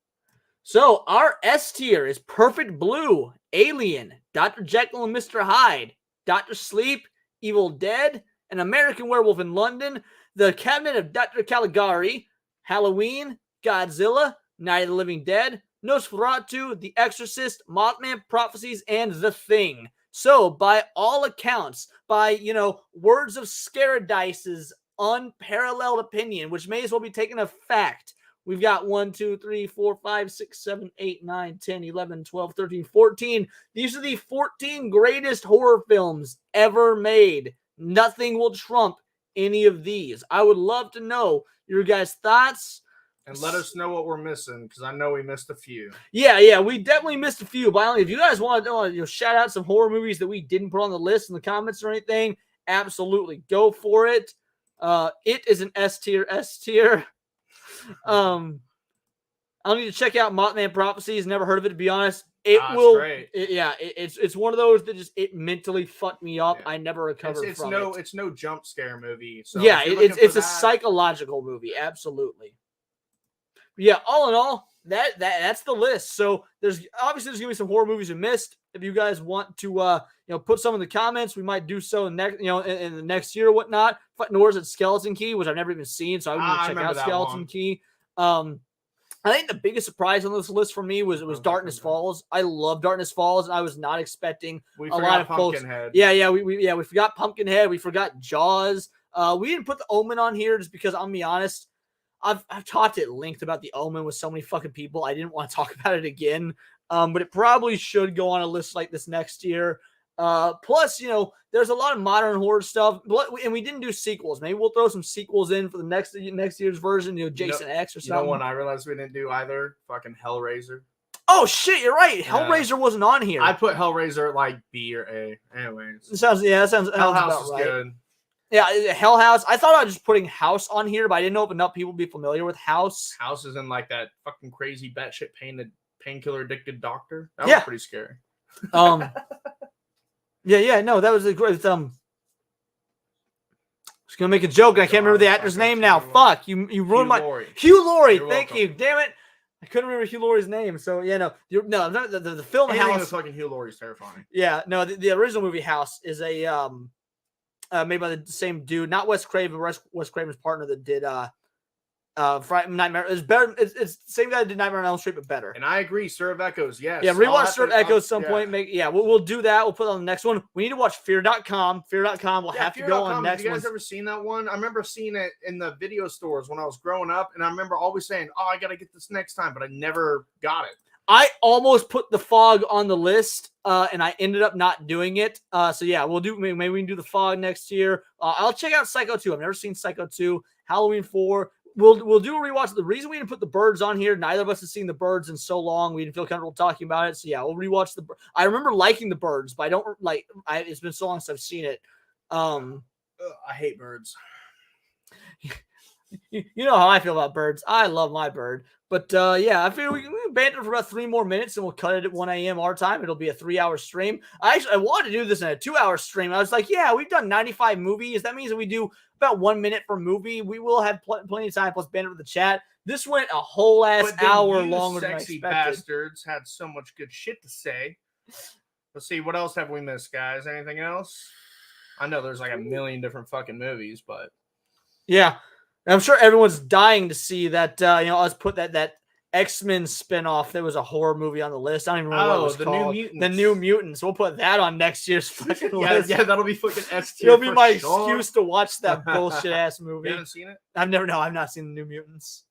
S3: So our S tier is Perfect Blue, Alien, Dr. Jekyll and Mr. Hyde, Dr. Sleep, Evil Dead, An American Werewolf in London, The Cabinet of Dr. Caligari, Halloween, Godzilla, Night of the Living Dead, Nosferatu, The Exorcist, Mothman Prophecies, and The Thing. So, by all accounts, by, words of Scaradice's unparalleled opinion, which may as well be taken as fact, we've got 1, 2, 3, 4, 5, 6, 7, 8, 9, 10, 11, 12, 13, 14. These are the 14 greatest horror films ever made. Nothing will trump any of these. I would love to know your guys' thoughts.
S4: And let us know what we're missing, because I know we missed a few.
S3: Yeah, we definitely missed a few. But if you guys want to shout out some horror movies that we didn't put on the list in the comments or anything, absolutely go for it. It is an S tier. I'll need to check out Mothman Prophecies. Never heard of it, to be honest. It's one of those that it mentally fucked me up. Yeah. I never recovered from it.
S4: It's no jump scare movie. So
S3: yeah, it's a psychological movie. Absolutely. But yeah, all in all, that's the list. So there's gonna be some horror movies we missed. If you guys want to put some in the comments, we might do so in the next year or whatnot. Nora's at Skeleton Key, which I've never even seen, so I would need to check out Skeleton Key. I think the biggest surprise on this list for me was Darkness Falls. I love Darkness Falls, and I was not expecting a lot of folks. Yeah, we forgot Pumpkinhead. We forgot Jaws. We didn't put The Omen on here just because I'm gonna be honest. I've talked at length about The Omen with so many fucking people. I didn't want to talk about it again. But it probably should go on a list like this next year. Plus, there's a lot of modern horror stuff, and we didn't do sequels. Maybe we'll throw some sequels in for the next year's version, Jason X or something.
S4: You know what I realized we didn't do either? Fucking Hellraiser.
S3: Oh, shit, you're right. Hellraiser wasn't on here.
S4: I put Hellraiser at like B or A. Anyways.
S3: That sounds
S4: Hell House
S3: about
S4: is
S3: right.
S4: good.
S3: Yeah, Hell House. I thought I was just putting House on here, but I didn't know if enough people would be familiar with House.
S4: House is in like that fucking crazy batshit painkiller addicted doctor. That was pretty scary.
S3: No, that was a great. I was gonna make a joke, and I can't remember the actor's name now. Fuck, you ruined my Hugh Laurie. Thank you, damn it. I couldn't remember Hugh Laurie's name. So yeah, the film
S4: Anything
S3: House.
S4: with fucking Hugh Laurie's terrifying.
S3: Yeah, no, the original movie House is a made by the same dude, not Wes Craven, but Wes Craven's partner that did Nightmare. It's better. It's the same guy that did Nightmare on Elm Street, but better.
S4: And I agree. Stir of Echoes, yes.
S3: Yeah, rewatch Stir of Echoes at some point. We'll do that. We'll put it on the next one. We need to watch Fear.com. Fear.com will have to go on next one.
S4: Have you guys ever seen that one? I remember seeing it in the video stores when I was growing up, and I remember always saying, "Oh, I gotta get this next time," but I never got it.
S3: I almost put The Fog on the list, and I ended up not doing it. So yeah, maybe we can do The Fog next year. I'll check out Psycho 2. I've never seen Psycho 2. Halloween 4. We'll do a rewatch. The reason we didn't put The Birds on here, neither of us has seen The Birds in so long. We didn't feel comfortable talking about it. So yeah, we'll rewatch I remember liking The Birds, but I don't like. It's been so long since I've seen it.
S4: I hate birds.
S3: You know how I feel about birds. I love my bird. But I figure we can banter for about 3 more minutes, and we'll cut it at 1 a.m. our time. It'll be a 3-hour stream. I wanted to do this in a 2-hour stream. I was like, yeah, we've done 95 movies. That means that we do about 1 minute per movie. We will have plenty of time plus banter with the chat. This went a whole ass hour longer than I expected.
S4: Bastards had so much good shit to say. Let's see, what else have we missed, guys? Anything else? I know there's like a million different fucking movies, but
S3: yeah. I'm sure everyone's dying to see that, us put that X-Men spinoff that was a horror movie on the list. I don't even remember what it was called. The New Mutants. We'll put that on next year's fucking list.
S4: Yeah, that'll be fucking S tier.
S3: It'll be my excuse to watch that bullshit-ass movie.
S4: You haven't seen it?
S3: I've not seen the New Mutants.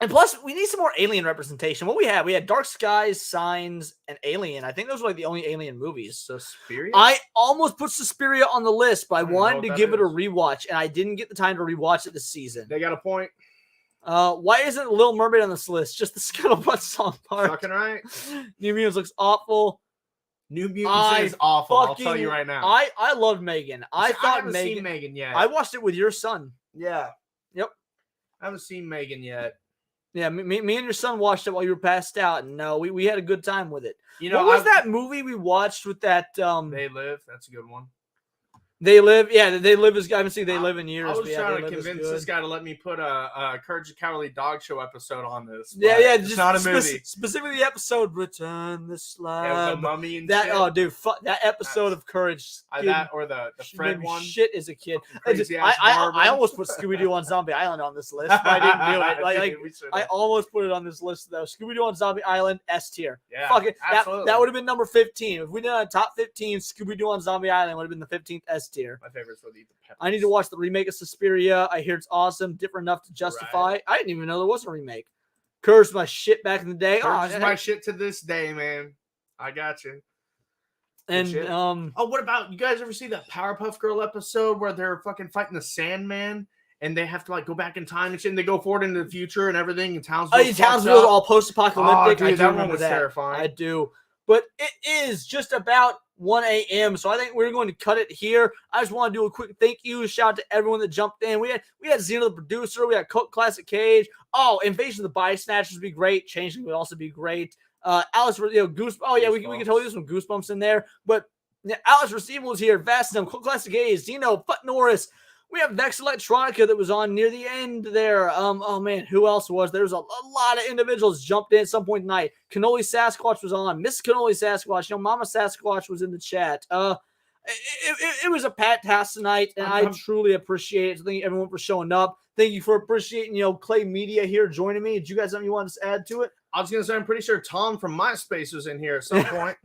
S3: And plus, we need some more alien representation. What we had Dark Skies, Signs, and Alien. I think those were like the only alien movies.
S4: Suspiria?
S3: I almost put Suspiria on the list, but I wanted to give it a rewatch, and I didn't get the time to rewatch it this season.
S4: They got a point.
S3: Why isn't Little Mermaid on this list? Just the Scuttlebutt song part.
S4: Fucking right.
S3: New Mutants looks awful.
S4: New Mutants is awful. I'll tell you right now.
S3: I loved Megan. I haven't
S4: seen Megan yet.
S3: I watched it with your son.
S4: Yeah.
S3: Yep.
S4: I haven't seen Megan yet.
S3: Yeah, me and your son watched it while you were passed out, and no, we had a good time with it. What was that movie we watched with that?
S4: They Live. That's a good one.
S3: They live. Yeah, they live as. I haven't seen They Live in years.
S4: I was
S3: but
S4: trying
S3: They
S4: to
S3: Live is
S4: convince
S3: good.
S4: this guy to let me put a Courage the Cowardly Dog Show episode on this.
S3: Yeah,
S4: It's
S3: just
S4: not a movie.
S3: Specifically, the episode "Return the Slab."
S4: Yeah, with the mummy and
S3: that.
S4: shit.
S3: Oh, dude, that episode of Courage.
S4: That or the Fred one.
S3: Shit as a kid.
S4: I
S3: I almost put Scooby Doo on Zombie Island on this list, but I didn't do it. I almost put it on this list though. Scooby Doo on Zombie Island, S tier.
S4: Yeah,
S3: fuck it.
S4: absolutely.
S3: That would have been number 15 if we did a top 15. Scooby Doo on Zombie Island would have been the 15th S tier.
S4: My favorites were the Peppers.
S3: I need to watch the remake of Suspiria. I hear it's awesome, different enough to justify.
S4: Right.
S3: I didn't even know there was a remake. Curse my shit back in the day.
S4: Courage is my shit to this day, man. I got you.
S3: And
S4: what about you guys ever see that Powerpuff Girl episode where they're fucking fighting the Sandman and they have to like go back in time and shit and they go forward into the future and everything and Townsville's
S3: all post-apocalyptic.
S4: Oh, dude,
S3: I
S4: that one was terrifying.
S3: I do. But it is just about 1 a.m. So I think we're going to cut it here. I just want to do a quick thank you. Shout out to everyone that jumped in. We had Zeno the producer. We had Cult Classic Cage. Oh, Invasion of the Body Snatchers would be great. Changeling would also be great. Alice, Goosebumps. Oh yeah, we can totally do some Goosebumps in there. But Alice Receival is here. Vastum, Cult Classic Cage, Zeno, Fuck Norris. We have Vex Electronica that was on near the end there. Oh man, who else was there? There's a lot of individuals jumped in at some point tonight. Cannoli Sasquatch was on. Miss Cannoli Sasquatch, Mama Sasquatch was in the chat. It was a pat task tonight, and I truly appreciate it. Thank you everyone for showing up. Thank you for appreciating, Clay Media here joining me. Did you guys have anything you wanted to add to it?
S4: I was gonna say I'm pretty sure Tom from MySpace was in here at some point.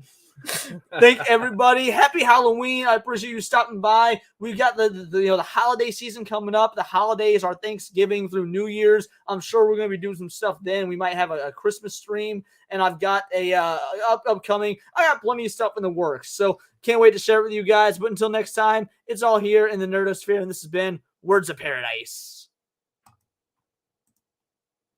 S3: Thank everybody. Happy Halloween. I appreciate you stopping by. We've got the holiday season coming up. The holidays are Thanksgiving through New Year's. I'm sure we're going to be doing some stuff then. We might have a Christmas stream, and I've got a upcoming. I got plenty of stuff in the works, so can't wait to share it with you guys. But until next time, it's all here in the Nerdosphere, and this has been Words of Paradise.